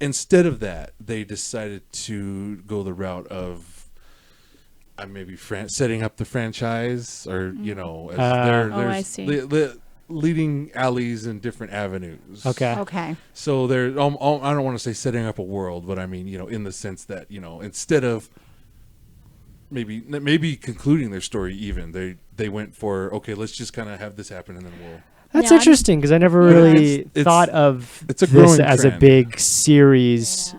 [SPEAKER 4] instead of that, they decided to go the route of maybe setting up the franchise, or
[SPEAKER 2] I see.
[SPEAKER 4] Leading alleys in different avenues.
[SPEAKER 3] Okay.
[SPEAKER 4] So I don't want to say setting up a world, but I mean in the sense that instead of maybe concluding their story, even they went for, okay, let's just kind of have this happen, and then we'll.
[SPEAKER 1] That's interesting, because I never really thought of this as a big series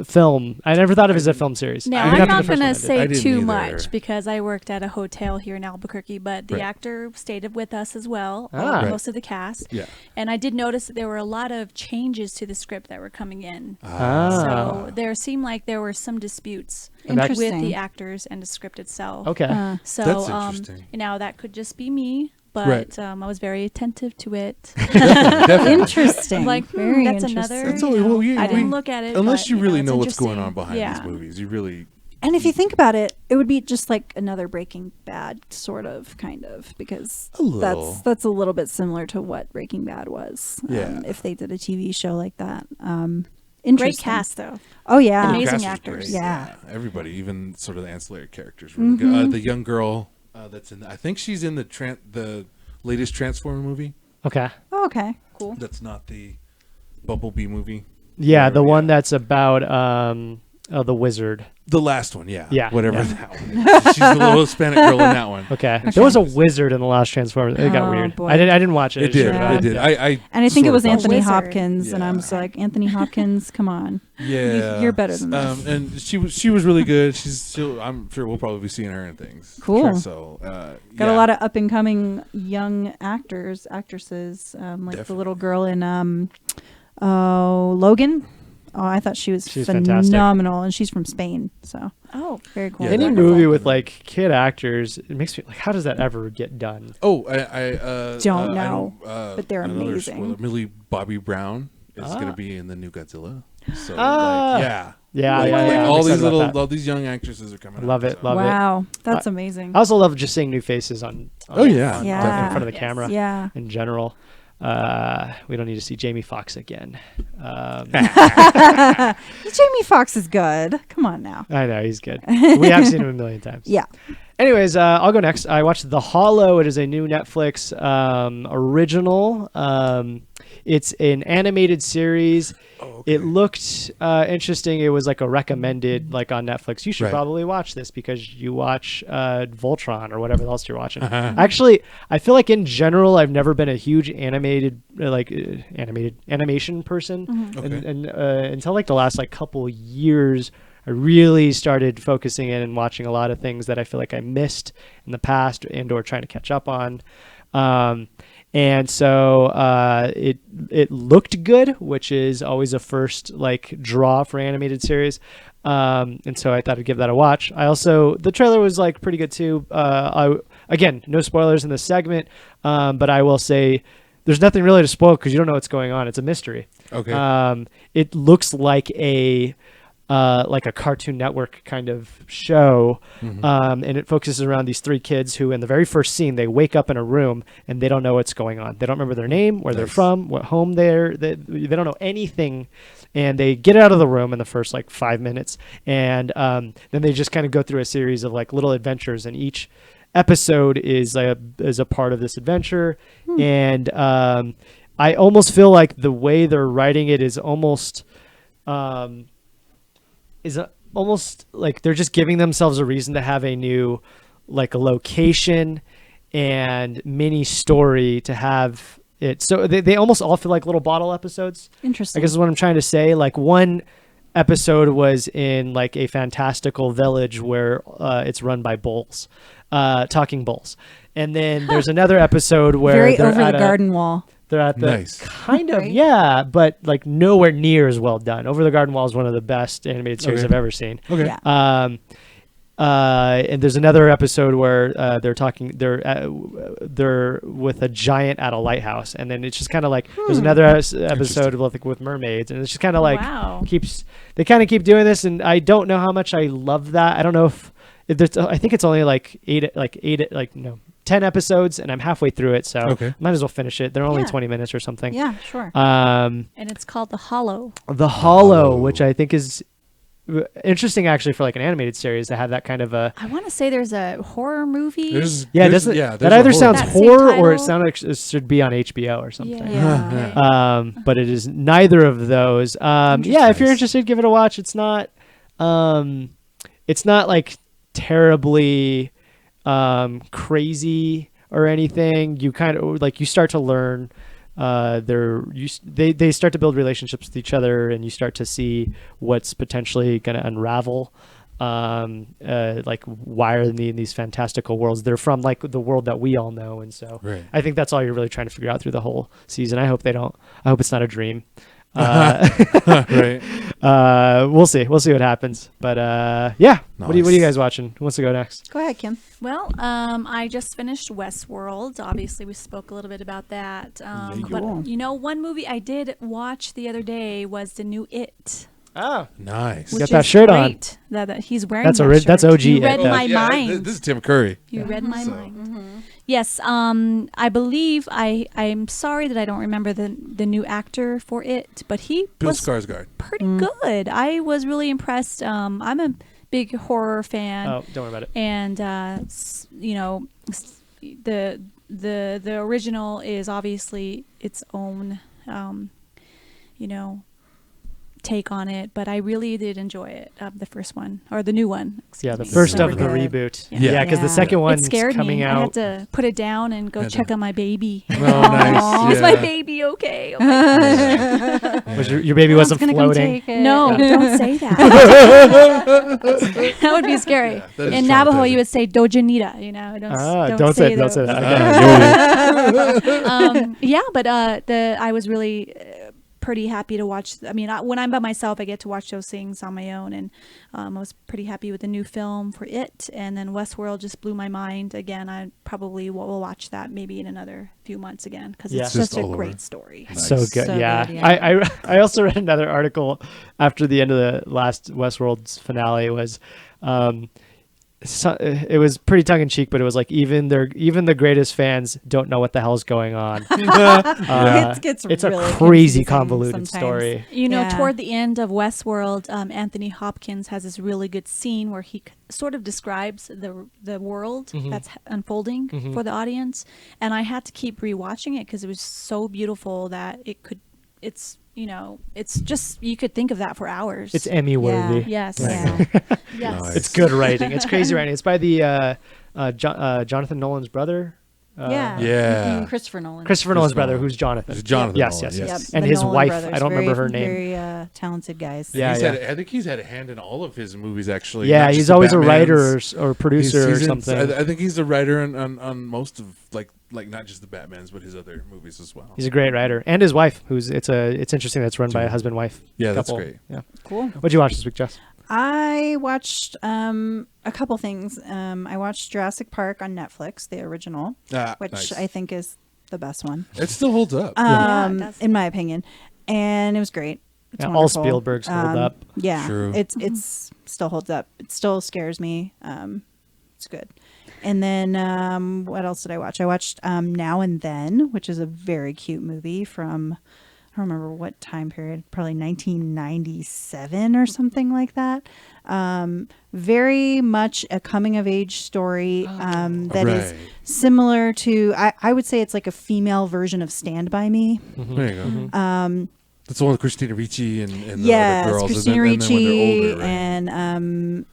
[SPEAKER 1] film. I never thought of it as a film series.
[SPEAKER 2] Now, I'm not going to say too much because I worked at a hotel here in Albuquerque, but the actor stayed with us as well, most of the cast.
[SPEAKER 4] Yeah.
[SPEAKER 2] And I did notice that there were a lot of changes to the script that were coming in. So there seemed like there were some disputes with the actors and the script itself.
[SPEAKER 1] Okay.
[SPEAKER 2] So
[SPEAKER 4] that's interesting.
[SPEAKER 2] That could just be me. But I was very attentive to it.
[SPEAKER 4] Definitely.
[SPEAKER 3] Interesting.
[SPEAKER 2] Like,
[SPEAKER 3] very
[SPEAKER 2] that's
[SPEAKER 3] interesting.
[SPEAKER 2] another. I didn't look at it.
[SPEAKER 4] Unless you really know what's
[SPEAKER 2] interesting.
[SPEAKER 4] going on behind these movies. You really.
[SPEAKER 3] And if you think about it, it would be just like another Breaking Bad, sort of, kind of, because that's a little bit similar to what Breaking Bad was.
[SPEAKER 4] Yeah.
[SPEAKER 3] If they did a TV show like that.
[SPEAKER 2] Great cast, though.
[SPEAKER 3] Oh yeah,
[SPEAKER 2] amazing actors.
[SPEAKER 3] Yeah.
[SPEAKER 4] Everybody, even sort of the ancillary characters, really good. The young girl. That's in. I think she's in the latest Transformer movie.
[SPEAKER 1] Okay.
[SPEAKER 3] Oh, okay. Cool.
[SPEAKER 4] That's not the Bumblebee movie.
[SPEAKER 1] Yeah, the one that's about the wizard.
[SPEAKER 4] The last one, yeah. Whatever that one is. She's the little Hispanic girl in that one.
[SPEAKER 1] Okay. There was a wizard in the last Transformer. It got weird.
[SPEAKER 3] Boy.
[SPEAKER 1] I didn't watch it.
[SPEAKER 4] It did. It did.
[SPEAKER 3] And I think it was Anthony Hopkins, and I'm just like, Anthony Hopkins, come on.
[SPEAKER 4] Yeah.
[SPEAKER 3] You're better than that.
[SPEAKER 4] And she was really good. I'm sure we'll probably be seeing her in things.
[SPEAKER 3] Cool.
[SPEAKER 4] So
[SPEAKER 3] got a lot of up and coming young actresses, like
[SPEAKER 4] Definitely.
[SPEAKER 3] the little girl in Logan. Oh, I thought she's phenomenal,
[SPEAKER 1] fantastic.
[SPEAKER 3] and she's from Spain. So, very cool.
[SPEAKER 4] Yeah,
[SPEAKER 1] Any movie with like kid actors, it makes me like, how does that ever get done?
[SPEAKER 4] Oh, I
[SPEAKER 3] don't know, but they're
[SPEAKER 4] another
[SPEAKER 3] amazing.
[SPEAKER 4] Spoiler, Millie Bobby Brown is going to be in the new Godzilla. So all these young actresses are coming.
[SPEAKER 1] Love it.
[SPEAKER 3] Wow, that's amazing.
[SPEAKER 1] I also love just seeing new faces on
[SPEAKER 3] in
[SPEAKER 1] front of the camera.
[SPEAKER 3] Yeah,
[SPEAKER 1] in general. We don't need to see Jamie Foxx again.
[SPEAKER 3] Jamie Foxx is good. Come on now.
[SPEAKER 1] I know he's good. We have seen him a million times.
[SPEAKER 3] Yeah.
[SPEAKER 1] Anyways, I'll go next. I watched The Hollow. It is a new Netflix original. It's an animated series. Oh, okay. It looked interesting. It was like a recommended, like on Netflix. You should probably watch this because you watch Voltron or whatever else you're watching. Actually, I feel like in general, I've never been a huge animation person, and until like the last like couple years. I really started focusing in and watching a lot of things that I feel like I missed in the past and or trying to catch up on. And so it looked good, which is always a first like draw for animated series. And so I thought I'd give that a watch. The trailer was like pretty good too. Again, no spoilers in this segment, but I will say there's nothing really to spoil because you don't know what's going on. It's a mystery.
[SPEAKER 4] Okay.
[SPEAKER 1] It looks like a Cartoon Network kind of show, and it focuses around these 3 kids who, in the very first scene, they wake up in a room and they don't know what's going on. They don't remember their name, where they're from, what home they don't know anything, and they get out of the room in the first 5 minutes, and then they just kind of go through a series of little adventures, and each episode is a part of this adventure, and I almost feel like the way they're writing it is almost like they're just giving themselves a reason to have a new a location and mini story to have it. So they almost all feel like little bottle episodes.
[SPEAKER 3] Interesting.
[SPEAKER 1] I guess is what I'm trying to say. One episode was in a fantastical village where it's run by bulls, talking bulls. And then there's another episode where
[SPEAKER 3] very
[SPEAKER 1] they're
[SPEAKER 3] over
[SPEAKER 1] at
[SPEAKER 3] the garden wall.
[SPEAKER 1] They're at the
[SPEAKER 4] Nice.
[SPEAKER 1] kind of,
[SPEAKER 3] Right?
[SPEAKER 1] yeah, but nowhere near as well done. Over the Garden Wall is one of the best animated series I've ever seen.
[SPEAKER 4] Okay.
[SPEAKER 3] Yeah.
[SPEAKER 1] And there's another episode where they're with a giant at a lighthouse, and then it's just kind of there's another episode with mermaids, and it's just kind of
[SPEAKER 2] Wow.
[SPEAKER 1] they kind of keep doing this, and I don't know how much I love that. I don't know if there's, I think it's only 10 episodes, and I'm halfway through it, so might as well finish it. They're only 20 minutes or something.
[SPEAKER 3] Yeah, sure.
[SPEAKER 2] And it's called The Hollow.
[SPEAKER 1] The Hollow, which I think is interesting actually for an animated series to have that kind of a.
[SPEAKER 2] I want to say there's a horror movie.
[SPEAKER 4] There's
[SPEAKER 1] that
[SPEAKER 4] a
[SPEAKER 1] either
[SPEAKER 4] horror
[SPEAKER 1] sounds
[SPEAKER 2] That same
[SPEAKER 1] horror or it
[SPEAKER 2] title?
[SPEAKER 1] sounds like it should be on HBO or something.
[SPEAKER 2] Yeah.
[SPEAKER 1] But it is neither of those. Yeah, if you're interested, give it a watch. It's not terribly crazy or anything. You kind of you start to learn they start to build relationships with each other, and you start to see what's potentially going to unravel. Why are they in these fantastical worlds? They're from the world that we all know, and so I think that's all you're really trying to figure out through the whole season. I hope it's not a dream.
[SPEAKER 4] Right.
[SPEAKER 1] We'll see what happens, but yeah.
[SPEAKER 4] Nice.
[SPEAKER 1] What are you guys watching? Who wants to go next?
[SPEAKER 3] Go ahead, Kim.
[SPEAKER 2] Well, I just finished Westworld. Obviously, we spoke a little bit about that. But one movie I did watch the other day was the new It.
[SPEAKER 1] Oh,
[SPEAKER 4] nice.
[SPEAKER 1] Got that shirt on.
[SPEAKER 2] That he's wearing.
[SPEAKER 1] That's
[SPEAKER 2] that shirt.
[SPEAKER 1] that's OG.
[SPEAKER 2] You read
[SPEAKER 1] It,
[SPEAKER 2] my mind.
[SPEAKER 4] This is Tim Curry.
[SPEAKER 2] You read my mind. Yes. I believe I'm sorry that I don't remember the new actor for It, but he
[SPEAKER 4] Bill
[SPEAKER 2] was
[SPEAKER 4] Skarsgård.
[SPEAKER 2] pretty good. I was really impressed. I'm a big horror fan.
[SPEAKER 1] Oh, don't worry about it.
[SPEAKER 2] And the original is obviously its own take on it, but I really did enjoy it. The first one, or the new one.
[SPEAKER 1] Yeah, the
[SPEAKER 2] me.
[SPEAKER 1] first
[SPEAKER 2] So
[SPEAKER 1] of the
[SPEAKER 2] good.
[SPEAKER 1] reboot.
[SPEAKER 2] Yeah.
[SPEAKER 1] Yeah, because the
[SPEAKER 3] Yeah.
[SPEAKER 1] second
[SPEAKER 2] It
[SPEAKER 1] one's
[SPEAKER 2] scared
[SPEAKER 1] coming
[SPEAKER 2] me. I
[SPEAKER 1] out.
[SPEAKER 2] had to put it down and go check on my baby.
[SPEAKER 4] Oh, nice.
[SPEAKER 2] Is
[SPEAKER 4] Yeah.
[SPEAKER 2] my baby okay? Oh my gosh.
[SPEAKER 1] Was your baby wasn't
[SPEAKER 3] Mom's gonna come
[SPEAKER 1] floating?
[SPEAKER 3] take it.
[SPEAKER 2] No, don't say that. That would be scary.
[SPEAKER 4] Yeah, that is
[SPEAKER 2] In Navajo,
[SPEAKER 4] traumatizing.
[SPEAKER 2] you would say Dojanita. Don't
[SPEAKER 1] say
[SPEAKER 2] those.
[SPEAKER 1] that.
[SPEAKER 2] Yeah, but I was really pretty happy to watch. I mean, when I'm by myself, I get to watch those things on my own, and I was pretty happy with the new film for It. And then Westworld just blew my mind again. I probably will watch that maybe in another few months again because it's
[SPEAKER 4] Just
[SPEAKER 2] such a
[SPEAKER 4] all over.
[SPEAKER 2] great story.
[SPEAKER 1] So good.
[SPEAKER 3] So
[SPEAKER 1] Yeah.
[SPEAKER 3] good, yeah.
[SPEAKER 1] I also read another article after the end of the last Westworld's finale was it was pretty tongue in cheek, but it was even the greatest fans don't know what the hell's going on.
[SPEAKER 3] It gets
[SPEAKER 1] it's
[SPEAKER 3] really
[SPEAKER 1] a crazy
[SPEAKER 3] confusing
[SPEAKER 1] convoluted
[SPEAKER 3] sometimes.
[SPEAKER 1] story.
[SPEAKER 3] Yeah.
[SPEAKER 2] Toward the end of Westworld, Anthony Hopkins has this really good scene where he sort of describes the world that's unfolding for the audience, and I had to keep rewatching it because it was so beautiful that it's just, you could think of that for hours.
[SPEAKER 1] It's Emmy worthy.
[SPEAKER 2] Yes.
[SPEAKER 3] Yeah.
[SPEAKER 2] Yes.
[SPEAKER 4] Nice.
[SPEAKER 1] It's good writing. It's crazy writing. It's by the Jonathan Nolan's brother.
[SPEAKER 3] Yeah.
[SPEAKER 4] Yeah.
[SPEAKER 3] Christopher Nolan.
[SPEAKER 1] Christopher Nolan's
[SPEAKER 4] Nolan.
[SPEAKER 1] brother, who's Jonathan.
[SPEAKER 4] It's Jonathan
[SPEAKER 1] Yes,
[SPEAKER 4] Nolan,
[SPEAKER 1] yes,
[SPEAKER 4] yes.
[SPEAKER 1] yes.
[SPEAKER 3] Yep,
[SPEAKER 1] And
[SPEAKER 3] the
[SPEAKER 1] his
[SPEAKER 3] Nolan
[SPEAKER 1] wife,
[SPEAKER 3] brothers.
[SPEAKER 1] I don't remember her name.
[SPEAKER 3] Very talented guys.
[SPEAKER 1] Yeah,
[SPEAKER 4] I think he's had a hand in all of his movies, actually.
[SPEAKER 1] Yeah,
[SPEAKER 4] not
[SPEAKER 1] he's
[SPEAKER 4] just the
[SPEAKER 1] always a
[SPEAKER 4] Batmans.
[SPEAKER 1] writer or producer
[SPEAKER 4] He's
[SPEAKER 1] or
[SPEAKER 4] in-
[SPEAKER 1] something.
[SPEAKER 4] I think he's a writer on most of like not just the Batmans, but his other movies as well.
[SPEAKER 1] He's a great writer, and his wife, it's interesting that's run by a husband-wife.
[SPEAKER 4] Yeah, that's
[SPEAKER 1] couple.
[SPEAKER 4] great.
[SPEAKER 1] Yeah,
[SPEAKER 3] Cool.
[SPEAKER 1] What'd you watch this week, Jess?
[SPEAKER 3] I watched a couple things. I watched Jurassic Park on Netflix, the original, which
[SPEAKER 4] nice.
[SPEAKER 3] I think is the best one.
[SPEAKER 4] It still holds up.
[SPEAKER 2] Yeah, it does.
[SPEAKER 3] In my opinion, and it was great. It's
[SPEAKER 1] Yeah, all
[SPEAKER 3] wonderful.
[SPEAKER 1] Spielberg's hold up.
[SPEAKER 3] Yeah,
[SPEAKER 4] True.
[SPEAKER 3] it's still holds up. It still scares me. It's good. And then what else did I watch? I watched Now and Then, which is a very cute movie from, I don't remember what time period, probably 1997 or something like that. Very much a coming of age story that is similar to, I would say it's like a female version of Stand By Me.
[SPEAKER 4] There you go. That's the one with Christina Ricci and the
[SPEAKER 3] Yes,
[SPEAKER 4] other girls.
[SPEAKER 3] Christina
[SPEAKER 4] and then when they're
[SPEAKER 3] Ricci
[SPEAKER 4] older, right?
[SPEAKER 3] and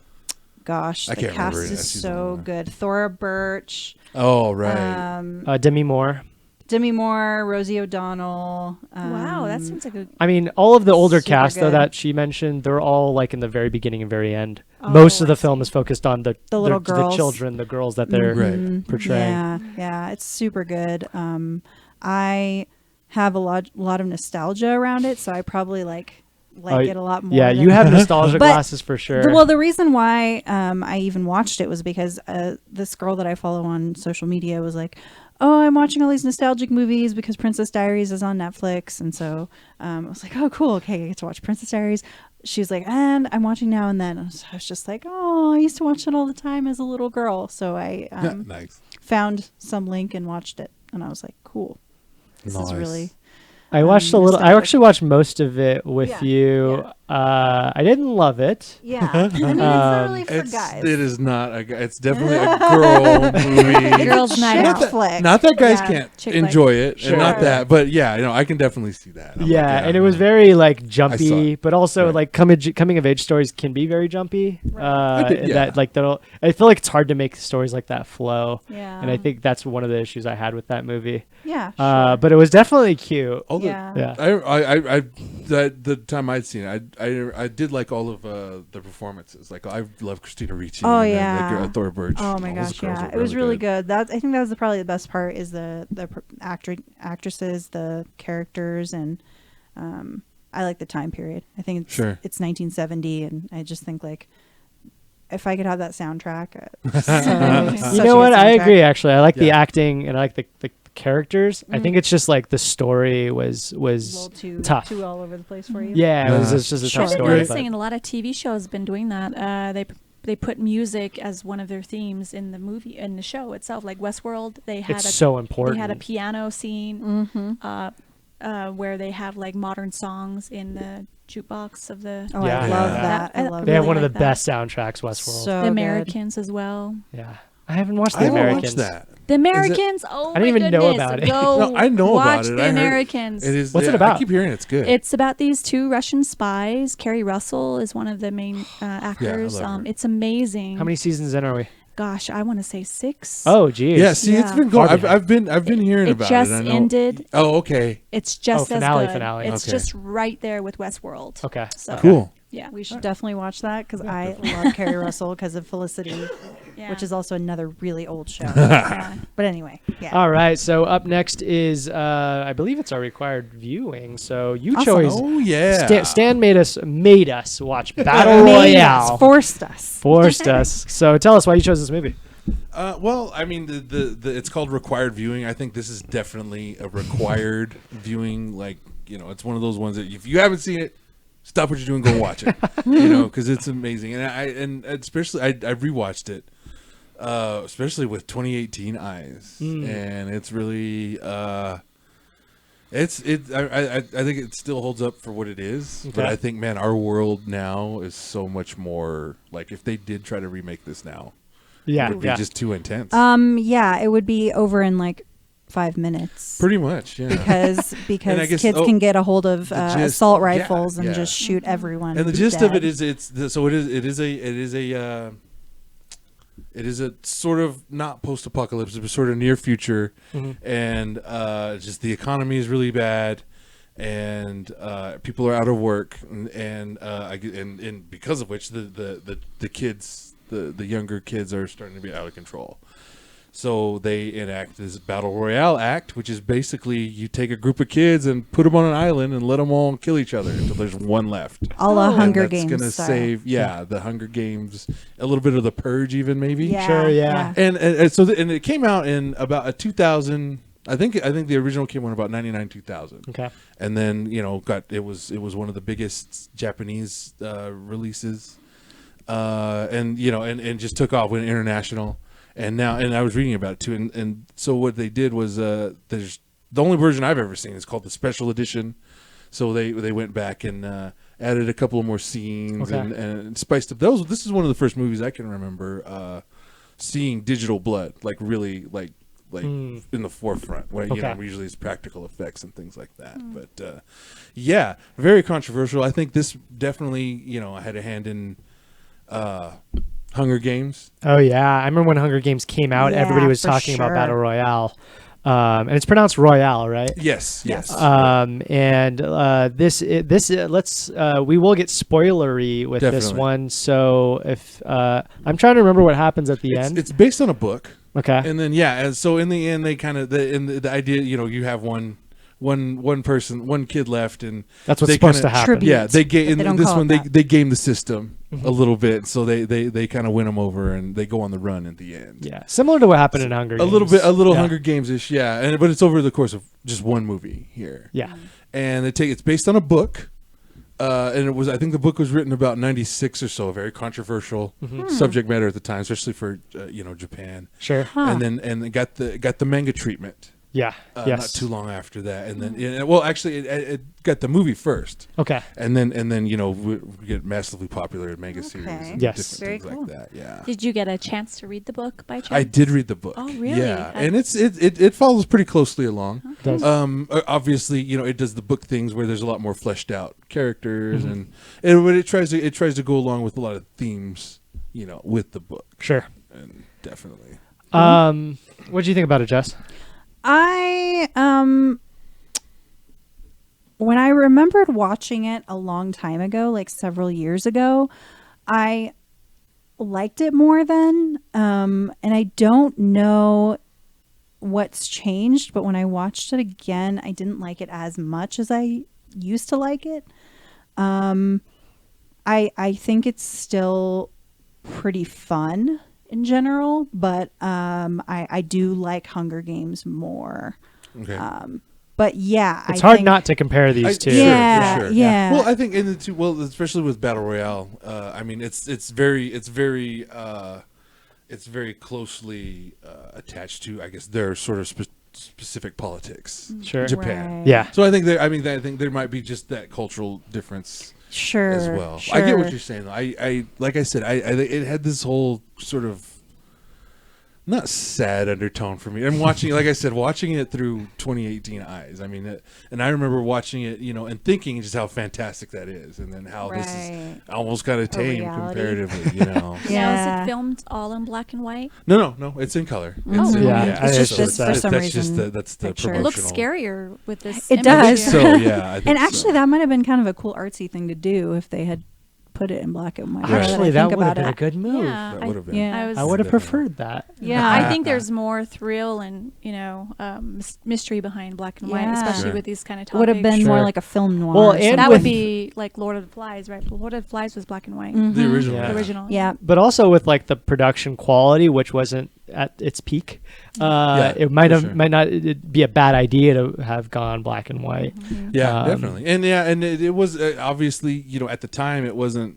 [SPEAKER 3] gosh,
[SPEAKER 4] I
[SPEAKER 3] the
[SPEAKER 4] can't
[SPEAKER 3] cast
[SPEAKER 4] remember it.
[SPEAKER 3] is
[SPEAKER 4] She's
[SPEAKER 3] so
[SPEAKER 4] one.
[SPEAKER 3] good. Thora Birch,
[SPEAKER 4] Oh, right.
[SPEAKER 1] Demi Moore.
[SPEAKER 3] Demi Moore, Rosie O'Donnell.
[SPEAKER 2] Wow, that seems like a.
[SPEAKER 1] I mean, all of the older
[SPEAKER 3] Super
[SPEAKER 1] cast though
[SPEAKER 3] good.
[SPEAKER 1] that she mentioned, they're all like in the very beginning and very end. Most of the film is focused on the
[SPEAKER 3] little
[SPEAKER 1] the
[SPEAKER 3] girls.
[SPEAKER 1] children, the girls that they're
[SPEAKER 4] Right.
[SPEAKER 1] portraying.
[SPEAKER 3] Yeah, it's super good. I have a lot of nostalgia around it, so I probably like it a lot more.
[SPEAKER 1] Yeah,
[SPEAKER 3] than-
[SPEAKER 1] you have nostalgia
[SPEAKER 3] But
[SPEAKER 1] glasses for sure.
[SPEAKER 3] The reason why I even watched it was because this girl that I follow on social media was like, oh, I'm watching all these nostalgic movies because Princess Diaries is on Netflix. And so I was like, oh, cool. Okay, I get to watch Princess Diaries. She was like, and I'm watching Now and Then. And I was just like, oh, I used to watch it all the time as a little girl. So I
[SPEAKER 4] Nice.
[SPEAKER 3] found some link and watched it. And I was like, cool. This is really...
[SPEAKER 1] I watched a little. I
[SPEAKER 3] nostalgic.
[SPEAKER 1] actually watched most of it with
[SPEAKER 3] Yeah,
[SPEAKER 1] you. I didn't love it.
[SPEAKER 3] Yeah. I mean, it's not really for guys.
[SPEAKER 4] It is not. It's definitely a girl movie.
[SPEAKER 2] Girls' night
[SPEAKER 3] Chick
[SPEAKER 2] out.
[SPEAKER 3] flick.
[SPEAKER 4] Not that guys
[SPEAKER 3] Yeah,
[SPEAKER 4] can't
[SPEAKER 2] chick
[SPEAKER 4] enjoy it,
[SPEAKER 1] Sure.
[SPEAKER 4] and not that, but yeah, I can definitely see that. I'm
[SPEAKER 1] Yeah,
[SPEAKER 4] like,
[SPEAKER 1] and it was very like jumpy,
[SPEAKER 4] it.
[SPEAKER 1] but also
[SPEAKER 4] Right.
[SPEAKER 1] like coming of age stories can be very jumpy.
[SPEAKER 4] did, yeah.
[SPEAKER 1] That like I feel like it's hard to make stories like that flow.
[SPEAKER 3] Yeah.
[SPEAKER 1] And I think that's one of the issues I had with that movie.
[SPEAKER 3] Yeah, sure.
[SPEAKER 1] But it was definitely cute.
[SPEAKER 4] All the,
[SPEAKER 3] Yeah.
[SPEAKER 4] I the time I'd seen it, I did like all of the performances. Like I love Christina Ricci.
[SPEAKER 3] Oh,
[SPEAKER 4] and
[SPEAKER 3] yeah.
[SPEAKER 4] then, Thora Birch.
[SPEAKER 3] Oh my
[SPEAKER 4] All those
[SPEAKER 3] gosh,
[SPEAKER 4] girls
[SPEAKER 3] yeah,
[SPEAKER 4] were
[SPEAKER 3] it was really good. I think that was probably the best part is the actresses, the characters, and I like the time period. I think it's 1970, and I just think like if I could have that soundtrack,
[SPEAKER 1] You know what? I agree. Actually, I like the acting and I like the characters. I think it's just like the story was
[SPEAKER 3] a little too
[SPEAKER 1] tough.
[SPEAKER 3] too all over the place for you.
[SPEAKER 1] Yeah, it was just a tough
[SPEAKER 2] I've been
[SPEAKER 1] story.
[SPEAKER 2] noticing a lot of TV shows have been doing that. They put music as one of their themes in the movie, in the show itself. Like Westworld, they had
[SPEAKER 1] It's so important.
[SPEAKER 2] They had a piano scene where they have like modern songs in the jukebox of the.
[SPEAKER 3] Oh, I love that. I love
[SPEAKER 1] They have
[SPEAKER 3] really
[SPEAKER 1] one of the
[SPEAKER 2] like that.
[SPEAKER 1] best soundtracks, Westworld.
[SPEAKER 3] So
[SPEAKER 2] The
[SPEAKER 3] good.
[SPEAKER 2] Americans as well.
[SPEAKER 1] Yeah, I haven't watched
[SPEAKER 4] I
[SPEAKER 1] The
[SPEAKER 4] haven't
[SPEAKER 1] Americans.
[SPEAKER 4] watched that.
[SPEAKER 2] The Americans. Oh,
[SPEAKER 1] I didn't
[SPEAKER 2] my
[SPEAKER 1] even know
[SPEAKER 2] goodness.
[SPEAKER 1] about it.
[SPEAKER 2] Go
[SPEAKER 4] No, I know about
[SPEAKER 2] watch
[SPEAKER 4] it.
[SPEAKER 2] The
[SPEAKER 4] I heard
[SPEAKER 2] Americans.
[SPEAKER 4] It is.
[SPEAKER 1] What's it
[SPEAKER 4] yeah,
[SPEAKER 1] about?
[SPEAKER 4] I keep hearing it's good.
[SPEAKER 2] It's about these two Russian spies. Carrie Russell is one of the main actors.
[SPEAKER 4] love her.
[SPEAKER 2] It's amazing.
[SPEAKER 1] How many seasons in are we?
[SPEAKER 2] Gosh, I want to say 6.
[SPEAKER 1] Oh, geez.
[SPEAKER 4] Yeah, see, it's
[SPEAKER 2] Yeah.
[SPEAKER 4] been going.
[SPEAKER 1] Farther.
[SPEAKER 4] I've been hearing
[SPEAKER 2] It
[SPEAKER 4] about
[SPEAKER 2] just
[SPEAKER 4] it. I know.
[SPEAKER 2] ended.
[SPEAKER 4] Oh, okay.
[SPEAKER 2] It's just as
[SPEAKER 1] finale,
[SPEAKER 2] good.
[SPEAKER 1] finale.
[SPEAKER 2] It's
[SPEAKER 4] Okay.
[SPEAKER 2] just right there with Westworld.
[SPEAKER 1] Okay.
[SPEAKER 2] So,
[SPEAKER 4] Cool.
[SPEAKER 2] Yeah.
[SPEAKER 3] We should definitely watch that because I love Carrie Russell because of Felicity,
[SPEAKER 2] Yeah.
[SPEAKER 3] which is also another really old show.
[SPEAKER 2] Yeah.
[SPEAKER 3] But anyway, yeah.
[SPEAKER 1] All right. So up next is, I believe it's our required viewing. So you
[SPEAKER 3] Awesome.
[SPEAKER 1] chose.
[SPEAKER 4] Oh yeah.
[SPEAKER 1] Stan made us watch Battle
[SPEAKER 3] Made
[SPEAKER 1] Royale.
[SPEAKER 3] us, forced us.
[SPEAKER 1] Forced us. So tell us why you chose this movie.
[SPEAKER 4] Well, I mean, the it's called required viewing. I think this is definitely a required viewing. Like, it's one of those ones that if you haven't seen it, stop what you're doing, go watch it. Because it's amazing. And especially I rewatched it, especially with 2018 eyes, and it's really I think it still holds up for what it is.
[SPEAKER 1] Okay.
[SPEAKER 4] But I think, man, our world now is so much more. Like, if they did try to remake this now.
[SPEAKER 1] Yeah.
[SPEAKER 4] It would be just too intense.
[SPEAKER 3] Yeah, it would be over in like 5 minutes.
[SPEAKER 4] Pretty much, yeah.
[SPEAKER 3] Because
[SPEAKER 4] And I guess-
[SPEAKER 3] kids can get a hold of
[SPEAKER 4] the gist-
[SPEAKER 3] assault
[SPEAKER 4] yeah,
[SPEAKER 3] rifles and
[SPEAKER 4] yeah.
[SPEAKER 3] just shoot everyone.
[SPEAKER 4] And the gist of
[SPEAKER 3] dead.
[SPEAKER 4] it is it is a sort of not post-apocalypse, but sort of near future, and just the economy is really bad, and people are out of work, and because of which the kids, the younger kids are starting to be out of control. So they enact this Battle Royale Act, which is basically you take a group of kids and put them on an island and let them all kill each other until there's one left.
[SPEAKER 3] A la Hunger
[SPEAKER 4] And
[SPEAKER 3] Games
[SPEAKER 4] That's going to
[SPEAKER 3] style.
[SPEAKER 4] save, the Hunger Games, a little bit of the Purge even maybe.
[SPEAKER 3] Yeah,
[SPEAKER 1] Sure, yeah.
[SPEAKER 4] And so and it came out in about 2000, I think the original came out about 99 2000.
[SPEAKER 1] Okay.
[SPEAKER 4] And then it was one of the biggest Japanese releases, and just took off, went international, and I was reading about it too, and so what they did was there's the only version I've ever seen is called the special edition, so they went back and added a couple of more scenes and spiced up those. This is one of the first movies I can remember seeing digital blood, like really like in the forefront, where usually it's practical effects and things like that. But very controversial. I think this definitely had a hand in Hunger Games.
[SPEAKER 1] Oh yeah, I remember when Hunger Games came out, everybody was talking about Battle Royale. And it's pronounced Royale, right?
[SPEAKER 4] Yes.
[SPEAKER 1] Let's we will get spoilery with this one. So if I'm trying to remember what happens at the end.
[SPEAKER 4] It's based on a book.
[SPEAKER 1] Okay.
[SPEAKER 4] And then and so in the end they kind of the idea, you have one kid left, and
[SPEAKER 1] that's what's supposed to happen.
[SPEAKER 4] Yeah, they game in this one. They game the system a little bit, so they kind of win them over, and they go on the run at the end.
[SPEAKER 1] Yeah, similar to what happened in Hunger Games.
[SPEAKER 4] A little Hunger Games-ish. Yeah, but it's over the course of just one movie here.
[SPEAKER 1] Yeah,
[SPEAKER 4] and it's based on a book, and I think the book was written about 96 or so. A very controversial subject matter at the time, especially for Japan.
[SPEAKER 1] Sure.
[SPEAKER 4] And it got the manga treatment.
[SPEAKER 1] Yeah.
[SPEAKER 4] Not too long after that, and then it got the movie first.
[SPEAKER 1] Okay.
[SPEAKER 4] And then we get massively popular in manga series and different things like that. Yeah.
[SPEAKER 2] Did you get a chance to read the book by chance?
[SPEAKER 4] I did read the book.
[SPEAKER 2] Oh, really?
[SPEAKER 4] Yeah, and it follows pretty closely along.
[SPEAKER 1] Okay.
[SPEAKER 4] Obviously, it does the book things where there's a lot more fleshed out characters, and it tries to go along with a lot of themes, with the book.
[SPEAKER 1] Sure.
[SPEAKER 4] And definitely.
[SPEAKER 1] What do you think about it, Jess?
[SPEAKER 3] When I remembered watching it a long time ago, like several years ago, I liked it more then. And I don't know what's changed, but when I watched it again, I didn't like it as much as I used to like it. I think it's still pretty fun in general, but I do like Hunger Games more. Okay. But yeah,
[SPEAKER 1] it's hard not to compare these two.
[SPEAKER 3] Yeah.
[SPEAKER 4] Well, I think in the two, especially with Battle Royale, I mean, it's very closely attached to, I guess, their sort of specific politics.
[SPEAKER 1] Sure.
[SPEAKER 4] Japan.
[SPEAKER 3] Right.
[SPEAKER 1] Yeah.
[SPEAKER 4] So I think there might be just that cultural difference.
[SPEAKER 3] Sure.
[SPEAKER 4] As well.
[SPEAKER 3] Sure.
[SPEAKER 4] I get what you're saying, though. I like I said, it had this whole sort of not sad undertone for me. I'm watching it through 2018 eyes. I mean, and I remember watching it, and thinking just how fantastic that is, and then how this is almost kind of tame comparatively,
[SPEAKER 2] Now, is it filmed all in black and white?
[SPEAKER 4] No, it's in color.
[SPEAKER 3] It's just for some reason.
[SPEAKER 4] That's the promotional.
[SPEAKER 2] It looks scarier with this.
[SPEAKER 3] It does.
[SPEAKER 4] So yeah, I think
[SPEAKER 3] and actually, that might have been kind of a cool artsy thing to do if they had put it in black and white.
[SPEAKER 1] Right. Actually, that would have been a good move.
[SPEAKER 2] Yeah,
[SPEAKER 4] that would have been.
[SPEAKER 3] Yeah.
[SPEAKER 1] I would have preferred that.
[SPEAKER 2] Yeah, I think there's more thrill and mystery behind black and white, especially with these kind of topics.
[SPEAKER 3] Would have been more like a film noir.
[SPEAKER 2] Well, and that would be like Lord of the Flies, right? Lord of the Flies was black and white.
[SPEAKER 4] The original.
[SPEAKER 2] The original.
[SPEAKER 3] Yeah.
[SPEAKER 1] But also with like the production quality, which wasn't at its peak, it might not be a bad idea to have gone black and white.
[SPEAKER 4] Yeah, definitely. And it was obviously, at the time it wasn't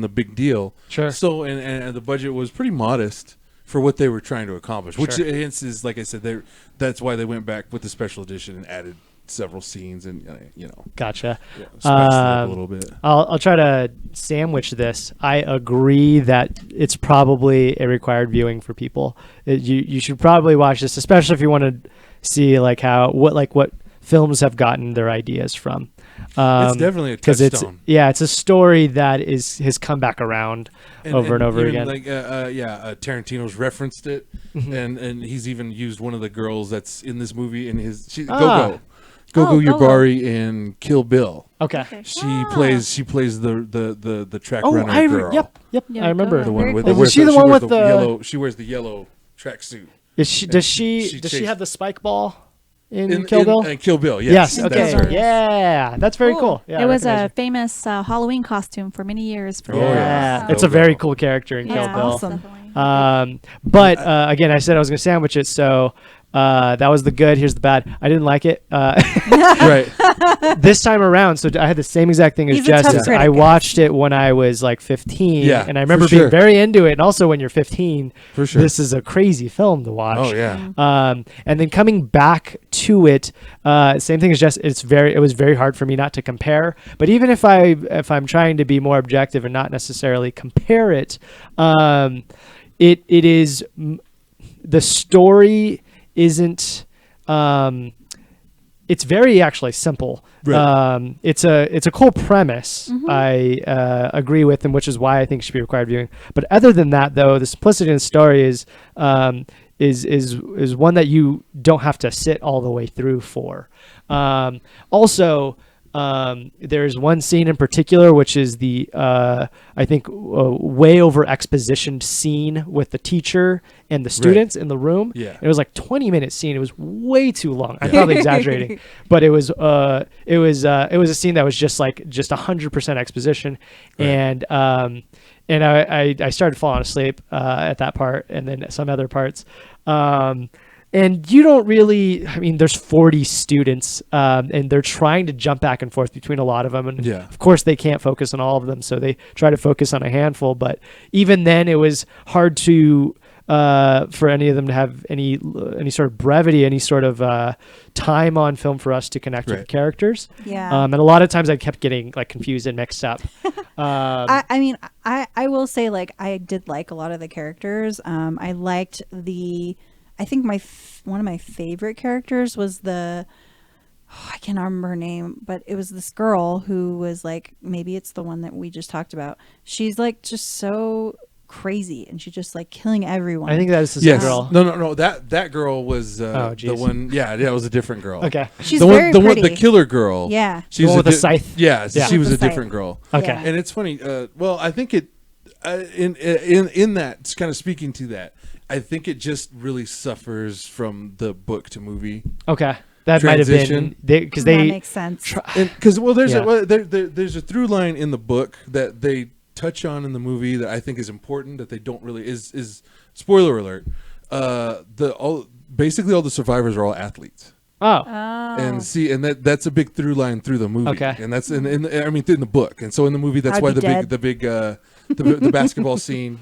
[SPEAKER 4] a big deal.
[SPEAKER 1] Sure.
[SPEAKER 4] So and the budget was pretty modest for what they were trying to accomplish, which hence is, like I said, that's why they went back with the special edition and added several scenes and
[SPEAKER 1] Gotcha.
[SPEAKER 4] Spiced it up a little bit.
[SPEAKER 1] I'll try to sandwich this. I agree that it's probably a required viewing for people. You should probably watch this, especially if you want to see what films have gotten their ideas from.
[SPEAKER 4] It's definitely a touchstone.
[SPEAKER 1] It's a story that has come back around over and over again.
[SPEAKER 4] Like Tarantino's referenced it, and he's even used one of the girls that's in this movie in his Gogo Yubari in Kill Bill.
[SPEAKER 1] Okay.
[SPEAKER 4] She plays the track runner girl.
[SPEAKER 1] Yep. I remember
[SPEAKER 4] the one with.
[SPEAKER 1] Is she the one with the
[SPEAKER 4] yellow? She wears the yellow tracksuit.
[SPEAKER 1] Does she have the spike ball? In Kill Bill?
[SPEAKER 4] Kill Bill, yes.
[SPEAKER 1] Okay. Yeah, that's very cool. Yeah,
[SPEAKER 2] it was a famous Halloween costume for many years.
[SPEAKER 1] It's a very cool character in Kill Bill.
[SPEAKER 3] Awesome.
[SPEAKER 1] But again, I said I was going to sandwich it. So That was the good. Here's the bad. I didn't like it.
[SPEAKER 4] Right.
[SPEAKER 1] This time around, so I had the same exact thing as
[SPEAKER 3] He's a tough
[SPEAKER 1] Jess.
[SPEAKER 3] critic,
[SPEAKER 1] I
[SPEAKER 3] guys.
[SPEAKER 1] watched it when I was like 15,
[SPEAKER 4] Yeah,
[SPEAKER 1] and I remember
[SPEAKER 4] for
[SPEAKER 1] being
[SPEAKER 4] sure.
[SPEAKER 1] very into it. And also, when you're 15,
[SPEAKER 4] For sure.
[SPEAKER 1] this is a crazy film to watch.
[SPEAKER 4] Oh yeah.
[SPEAKER 1] And then coming back to it, same thing as Jess. It was very hard for me not to compare. But even if I'm trying to be more objective and not necessarily compare it, it is the story isn't. It's very actually simple.
[SPEAKER 4] Right.
[SPEAKER 1] It's a cool premise. I agree with, and which is why I think it should be required viewing. But other than that, though, the simplicity in the story is one that you don't have to sit all the way through for. Also, there's one scene in particular, which is the I think way over expositioned scene with the teacher and the students in the room.
[SPEAKER 4] Yeah.
[SPEAKER 1] It was like 20-minute scene. It was way too long. I'm probably exaggerating, but it was a scene that was just 100% exposition,
[SPEAKER 4] Right.
[SPEAKER 1] and I started falling asleep at that part, and then some other parts. And you don't really, I mean, there's 40 students, and they're trying to jump back and forth between a lot of them. And
[SPEAKER 4] Yeah.
[SPEAKER 1] of course they can't focus on all of them. So they try to focus on a handful, but even then it was hard to, for any of them to have any sort of brevity, any sort of, time on film for us to connect with the characters.
[SPEAKER 3] Yeah.
[SPEAKER 1] And a lot of times I kept getting like confused and mixed up.
[SPEAKER 3] I mean, I will say, like, I did like a lot of the characters. I liked I think one of my favorite characters was I cannot remember her name, but it was this girl who was like, maybe it's the one that we just talked about. She's like just so crazy, and she's just like killing everyone.
[SPEAKER 1] I think that is the same girl.
[SPEAKER 4] No. That girl was the
[SPEAKER 1] geez.
[SPEAKER 4] one. Yeah, it was a different girl.
[SPEAKER 1] Okay.
[SPEAKER 3] She's
[SPEAKER 4] the
[SPEAKER 3] very
[SPEAKER 4] one,
[SPEAKER 3] pretty.
[SPEAKER 4] the killer girl.
[SPEAKER 3] Yeah.
[SPEAKER 4] She's
[SPEAKER 1] The one with the scythe?
[SPEAKER 4] Yeah,
[SPEAKER 1] Yeah.
[SPEAKER 4] she was a
[SPEAKER 3] With the
[SPEAKER 4] different girl.
[SPEAKER 1] Okay.
[SPEAKER 3] Yeah.
[SPEAKER 4] And it's funny. Well, I think it in that, kind of speaking to that, I think it just really suffers from the book to movie.
[SPEAKER 1] Okay. That might have been
[SPEAKER 4] transition.
[SPEAKER 1] because
[SPEAKER 3] That
[SPEAKER 1] they
[SPEAKER 3] makes sense.
[SPEAKER 4] Because there's
[SPEAKER 1] Yeah.
[SPEAKER 4] there's a through line in the book that they touch on in the movie that I think is important that they don't really is spoiler alert. Basically all the survivors are all athletes.
[SPEAKER 1] Oh.
[SPEAKER 4] And that's a big through line through the movie.
[SPEAKER 1] Okay.
[SPEAKER 4] And that's in the book. And so in the movie, that's
[SPEAKER 3] I'd
[SPEAKER 4] why
[SPEAKER 3] be dead.
[SPEAKER 4] the basketball scene,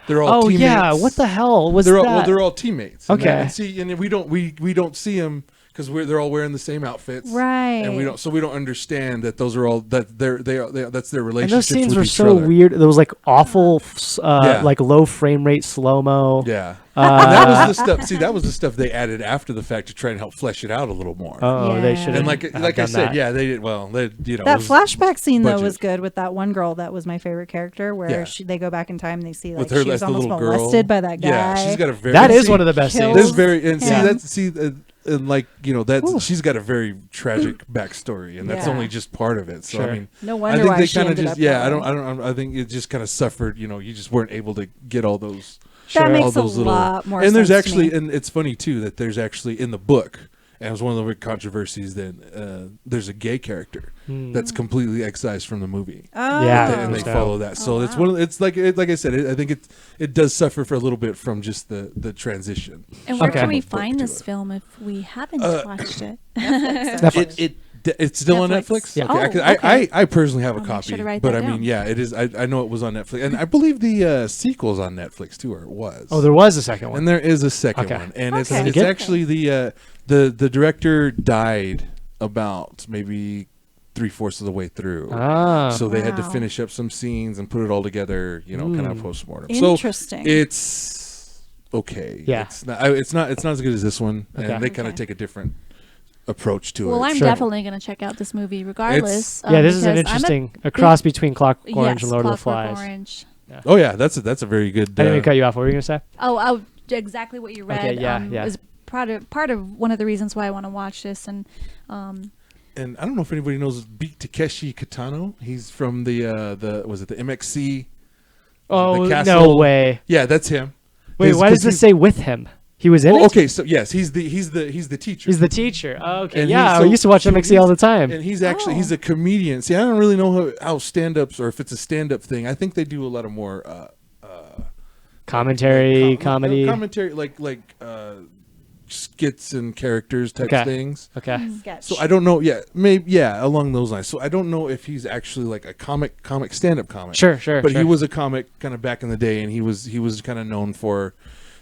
[SPEAKER 4] they're all
[SPEAKER 1] Oh
[SPEAKER 4] teammates.
[SPEAKER 1] yeah, what the hell was
[SPEAKER 4] they're
[SPEAKER 1] that?
[SPEAKER 4] all they're all teammates. And
[SPEAKER 1] Okay.
[SPEAKER 4] and we don't see them because they're all wearing the same outfits.
[SPEAKER 3] Right.
[SPEAKER 4] And we don't understand that those are all that's their
[SPEAKER 1] And
[SPEAKER 4] relationships.
[SPEAKER 1] those scenes
[SPEAKER 4] with
[SPEAKER 1] were
[SPEAKER 4] each
[SPEAKER 1] so
[SPEAKER 4] other.
[SPEAKER 1] weird. There was like awful,
[SPEAKER 4] Yeah.
[SPEAKER 1] like low frame rate slow mo.
[SPEAKER 4] Yeah. And that was the stuff. See, that was the stuff they added after the fact to try and help flesh it out a little more.
[SPEAKER 1] Oh, they
[SPEAKER 3] Yeah.
[SPEAKER 1] should.
[SPEAKER 4] And like I said, yeah, they did well. They
[SPEAKER 3] That
[SPEAKER 4] it was
[SPEAKER 3] flashback scene though
[SPEAKER 4] budget.
[SPEAKER 3] was good with that one girl that was my favorite character, where
[SPEAKER 4] Yeah.
[SPEAKER 3] they go back in time and they see like
[SPEAKER 4] with her
[SPEAKER 3] she was
[SPEAKER 4] as the
[SPEAKER 3] almost
[SPEAKER 4] little girl.
[SPEAKER 3] molested by that guy.
[SPEAKER 4] Yeah, she's got a very.
[SPEAKER 1] That is one of the best
[SPEAKER 3] kills-
[SPEAKER 1] scenes.
[SPEAKER 4] There's very and
[SPEAKER 3] Yeah.
[SPEAKER 4] and like that's she's got a very tragic backstory, and that's
[SPEAKER 3] Yeah.
[SPEAKER 4] only just part of it. So
[SPEAKER 1] Sure.
[SPEAKER 4] I mean,
[SPEAKER 3] No
[SPEAKER 4] I
[SPEAKER 3] wonder
[SPEAKER 4] think
[SPEAKER 3] why
[SPEAKER 4] they
[SPEAKER 3] she
[SPEAKER 4] kind of
[SPEAKER 3] ended
[SPEAKER 4] just
[SPEAKER 3] up
[SPEAKER 4] yeah.
[SPEAKER 3] that way.
[SPEAKER 4] I don't. I think it just kind of suffered. You just weren't able to get all those.
[SPEAKER 3] That
[SPEAKER 1] Sure.
[SPEAKER 3] makes
[SPEAKER 4] all
[SPEAKER 3] a
[SPEAKER 4] those little,
[SPEAKER 3] lot more
[SPEAKER 4] and there's
[SPEAKER 3] sense to
[SPEAKER 4] actually,
[SPEAKER 3] me.
[SPEAKER 4] and it's funny too that there's actually in the book, and it was one of the big controversies that there's a gay character that's completely excised from the movie.
[SPEAKER 3] Oh.
[SPEAKER 1] Yeah.
[SPEAKER 4] And they
[SPEAKER 1] Oh.
[SPEAKER 4] follow that. So it's
[SPEAKER 3] wow.
[SPEAKER 4] one. It's like I said. I think it does suffer for a little bit from just the transition.
[SPEAKER 2] And where
[SPEAKER 1] Okay.
[SPEAKER 2] can we
[SPEAKER 4] From the book
[SPEAKER 2] find
[SPEAKER 4] to
[SPEAKER 2] this
[SPEAKER 4] it.
[SPEAKER 2] film if we haven't watched it?
[SPEAKER 1] Netflix.
[SPEAKER 4] It's still on
[SPEAKER 2] Netflix.
[SPEAKER 4] Netflix.
[SPEAKER 1] Yeah.
[SPEAKER 4] Okay.
[SPEAKER 2] Oh, okay.
[SPEAKER 4] I personally have a
[SPEAKER 2] I'll make
[SPEAKER 4] copy,
[SPEAKER 2] sure to write
[SPEAKER 4] but
[SPEAKER 2] that
[SPEAKER 4] I mean,
[SPEAKER 2] down.
[SPEAKER 4] yeah, it is. I know it was on Netflix, and I believe the sequel's on Netflix too, or it was.
[SPEAKER 1] Oh, there was a second one.
[SPEAKER 4] And there is a second
[SPEAKER 1] Okay.
[SPEAKER 4] one, and
[SPEAKER 3] Okay.
[SPEAKER 4] it's
[SPEAKER 1] Good.
[SPEAKER 4] actually the director died about maybe 3/4 of the way through.
[SPEAKER 1] Ah.
[SPEAKER 4] So they had to
[SPEAKER 3] Wow.
[SPEAKER 4] finish up some scenes and put it all together, kind of post-mortem.
[SPEAKER 3] Interesting.
[SPEAKER 4] So it's okay.
[SPEAKER 1] Yeah.
[SPEAKER 4] It's not as good as this one,
[SPEAKER 1] Okay.
[SPEAKER 4] and they kind of
[SPEAKER 3] Okay.
[SPEAKER 4] take a different approach to
[SPEAKER 2] Well,
[SPEAKER 4] it.
[SPEAKER 2] I'm
[SPEAKER 1] Sure.
[SPEAKER 2] definitely going to check out this movie regardless.
[SPEAKER 1] Yeah, this is an
[SPEAKER 2] because I'm
[SPEAKER 1] interesting a cross between Clockwork Orange
[SPEAKER 2] yes,
[SPEAKER 1] and Lord of the
[SPEAKER 2] Clockwork
[SPEAKER 1] Flies.
[SPEAKER 2] Orange.
[SPEAKER 4] Oh yeah, that's a very good.
[SPEAKER 1] I didn't mean to cut you off. What were you gonna say?
[SPEAKER 2] Oh, exactly what you read.
[SPEAKER 1] Okay, yeah.
[SPEAKER 2] Is part of one of the reasons why I want to watch this, and
[SPEAKER 4] And I don't know if anybody knows Beat Takeshi Kitano. He's from the MXC.
[SPEAKER 1] Oh,
[SPEAKER 4] the
[SPEAKER 1] no
[SPEAKER 4] Castle.
[SPEAKER 1] way.
[SPEAKER 4] Yeah, that's him.
[SPEAKER 1] Wait, why does this say with him? He was in it.
[SPEAKER 4] Okay, so yes, he's the teacher.
[SPEAKER 1] He's the teacher. Oh, okay.
[SPEAKER 4] And
[SPEAKER 1] Yeah,
[SPEAKER 4] he's-
[SPEAKER 1] I used to watch
[SPEAKER 4] so
[SPEAKER 1] MXC all the time.
[SPEAKER 4] And he's actually he's a comedian. See, I don't really know how stand-ups or if it's a stand-up thing. I think they do a lot of more
[SPEAKER 1] Commentary, comedy.
[SPEAKER 4] commentary, like skits and characters type
[SPEAKER 1] Okay.
[SPEAKER 4] things.
[SPEAKER 1] Okay.
[SPEAKER 3] Sketch.
[SPEAKER 4] So I don't know. Yeah, maybe. Yeah, along those lines. So I don't know if he's actually like a comic stand-up comic.
[SPEAKER 1] Sure.
[SPEAKER 4] But
[SPEAKER 1] sure.
[SPEAKER 4] he was a comic kind of back in the day, and he was kind of known for.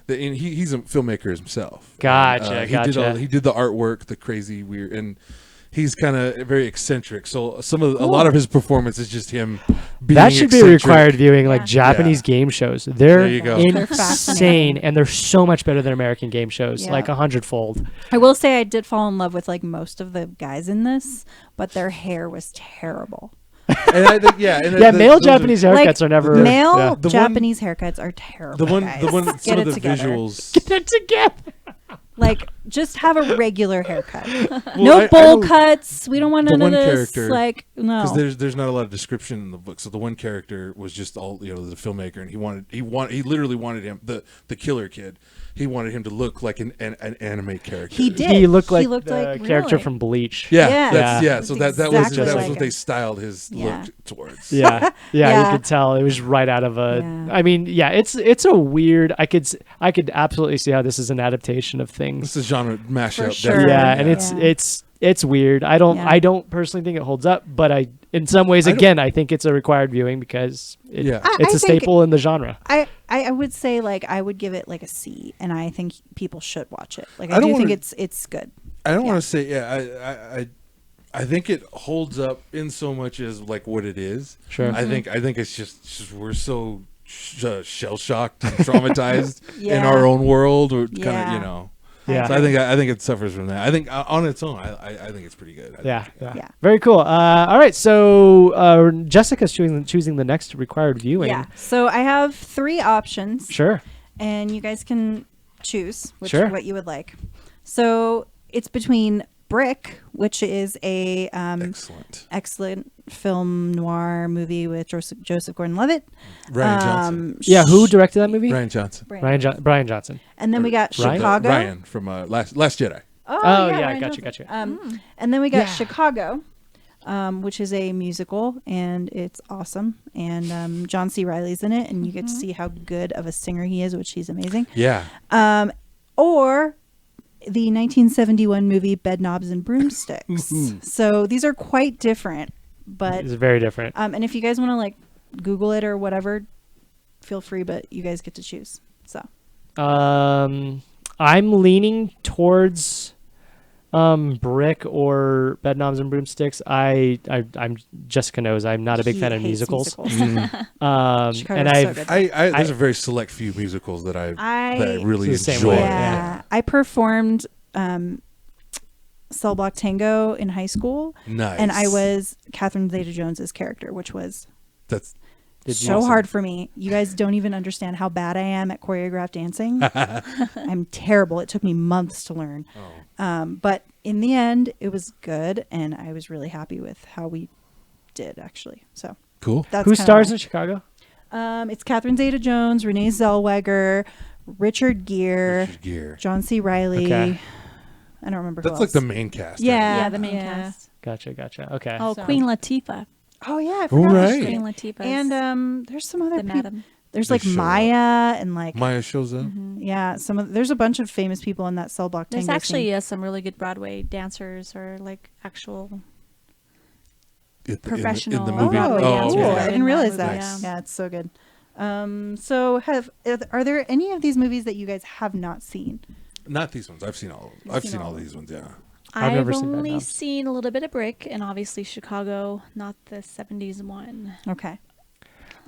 [SPEAKER 4] And he's a filmmaker himself.
[SPEAKER 1] Gotcha,
[SPEAKER 4] And,
[SPEAKER 1] gotcha.
[SPEAKER 4] He did the artwork, the crazy weird, and he's kind of very eccentric. So a lot of his performance is just him being
[SPEAKER 1] That should be
[SPEAKER 4] eccentric.
[SPEAKER 1] required viewing, like
[SPEAKER 2] Yeah.
[SPEAKER 1] Japanese game shows. They're
[SPEAKER 4] There you go.
[SPEAKER 3] They're
[SPEAKER 1] insane,
[SPEAKER 3] fascinating.
[SPEAKER 1] and they're so much better than American game shows,
[SPEAKER 3] Yeah.
[SPEAKER 1] like 100-fold.
[SPEAKER 3] I will say I did fall in love with like most of the guys in this, but their hair was terrible.
[SPEAKER 4] And I think
[SPEAKER 1] Yeah,
[SPEAKER 4] and
[SPEAKER 1] male
[SPEAKER 4] those
[SPEAKER 1] Japanese
[SPEAKER 3] Like,
[SPEAKER 1] haircuts are never
[SPEAKER 3] male
[SPEAKER 1] yeah.
[SPEAKER 4] The one-
[SPEAKER 3] Japanese haircuts are terrible.
[SPEAKER 4] the one
[SPEAKER 3] guys.
[SPEAKER 4] some
[SPEAKER 3] Get
[SPEAKER 4] of
[SPEAKER 3] it
[SPEAKER 4] the
[SPEAKER 3] together.
[SPEAKER 4] visuals.
[SPEAKER 1] Get it together.
[SPEAKER 3] Like, just have a regular haircut.
[SPEAKER 4] Well,
[SPEAKER 3] No
[SPEAKER 4] I
[SPEAKER 3] bowl
[SPEAKER 4] know
[SPEAKER 3] cuts. We don't want
[SPEAKER 4] the
[SPEAKER 3] none of
[SPEAKER 4] one
[SPEAKER 3] this.
[SPEAKER 4] character-
[SPEAKER 3] Like, no.
[SPEAKER 4] Because there's not a lot of description in the book, so the one character was just all the filmmaker, and he literally wanted him the killer kid. He wanted him to look like an anime character.
[SPEAKER 3] He did.
[SPEAKER 1] He looked like
[SPEAKER 3] looked
[SPEAKER 1] the
[SPEAKER 3] like-
[SPEAKER 1] character
[SPEAKER 3] really?
[SPEAKER 1] from Bleach.
[SPEAKER 4] Yeah,
[SPEAKER 3] Yeah.
[SPEAKER 4] yeah. So that was
[SPEAKER 3] exactly
[SPEAKER 4] that was
[SPEAKER 3] like
[SPEAKER 4] what they
[SPEAKER 3] him.
[SPEAKER 4] styled his
[SPEAKER 3] Yeah.
[SPEAKER 4] look towards.
[SPEAKER 1] Yeah,
[SPEAKER 3] Yeah.
[SPEAKER 1] you could tell it was right out of a.
[SPEAKER 3] Yeah.
[SPEAKER 1] I mean, yeah, it's a weird. I could absolutely see how this is an adaptation of things.
[SPEAKER 4] It's a genre mashup.
[SPEAKER 3] For sure.
[SPEAKER 4] definitely.
[SPEAKER 1] Yeah, and
[SPEAKER 3] Yeah.
[SPEAKER 1] it's weird. I don't
[SPEAKER 3] Yeah.
[SPEAKER 1] personally think it holds up, but in some ways,
[SPEAKER 4] I don't-
[SPEAKER 1] again, I think it's a required viewing because
[SPEAKER 4] Yeah.
[SPEAKER 1] it's
[SPEAKER 3] I
[SPEAKER 1] a
[SPEAKER 3] think-
[SPEAKER 1] staple in the genre.
[SPEAKER 3] I would say like I would give it like a C, and I think people should watch it. Like
[SPEAKER 4] I
[SPEAKER 3] I,
[SPEAKER 4] don't
[SPEAKER 3] do think
[SPEAKER 4] wanna-
[SPEAKER 3] it's good.
[SPEAKER 4] I don't
[SPEAKER 3] Yeah.
[SPEAKER 4] want to say I think it holds up in so much as like what it is.
[SPEAKER 1] Sure.
[SPEAKER 4] I think it's just we're so shell shocked and traumatized in
[SPEAKER 3] Yeah.
[SPEAKER 4] our own world, or kind of
[SPEAKER 3] Yeah.
[SPEAKER 1] Yeah.
[SPEAKER 4] So I think it suffers from that. I think on its own, I think it's pretty good.
[SPEAKER 1] Yeah.
[SPEAKER 3] Yeah.
[SPEAKER 1] Very cool. All right, so Jessica's choosing the next required viewing.
[SPEAKER 3] Yeah. So I have 3 options.
[SPEAKER 1] Sure.
[SPEAKER 3] And you guys can choose
[SPEAKER 1] Sure.
[SPEAKER 3] what you would like. So it's between Brick, which is a excellent film noir movie with Joseph Gordon-Levitt.
[SPEAKER 4] Ryan Johnson.
[SPEAKER 1] Yeah, who directed that movie?
[SPEAKER 4] Ryan Johnson.
[SPEAKER 1] Brian Johnson.
[SPEAKER 3] And then we got
[SPEAKER 1] Ryan?
[SPEAKER 3] Chicago.
[SPEAKER 4] Ryan from Last Jedi.
[SPEAKER 1] Oh, yeah,
[SPEAKER 3] Ryan
[SPEAKER 1] gotcha.
[SPEAKER 3] Johnson. And then we got Chicago, which is a musical, and it's awesome. And John C. Reilly's in it, and you get to see how good of a singer he is, which he's amazing.
[SPEAKER 4] Yeah.
[SPEAKER 3] Or the 1971 movie Bedknobs and Broomsticks. So these are quite different, but
[SPEAKER 1] It's very different.
[SPEAKER 3] and if you guys want to like Google it or whatever, feel free, but you guys get to choose. So
[SPEAKER 1] I'm leaning towards Brick or Bedknobs and Broomsticks. I'm Jessica knows I'm not a big
[SPEAKER 3] He
[SPEAKER 1] fan of
[SPEAKER 3] hates
[SPEAKER 1] musicals.
[SPEAKER 3] musicals.
[SPEAKER 1] And
[SPEAKER 3] so
[SPEAKER 1] I've
[SPEAKER 3] good.
[SPEAKER 4] There's a very select few musicals that I really
[SPEAKER 1] It's the same
[SPEAKER 4] enjoy.
[SPEAKER 1] way.
[SPEAKER 3] Yeah. I performed Cell Block Tango in high school.
[SPEAKER 4] Nice.
[SPEAKER 3] And I was Catherine Zeta-Jones's character, which was
[SPEAKER 4] That's
[SPEAKER 3] so hard for me. You guys don't even understand how bad I am at choreographed dancing. I'm terrible. It took me months to learn. But in the end, it was good, and I was really happy with how we did, actually. So
[SPEAKER 4] cool.
[SPEAKER 3] That's
[SPEAKER 1] Who
[SPEAKER 3] kinda
[SPEAKER 1] stars
[SPEAKER 3] my-
[SPEAKER 1] in Chicago?
[SPEAKER 3] It's Catherine Zeta-Jones, Renee Zellweger, Richard Gere, John C. Reilly.
[SPEAKER 1] Okay.
[SPEAKER 3] I don't remember who
[SPEAKER 4] That's like
[SPEAKER 3] else.
[SPEAKER 4] the main cast.
[SPEAKER 3] Yeah,
[SPEAKER 2] Yeah, the main cast.
[SPEAKER 1] Gotcha. Okay.
[SPEAKER 2] Oh,
[SPEAKER 3] So-
[SPEAKER 2] Queen Latifah.
[SPEAKER 3] Oh yeah, I
[SPEAKER 4] Oh,
[SPEAKER 3] forgot.
[SPEAKER 4] right.
[SPEAKER 2] Queen Latifah.
[SPEAKER 3] And there's some other
[SPEAKER 2] the
[SPEAKER 3] people.
[SPEAKER 2] madam.
[SPEAKER 3] There's
[SPEAKER 4] They
[SPEAKER 3] like
[SPEAKER 4] show up.
[SPEAKER 3] Maya and like
[SPEAKER 4] Maya shows up.
[SPEAKER 3] yeah, there's a bunch of famous people in that Cell Block Tango.
[SPEAKER 2] There's actually
[SPEAKER 3] scene.
[SPEAKER 2] some really good Broadway dancers or like actual
[SPEAKER 4] In the
[SPEAKER 2] professional.
[SPEAKER 4] movie.
[SPEAKER 3] Oh,
[SPEAKER 2] dancers
[SPEAKER 3] cool.
[SPEAKER 2] that are
[SPEAKER 3] I
[SPEAKER 2] in
[SPEAKER 3] didn't
[SPEAKER 2] that
[SPEAKER 3] realize
[SPEAKER 2] movie,
[SPEAKER 3] that.
[SPEAKER 4] Nice.
[SPEAKER 3] Yeah, it's so good. So are there any of these movies that you guys have not seen?
[SPEAKER 4] Not these ones. I've seen all of them. I've seen all these ones. Yeah.
[SPEAKER 1] I've never seen
[SPEAKER 2] only
[SPEAKER 1] Bedknobs.
[SPEAKER 2] seen a little bit of Brick and obviously Chicago, not the 70s one.
[SPEAKER 3] Okay.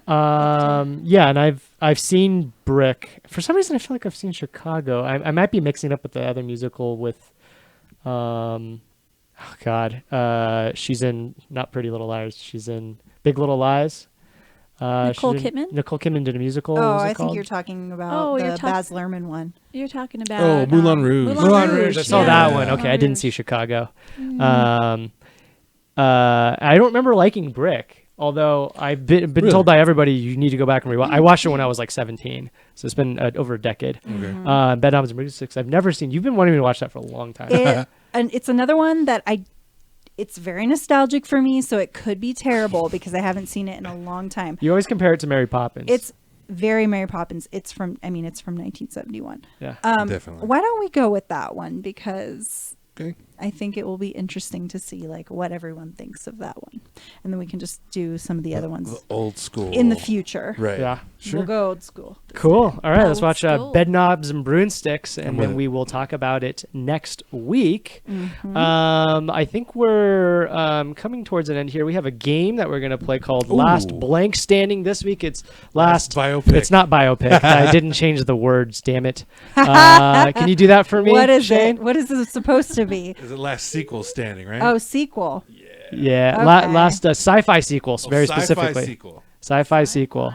[SPEAKER 1] Yeah, and I've seen Brick. For some reason, I feel like I've seen Chicago. I might be mixing up with the other musical with, oh God, she's in not Pretty Little Liars. She's in Big Little Lies.
[SPEAKER 2] Nicole Kidman?
[SPEAKER 1] Nicole Kidman did a musical.
[SPEAKER 3] Oh,
[SPEAKER 1] What was it
[SPEAKER 3] I think
[SPEAKER 1] called?
[SPEAKER 3] you're talking about
[SPEAKER 2] Oh, you're
[SPEAKER 3] the Baz Luhrmann one.
[SPEAKER 2] You're talking about
[SPEAKER 4] Oh, Moulin Rouge.
[SPEAKER 1] Moulin Rouge. I saw
[SPEAKER 2] yeah.
[SPEAKER 1] that one.
[SPEAKER 4] Yeah.
[SPEAKER 1] Okay, I didn't see Chicago. I don't remember liking Brick, although I've been
[SPEAKER 4] Really?
[SPEAKER 1] told by everybody you need to go back and rewatch. I watched it when I was like 17, so it's been over a decade.
[SPEAKER 4] Okay.
[SPEAKER 1] Bedknobs and Broomsticks. I've never seen. You've been wanting me to watch that for a long time.
[SPEAKER 3] And it's another one that it's very nostalgic for me, so it could be terrible because I haven't seen it in a long time.
[SPEAKER 1] You always compare it to Mary Poppins.
[SPEAKER 3] very Mary Poppins. It's from 1971.
[SPEAKER 1] Yeah,
[SPEAKER 4] definitely.
[SPEAKER 3] Why don't we go with that one? Because
[SPEAKER 4] Okay.
[SPEAKER 3] I think it will be interesting to see like what everyone thinks of that one, and then we can just do some of the other ones
[SPEAKER 4] The old school
[SPEAKER 3] in the future.
[SPEAKER 4] Right.
[SPEAKER 1] Yeah.
[SPEAKER 4] Sure.
[SPEAKER 3] We'll go old school.
[SPEAKER 1] Cool. All right, let's
[SPEAKER 2] Old
[SPEAKER 1] watch
[SPEAKER 2] school.
[SPEAKER 1] Bed Knobs and Broomsticks, and
[SPEAKER 4] I'm
[SPEAKER 1] then
[SPEAKER 4] with it.
[SPEAKER 1] we will talk about it next week.
[SPEAKER 3] Mhm.
[SPEAKER 1] I think we're coming towards an end here. We have a game that we're going to play called Last
[SPEAKER 4] Ooh.
[SPEAKER 1] Blank Standing. This week it's last
[SPEAKER 4] biopic.
[SPEAKER 1] It's not biopic. I didn't change the words. Damn it. Can you do that for me?
[SPEAKER 3] What is
[SPEAKER 1] Shane?
[SPEAKER 3] it? What is it supposed to be?
[SPEAKER 4] Is it last sequel standing, right?
[SPEAKER 3] Oh, sequel.
[SPEAKER 1] Yeah,
[SPEAKER 3] Okay.
[SPEAKER 1] last sci-fi sequels, very
[SPEAKER 4] sci-fi
[SPEAKER 1] specifically.
[SPEAKER 4] sequel.
[SPEAKER 1] Sci-fi sequel.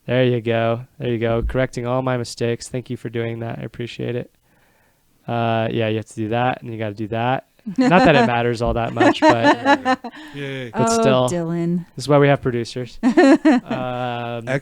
[SPEAKER 1] There you go. There you go. Correcting all my mistakes. Thank you for doing that. I appreciate it. Yeah, you have to do that, and you got to do that. Not that it matters all that much, but
[SPEAKER 4] Yay.
[SPEAKER 1] but still,
[SPEAKER 3] Dylan.
[SPEAKER 1] this is why we have producers.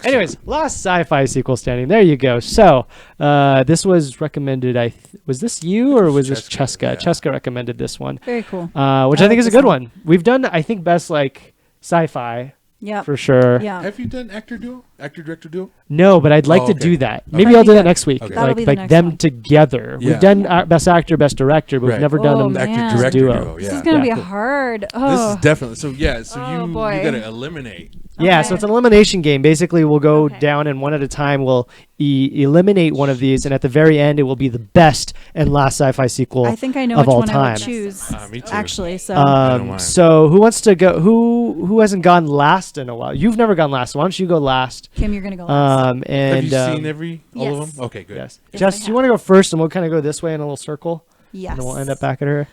[SPEAKER 1] Anyways, last sci-fi sequel standing. There you go. So this was recommended. Was this you or was this Cheska?
[SPEAKER 4] Yeah.
[SPEAKER 1] Cheska recommended this one,
[SPEAKER 3] Very cool.
[SPEAKER 1] which
[SPEAKER 3] I
[SPEAKER 1] I
[SPEAKER 3] like
[SPEAKER 1] think is a
[SPEAKER 3] this
[SPEAKER 1] good
[SPEAKER 3] one.
[SPEAKER 1] one. We've done, I think, best like sci-fi.
[SPEAKER 3] Yeah.
[SPEAKER 1] For sure.
[SPEAKER 3] Yeah.
[SPEAKER 4] Have you done actor director duo?
[SPEAKER 1] No, but I'd like
[SPEAKER 4] Oh,
[SPEAKER 1] to
[SPEAKER 4] okay.
[SPEAKER 1] do that.
[SPEAKER 4] Okay.
[SPEAKER 1] Maybe I'll do that next week.
[SPEAKER 4] Okay.
[SPEAKER 3] That'll be
[SPEAKER 1] Like
[SPEAKER 3] the next
[SPEAKER 1] them
[SPEAKER 3] one.
[SPEAKER 1] together.
[SPEAKER 4] Yeah.
[SPEAKER 1] We've done best actor, best director, but we've
[SPEAKER 4] Right.
[SPEAKER 1] never done
[SPEAKER 3] Oh,
[SPEAKER 1] them
[SPEAKER 3] man.
[SPEAKER 4] Actor director
[SPEAKER 1] duo.
[SPEAKER 4] duo. Yeah.
[SPEAKER 3] This is gonna
[SPEAKER 1] Yeah.
[SPEAKER 3] be hard.
[SPEAKER 4] This
[SPEAKER 3] Oh.
[SPEAKER 4] is definitely so. Yeah. So
[SPEAKER 3] Oh,
[SPEAKER 4] you
[SPEAKER 3] boy.
[SPEAKER 4] got to eliminate.
[SPEAKER 1] Yeah,
[SPEAKER 3] Okay.
[SPEAKER 1] so it's an elimination game. Basically, we'll go
[SPEAKER 2] Okay.
[SPEAKER 1] down and one at a time we'll eliminate one of these, and at the very end, it will be the best and last sci-fi sequel
[SPEAKER 3] I think I know
[SPEAKER 1] of
[SPEAKER 3] which
[SPEAKER 1] all
[SPEAKER 3] one I
[SPEAKER 1] time.
[SPEAKER 3] would choose.
[SPEAKER 4] Me too.
[SPEAKER 3] Actually, so
[SPEAKER 4] I don't mind.
[SPEAKER 1] So who wants to go? Who hasn't gone last in a while? You've never gone last. Why don't you go last?
[SPEAKER 3] Kim, you're gonna go last.
[SPEAKER 1] And
[SPEAKER 4] Have you seen all of
[SPEAKER 2] Yes.
[SPEAKER 4] them? Okay, good.
[SPEAKER 1] Yes.
[SPEAKER 2] Yes,
[SPEAKER 1] Jess,
[SPEAKER 2] I
[SPEAKER 1] do you want to go first, and we'll kind of go this way in a little circle,
[SPEAKER 3] Yes.
[SPEAKER 1] and then we'll end up back at her.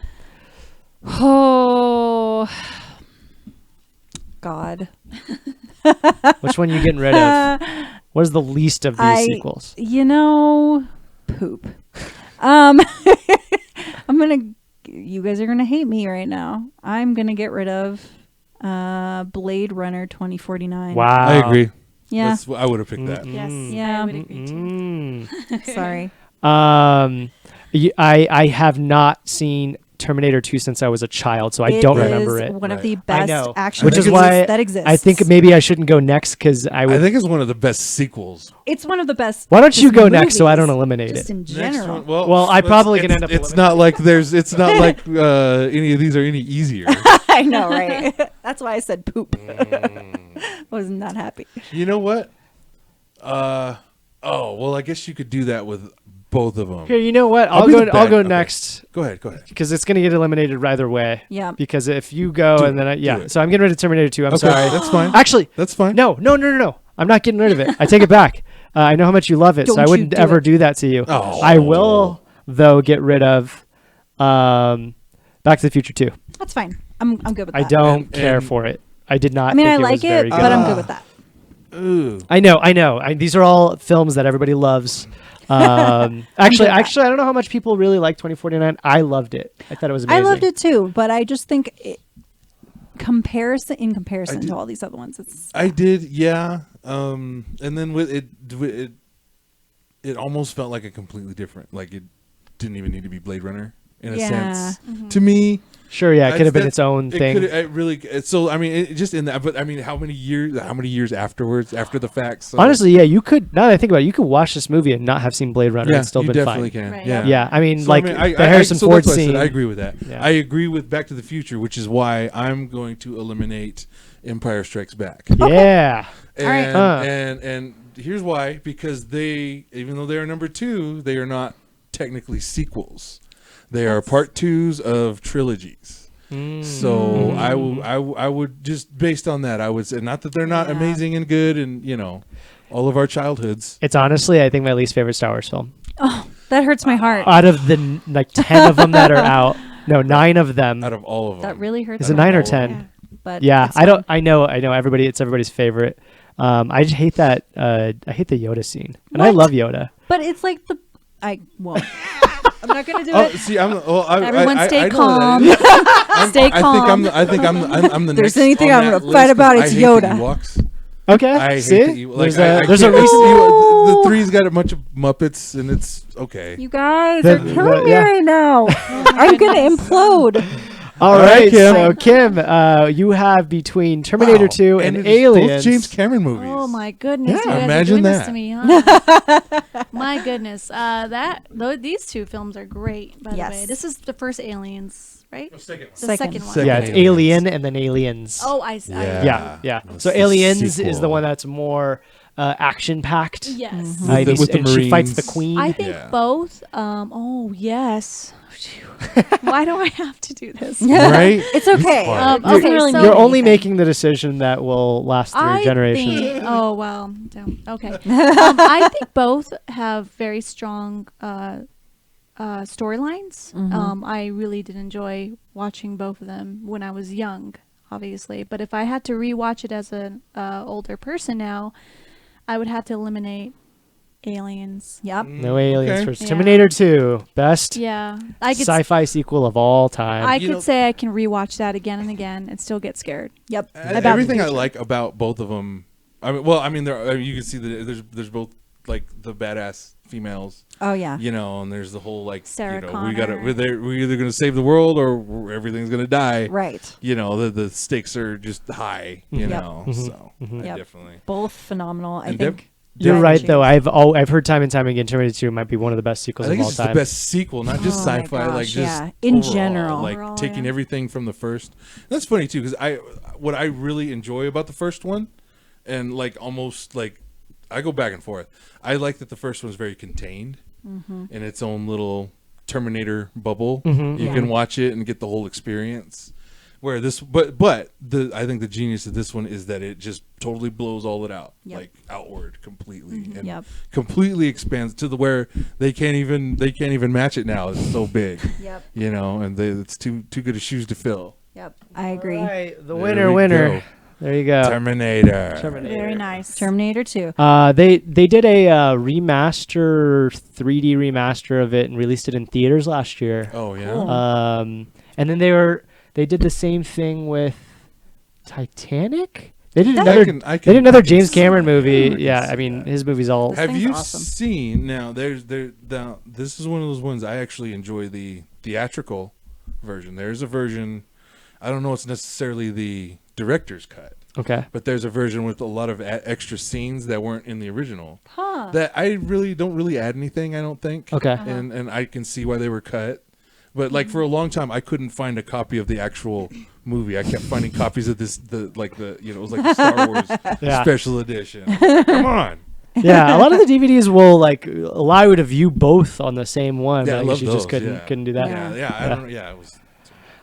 [SPEAKER 3] Oh. God.
[SPEAKER 1] Which one are you getting rid of? What is the least of these sequels?
[SPEAKER 3] You know, poop. I'm gonna. You guys are gonna hate me right now. I'm gonna get rid of Blade Runner 2049.
[SPEAKER 1] Wow.
[SPEAKER 4] I agree.
[SPEAKER 3] Yeah.
[SPEAKER 4] I would have picked that.
[SPEAKER 2] Yes,
[SPEAKER 3] Yeah.
[SPEAKER 2] I would agree too.
[SPEAKER 3] Sorry.
[SPEAKER 1] I have not seen Terminator 2 since I was a child, so I don't remember it.
[SPEAKER 3] One of
[SPEAKER 4] Right.
[SPEAKER 3] the
[SPEAKER 1] I
[SPEAKER 3] best
[SPEAKER 1] know,
[SPEAKER 3] action
[SPEAKER 1] which is
[SPEAKER 3] movies
[SPEAKER 1] why
[SPEAKER 3] that exists.
[SPEAKER 1] I think maybe I shouldn't go next because I would.
[SPEAKER 4] I think it's one of the best sequels.
[SPEAKER 3] it's one of the best.
[SPEAKER 1] Why don't you
[SPEAKER 3] just
[SPEAKER 1] go next so I don't
[SPEAKER 3] movies,
[SPEAKER 1] eliminate
[SPEAKER 3] just
[SPEAKER 1] it?
[SPEAKER 3] in general.
[SPEAKER 1] Well, I probably can end up
[SPEAKER 4] It's not like it's not like any of these are any easier.
[SPEAKER 3] I know, right? That's why I said poop. Was not happy.
[SPEAKER 4] You know what? Well, I guess you could do that with both of them.
[SPEAKER 1] Here, you know what?
[SPEAKER 4] I'll
[SPEAKER 1] I'll
[SPEAKER 4] be
[SPEAKER 1] go.
[SPEAKER 4] the
[SPEAKER 1] I'll
[SPEAKER 4] bad-
[SPEAKER 1] go
[SPEAKER 4] okay.
[SPEAKER 1] next
[SPEAKER 4] Go ahead.
[SPEAKER 1] because it's gonna get eliminated either way.
[SPEAKER 3] Yeah.
[SPEAKER 1] Because if you go
[SPEAKER 4] Do
[SPEAKER 1] and then
[SPEAKER 4] it.
[SPEAKER 1] yeah,
[SPEAKER 4] Do it.
[SPEAKER 1] so I'm getting rid of Terminator 2. I'm
[SPEAKER 4] Okay,
[SPEAKER 1] sorry.
[SPEAKER 4] that's fine.
[SPEAKER 1] Actually,
[SPEAKER 4] That's fine.
[SPEAKER 1] no. I'm not getting rid of it. I take it back. I know how much you love it, so
[SPEAKER 3] Don't
[SPEAKER 1] I
[SPEAKER 3] you
[SPEAKER 1] wouldn't
[SPEAKER 3] do
[SPEAKER 1] ever
[SPEAKER 3] it.
[SPEAKER 1] do that to you.
[SPEAKER 4] Oh.
[SPEAKER 1] I will though get rid of Back to the Future 2.
[SPEAKER 3] That's fine. I'm good with that.
[SPEAKER 1] I don't
[SPEAKER 4] And-
[SPEAKER 1] care
[SPEAKER 4] and-
[SPEAKER 1] for it. I did not.
[SPEAKER 3] I mean,
[SPEAKER 1] think
[SPEAKER 3] I like
[SPEAKER 1] was very
[SPEAKER 3] it,
[SPEAKER 1] good.
[SPEAKER 3] but I'm good with that.
[SPEAKER 4] Ooh.
[SPEAKER 1] I know. These are all films that everybody loves. Actually, I don't know how much people really like 2049. I loved it. I thought it was amazing.
[SPEAKER 3] I loved it too, but I just think in comparison to all these other ones, it's
[SPEAKER 4] I did, yeah. And then with it almost felt like a completely different. Like it didn't even need to be Blade Runner in a sense. To me,
[SPEAKER 1] Sure, yeah, it could have been
[SPEAKER 4] that's-
[SPEAKER 1] its own thing.
[SPEAKER 4] It really. So I mean, it just in that. But I mean, how many years afterwards, after the fact? So,
[SPEAKER 1] Honestly, yeah, you could. Now that I think about it, you could watch this movie and not have seen Blade Runner
[SPEAKER 4] yeah,
[SPEAKER 1] and still
[SPEAKER 4] you
[SPEAKER 1] been
[SPEAKER 4] definitely
[SPEAKER 1] fine.
[SPEAKER 4] can.
[SPEAKER 2] Right.
[SPEAKER 4] Yeah.
[SPEAKER 1] Yeah, I mean,
[SPEAKER 4] So,
[SPEAKER 1] like
[SPEAKER 4] I mean,
[SPEAKER 1] the Harrison
[SPEAKER 4] so
[SPEAKER 1] Ford
[SPEAKER 4] that's why I said
[SPEAKER 1] scene.
[SPEAKER 4] I agree with that.
[SPEAKER 1] Yeah.
[SPEAKER 4] I agree with Back to the Future, which is why I'm going to eliminate Empire Strikes Back.
[SPEAKER 1] Yeah.
[SPEAKER 4] And,
[SPEAKER 3] right.
[SPEAKER 1] Huh.
[SPEAKER 4] and here's why: because they, even though they are number 2, they are not technically sequels. They are part 2s of trilogies. So I would just based on that, I would say not that they're not amazing and good and all of our childhoods.
[SPEAKER 1] It's honestly, I think, my least favorite Star Wars film.
[SPEAKER 3] oh, that hurts my heart.
[SPEAKER 1] Out of the 10 of them that are out, no, 9 of them.
[SPEAKER 4] Out of all of them,
[SPEAKER 3] That really hurts.
[SPEAKER 1] Is it
[SPEAKER 3] my
[SPEAKER 1] 9 or
[SPEAKER 3] heart.
[SPEAKER 1] 10?
[SPEAKER 3] But
[SPEAKER 1] Yeah,
[SPEAKER 3] it's
[SPEAKER 1] I don't.
[SPEAKER 3] fine.
[SPEAKER 1] I know. It's everybody's favorite. I just hate that. I hate the Yoda scene, and I
[SPEAKER 3] What?
[SPEAKER 1] love Yoda.
[SPEAKER 3] But it's like I won't. I'm not gonna do
[SPEAKER 4] Oh,
[SPEAKER 3] it.
[SPEAKER 4] see,
[SPEAKER 2] Everyone stay
[SPEAKER 4] I know
[SPEAKER 2] calm.
[SPEAKER 4] that.
[SPEAKER 2] Stay calm.
[SPEAKER 4] I think I'm the
[SPEAKER 3] If there's
[SPEAKER 4] next
[SPEAKER 3] anything
[SPEAKER 4] on
[SPEAKER 3] I'm
[SPEAKER 4] that
[SPEAKER 3] gonna fight
[SPEAKER 4] list,
[SPEAKER 3] about,
[SPEAKER 4] 'cause
[SPEAKER 3] it's
[SPEAKER 4] I hate
[SPEAKER 3] Yoda.
[SPEAKER 4] the Ewoks.
[SPEAKER 1] Okay,
[SPEAKER 4] I hate
[SPEAKER 1] see,
[SPEAKER 4] the Ewoks.
[SPEAKER 1] there's a
[SPEAKER 4] can't-
[SPEAKER 1] reason.
[SPEAKER 4] The 3's got a bunch of Muppets, and it's okay.
[SPEAKER 3] You guys
[SPEAKER 1] The-
[SPEAKER 3] are killing
[SPEAKER 1] the-
[SPEAKER 3] me
[SPEAKER 1] yeah.
[SPEAKER 3] right now. I'm gonna implode.
[SPEAKER 1] All right,
[SPEAKER 4] Kim.
[SPEAKER 1] so Kim, you have between Terminator 2 and
[SPEAKER 4] it's
[SPEAKER 1] Aliens.
[SPEAKER 4] both James Cameron movies.
[SPEAKER 2] Oh my goodness!
[SPEAKER 4] Yeah,
[SPEAKER 2] you guys
[SPEAKER 4] imagine
[SPEAKER 2] are doing
[SPEAKER 4] that.
[SPEAKER 2] this to me, huh? My goodness, these two films are great. By the way, this is the first Aliens, right?
[SPEAKER 4] The second one.
[SPEAKER 2] The second one.
[SPEAKER 1] Yeah, it's Alien and then Aliens.
[SPEAKER 2] Oh,
[SPEAKER 1] Yeah. So
[SPEAKER 4] the
[SPEAKER 1] Aliens is
[SPEAKER 4] sequel.
[SPEAKER 1] the one that's more action packed.
[SPEAKER 2] Yes.
[SPEAKER 4] With the
[SPEAKER 1] she fights the
[SPEAKER 4] Marines.
[SPEAKER 1] queen.
[SPEAKER 2] I think both. Oh yes. Why do I have to do this?
[SPEAKER 4] Right?
[SPEAKER 3] It's okay.
[SPEAKER 2] Okay,
[SPEAKER 3] really
[SPEAKER 2] so
[SPEAKER 1] You're only making the decision that will last through
[SPEAKER 2] I
[SPEAKER 1] generations.
[SPEAKER 2] think, oh well. Okay. I think both have very strong storylines. I really did enjoy watching both of them when I was young, obviously. But if I had to rewatch it as an older person now, I would have to eliminate Aliens.
[SPEAKER 3] Yep.
[SPEAKER 1] No Aliens
[SPEAKER 4] Okay.
[SPEAKER 1] first.
[SPEAKER 2] Yeah.
[SPEAKER 1] Terminator 2, best
[SPEAKER 2] Yeah, I could.
[SPEAKER 1] sci-fi sequel of all time.
[SPEAKER 2] I
[SPEAKER 4] You
[SPEAKER 2] could
[SPEAKER 4] know-
[SPEAKER 2] say I can rewatch that again and again and still get scared.
[SPEAKER 3] Yep.
[SPEAKER 2] About the
[SPEAKER 4] Everything I
[SPEAKER 2] future.
[SPEAKER 4] like about both of them. You can see that there's both like the badass females.
[SPEAKER 3] Oh yeah.
[SPEAKER 4] You know, and there's the whole like
[SPEAKER 2] Sarah
[SPEAKER 4] we
[SPEAKER 2] Connor.
[SPEAKER 4] we're either gonna save the world or everything's gonna die.
[SPEAKER 3] Right.
[SPEAKER 4] You know, the stakes are just high. You
[SPEAKER 3] Yep.
[SPEAKER 4] know, so I
[SPEAKER 3] Yep.
[SPEAKER 4] definitely.
[SPEAKER 3] Both phenomenal. I
[SPEAKER 4] And
[SPEAKER 3] think.
[SPEAKER 1] You're
[SPEAKER 3] Yeah.
[SPEAKER 1] right, though. I've heard time and time again, Terminator 2 might be one of the best
[SPEAKER 4] I
[SPEAKER 1] sequels
[SPEAKER 4] think
[SPEAKER 1] of all
[SPEAKER 4] it's just
[SPEAKER 1] time.
[SPEAKER 4] the best sequel, not just
[SPEAKER 3] Oh my
[SPEAKER 4] sci-fi, like
[SPEAKER 3] gosh,
[SPEAKER 4] just
[SPEAKER 3] yeah. In
[SPEAKER 4] overall,
[SPEAKER 3] general.
[SPEAKER 4] like
[SPEAKER 2] Overall,
[SPEAKER 4] taking
[SPEAKER 2] yeah.
[SPEAKER 4] everything from the first. That's funny too, because what I really enjoy about the first one, and like almost like I go back and forth. I like that the first one is very contained in its own little Terminator bubble.
[SPEAKER 1] Mhm.
[SPEAKER 4] You
[SPEAKER 3] Yeah.
[SPEAKER 4] can watch it and get the whole experience. Where this, I think the genius of this one is that it just totally blows all it out,
[SPEAKER 3] Yep.
[SPEAKER 4] like outward completely, and
[SPEAKER 3] Yep.
[SPEAKER 4] completely expands to the where they can't even match it now. It's so big,
[SPEAKER 3] Yep.
[SPEAKER 4] you know, and it's too good of shoes to fill.
[SPEAKER 3] Yep. I agree.
[SPEAKER 1] All right, the
[SPEAKER 4] There we
[SPEAKER 1] winner.
[SPEAKER 4] go.
[SPEAKER 1] There you go.
[SPEAKER 4] Terminator.
[SPEAKER 2] Very nice.
[SPEAKER 3] Terminator 2.
[SPEAKER 1] They did a remaster, 3D remaster of it and released it in theaters last year.
[SPEAKER 4] Oh yeah.
[SPEAKER 3] Cool.
[SPEAKER 1] And then they did the same thing with Titanic. They did
[SPEAKER 4] I
[SPEAKER 1] another.
[SPEAKER 4] can- I
[SPEAKER 1] They
[SPEAKER 4] can-
[SPEAKER 1] did another
[SPEAKER 4] I can
[SPEAKER 1] James
[SPEAKER 4] see
[SPEAKER 1] Cameron
[SPEAKER 4] that. I
[SPEAKER 1] movie.
[SPEAKER 4] can
[SPEAKER 1] Yeah,
[SPEAKER 4] see
[SPEAKER 1] I mean
[SPEAKER 4] that.
[SPEAKER 1] his movie's all.
[SPEAKER 4] Have
[SPEAKER 3] thing's
[SPEAKER 4] you
[SPEAKER 3] awesome.
[SPEAKER 4] seen now? This is one of those ones I actually enjoy the theatrical version. There's a version. I don't know. It's necessarily the director's cut.
[SPEAKER 1] Okay.
[SPEAKER 4] But there's a version with a lot of extra scenes that weren't in the original.
[SPEAKER 3] Huh.
[SPEAKER 4] That I really don't add anything. I don't think.
[SPEAKER 1] Okay.
[SPEAKER 4] And I can see why they were cut. But like for a long time, I couldn't find a copy of the actual movie. I kept finding copies of it was like the Star Wars
[SPEAKER 1] Yeah.
[SPEAKER 4] special edition. Come on.
[SPEAKER 1] Yeah, a lot of the DVDs will like allow you to view both on the same one.
[SPEAKER 4] Yeah,
[SPEAKER 1] but
[SPEAKER 4] I
[SPEAKER 1] I guess
[SPEAKER 4] love
[SPEAKER 1] you
[SPEAKER 4] those.
[SPEAKER 1] just couldn't do that.
[SPEAKER 4] Yeah. I don't know. Yeah, it was.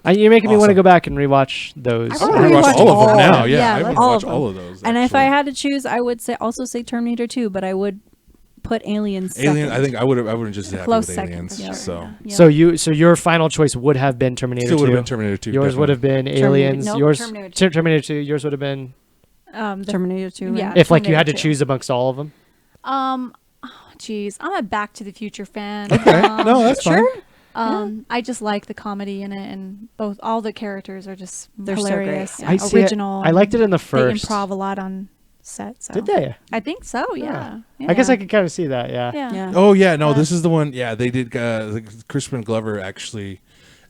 [SPEAKER 1] You're making me want to
[SPEAKER 4] Awesome.
[SPEAKER 1] go back and rewatch those.
[SPEAKER 3] I
[SPEAKER 4] I
[SPEAKER 3] wanna
[SPEAKER 4] want to watch
[SPEAKER 3] rewatch
[SPEAKER 4] all of them
[SPEAKER 3] all
[SPEAKER 4] now.
[SPEAKER 3] of them.
[SPEAKER 4] Yeah,
[SPEAKER 3] Yeah,
[SPEAKER 4] I
[SPEAKER 3] let's-
[SPEAKER 4] want to
[SPEAKER 3] all
[SPEAKER 4] watch
[SPEAKER 3] of
[SPEAKER 4] all of those.
[SPEAKER 3] And if I
[SPEAKER 4] actually.
[SPEAKER 3] had to choose, I would say Terminator 2, but I would put Aliens
[SPEAKER 4] Alien,
[SPEAKER 3] second.
[SPEAKER 4] I think I would just happy
[SPEAKER 2] Close
[SPEAKER 4] with
[SPEAKER 2] second,
[SPEAKER 4] Aliens.
[SPEAKER 2] for sure,
[SPEAKER 4] So
[SPEAKER 2] yeah.
[SPEAKER 1] So your final choice would have been Terminator
[SPEAKER 4] still
[SPEAKER 1] 2.
[SPEAKER 4] would have been Terminator 2.
[SPEAKER 1] Yours would have been Aliens.
[SPEAKER 3] nope,
[SPEAKER 1] yours
[SPEAKER 3] Terminator 2.
[SPEAKER 1] Terminator 2. Yours would have been
[SPEAKER 3] Terminator 2. right?
[SPEAKER 2] Yeah.
[SPEAKER 1] if like you had to
[SPEAKER 2] Terminator 2.
[SPEAKER 1] choose amongst all of them.
[SPEAKER 2] Geez, I'm a Back to the Future fan.
[SPEAKER 4] Okay, no, that's fine.
[SPEAKER 2] I just like the comedy in it, and all the characters are just
[SPEAKER 3] They're so great.
[SPEAKER 2] hilarious,
[SPEAKER 3] Yeah.
[SPEAKER 2] and
[SPEAKER 1] I see it.
[SPEAKER 2] original.
[SPEAKER 1] I liked it in the
[SPEAKER 2] They
[SPEAKER 1] first.
[SPEAKER 2] improv a lot on set. So.
[SPEAKER 1] Did they?
[SPEAKER 2] I think so. Yeah.
[SPEAKER 1] I guess I could kind of see that. Yeah.
[SPEAKER 2] Yeah.
[SPEAKER 3] Yeah.
[SPEAKER 4] Oh yeah, no, this is the one. Yeah, they did. Crispin Glover actually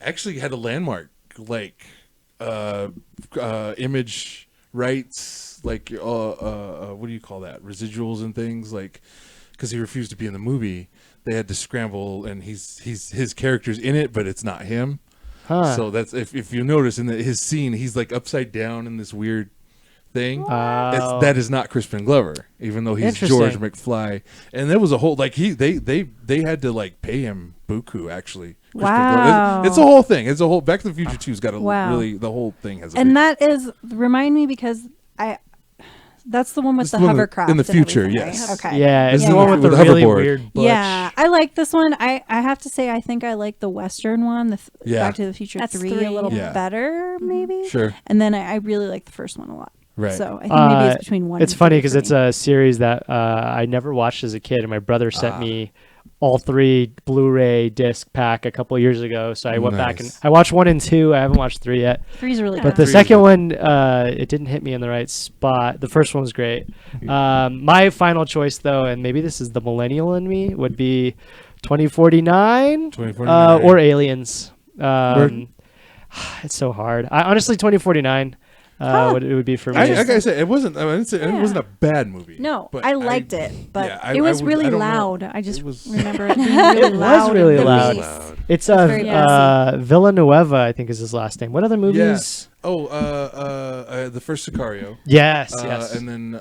[SPEAKER 4] had a landmark like image rights, like what do you call that? Residuals and things, like because he refused to be in the movie. They had to scramble, and his character's in it, but it's not him.
[SPEAKER 1] Huh.
[SPEAKER 4] So that's if you notice in his scene, he's like upside down in this weird thing.
[SPEAKER 1] Oh.
[SPEAKER 4] That is not Crispin Glover, even though he's George
[SPEAKER 1] Interesting.
[SPEAKER 4] McFly. And there was a whole like they had to like pay him buku actually. Crispin
[SPEAKER 3] Wow.
[SPEAKER 4] Glover. It's a whole thing. It's a whole Back to the Future 2's got a
[SPEAKER 3] Wow.
[SPEAKER 4] really the whole thing has. A
[SPEAKER 3] And
[SPEAKER 4] big-
[SPEAKER 3] that is remind me because that's the one with
[SPEAKER 4] This
[SPEAKER 3] the
[SPEAKER 4] is the one
[SPEAKER 3] hovercraft
[SPEAKER 4] in the
[SPEAKER 3] and
[SPEAKER 4] future,
[SPEAKER 3] everything,
[SPEAKER 4] yes.
[SPEAKER 3] right? Okay.
[SPEAKER 1] Yeah, it's
[SPEAKER 4] This
[SPEAKER 1] the
[SPEAKER 4] is
[SPEAKER 1] one
[SPEAKER 4] the
[SPEAKER 1] with the
[SPEAKER 4] with the
[SPEAKER 1] really
[SPEAKER 4] hoverboard.
[SPEAKER 1] weird butch.
[SPEAKER 3] Yeah, I like this one. I have to say I think I like the Western one,
[SPEAKER 4] Yeah.
[SPEAKER 3] Back to the Future
[SPEAKER 2] That's
[SPEAKER 3] 3
[SPEAKER 2] 3.
[SPEAKER 3] a little
[SPEAKER 4] Yeah.
[SPEAKER 3] better maybe.
[SPEAKER 4] Sure.
[SPEAKER 3] And then I really like the first one a lot.
[SPEAKER 4] Right.
[SPEAKER 3] So I think maybe it's between one.
[SPEAKER 1] It's
[SPEAKER 3] and
[SPEAKER 1] funny
[SPEAKER 3] three
[SPEAKER 1] because
[SPEAKER 3] for
[SPEAKER 1] it's
[SPEAKER 3] me.
[SPEAKER 1] a series that I never watched as a kid, and my brother sent me all 3 Blu-ray disc pack a couple years ago. So I went back and
[SPEAKER 4] Nice.
[SPEAKER 1] I watched 1 and 2. I haven't watched 3 yet.
[SPEAKER 3] 3's really
[SPEAKER 1] But
[SPEAKER 3] good.
[SPEAKER 1] the
[SPEAKER 4] Three's
[SPEAKER 1] second
[SPEAKER 4] good.
[SPEAKER 1] one, it didn't hit me in the right spot. The first one was great. My final choice, though, and maybe this is the millennial in me, would be 2049,
[SPEAKER 4] 2049.
[SPEAKER 1] or Aliens. It's so hard. Honestly, 2049 it would be for me.
[SPEAKER 4] I gotta say, it wasn't. I mean, it wasn't a bad movie.
[SPEAKER 3] No,
[SPEAKER 4] but
[SPEAKER 3] I liked it, but
[SPEAKER 4] yeah,
[SPEAKER 2] It was really
[SPEAKER 4] I don't know.
[SPEAKER 2] loud. I just remember it being really
[SPEAKER 1] It
[SPEAKER 2] loud.
[SPEAKER 1] was really
[SPEAKER 2] in the
[SPEAKER 1] loud.
[SPEAKER 2] bass.
[SPEAKER 1] It's
[SPEAKER 2] very
[SPEAKER 1] Villanueva, I think is his last name. What other movies?
[SPEAKER 4] Yeah. Oh, the first Sicario.
[SPEAKER 1] Yes,
[SPEAKER 4] And then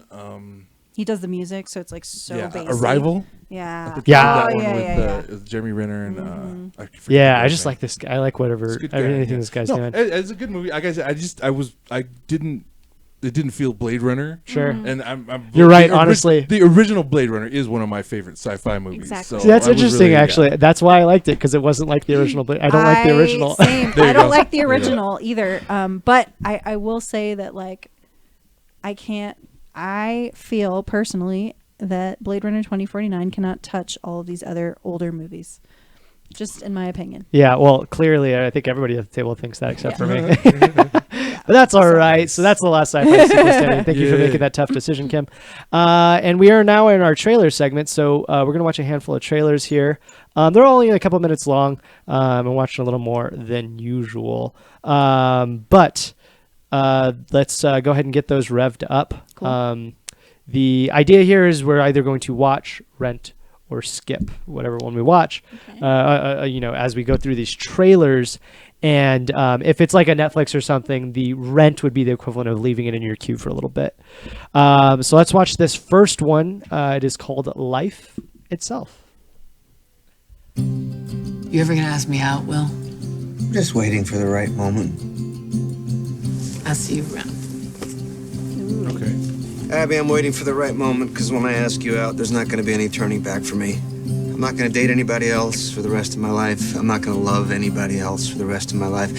[SPEAKER 3] he does the music, so it's like so basic.
[SPEAKER 4] Arrival.
[SPEAKER 3] Yeah.
[SPEAKER 1] Yeah.
[SPEAKER 4] That
[SPEAKER 3] Oh,
[SPEAKER 4] one
[SPEAKER 3] yeah,
[SPEAKER 4] with Jeremy Renner and I forget
[SPEAKER 1] Yeah,
[SPEAKER 4] the
[SPEAKER 1] I just
[SPEAKER 4] name.
[SPEAKER 1] like this guy. I like whatever
[SPEAKER 4] He's a good guy,
[SPEAKER 1] everything
[SPEAKER 4] yeah.
[SPEAKER 1] this guy's
[SPEAKER 4] No,
[SPEAKER 1] doing.
[SPEAKER 4] It's a good movie. Like I said, it didn't feel Blade Runner.
[SPEAKER 1] Sure.
[SPEAKER 4] And I'm
[SPEAKER 1] You're right, honestly.
[SPEAKER 4] The original Blade Runner is one of my favorite sci-fi movies.
[SPEAKER 2] Exactly.
[SPEAKER 4] So
[SPEAKER 1] See, that's
[SPEAKER 4] I was
[SPEAKER 1] interesting,
[SPEAKER 4] really,
[SPEAKER 1] actually. That's why I liked it, because it wasn't like the original. But I don't like the original.
[SPEAKER 3] Same.
[SPEAKER 4] There you
[SPEAKER 3] I don't
[SPEAKER 4] go.
[SPEAKER 3] like the
[SPEAKER 4] There you go.
[SPEAKER 3] original either. But I will say that like I feel personally that Blade Runner 2049 cannot touch all of these other older movies. Just in my opinion.
[SPEAKER 1] Yeah, well, clearly, I think everybody at the table thinks that except for me. But that's all right. So that's the last sci-fi sequel standing. Thank you for making that tough decision, Kim. And we are now in our trailer segment. So we're going to watch a handful of trailers here. They're only a couple minutes long. I'm watching a little more than usual. But let's go ahead and get those revved up. Cool. The idea here is we're either going to watch, rent, or skip whatever one we watch, as we go through these trailers. And if it's like a Netflix or something, the rent would be the equivalent of leaving it in your queue for a little bit. So let's watch this first one. It is called Life Itself.
[SPEAKER 12] You ever gonna ask me out, Will?
[SPEAKER 6] I'm just waiting for the right moment.
[SPEAKER 12] I'll see you around.
[SPEAKER 4] Okay.
[SPEAKER 6] Abby, I'm waiting for the right moment because when I ask you out, there's not going to be any turning back for me. I'm not going to date anybody else for the rest of my life. I'm not going to love anybody else for the rest of my life.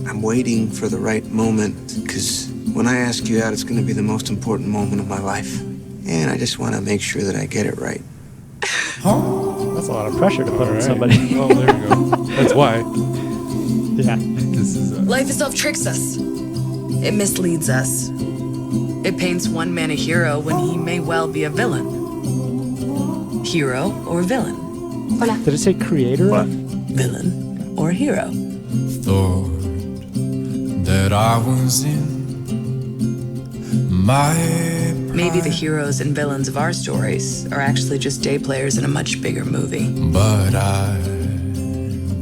[SPEAKER 6] I'm waiting for the right moment because when I ask you out, it's going to be the most important moment of my life. And I just want to make sure that I get it right.
[SPEAKER 1] That's a lot of pressure to put on somebody.
[SPEAKER 4] Oh, there you go. That's why.
[SPEAKER 1] Yeah.
[SPEAKER 4] This is
[SPEAKER 12] Life itself tricks us. It misleads us. It paints one man a hero when he may well be a villain. Hero or villain?
[SPEAKER 1] Hola. Did it say creator?
[SPEAKER 12] Villain or hero?
[SPEAKER 10] Thought that I was in my
[SPEAKER 12] Maybe the heroes and villains of our stories are actually just day players in a much bigger movie.
[SPEAKER 10] But I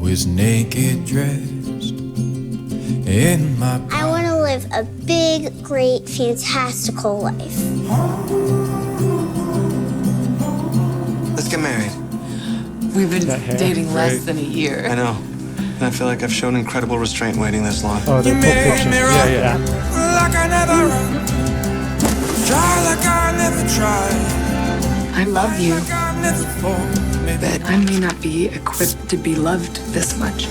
[SPEAKER 10] was naked, dressed in my
[SPEAKER 13] I want to live a big, great, fantastical life.
[SPEAKER 6] Let's get married.
[SPEAKER 12] We've been dating less
[SPEAKER 6] Right.
[SPEAKER 12] than a year.
[SPEAKER 6] I know. And I feel like I've shown incredible restraint waiting this long.
[SPEAKER 1] Oh, the Pulp Fiction.
[SPEAKER 10] Yeah. Like I never run. Try like I never tried.
[SPEAKER 12] I love you,
[SPEAKER 10] Like I never fought.
[SPEAKER 12] but I may not be equipped to be loved this much.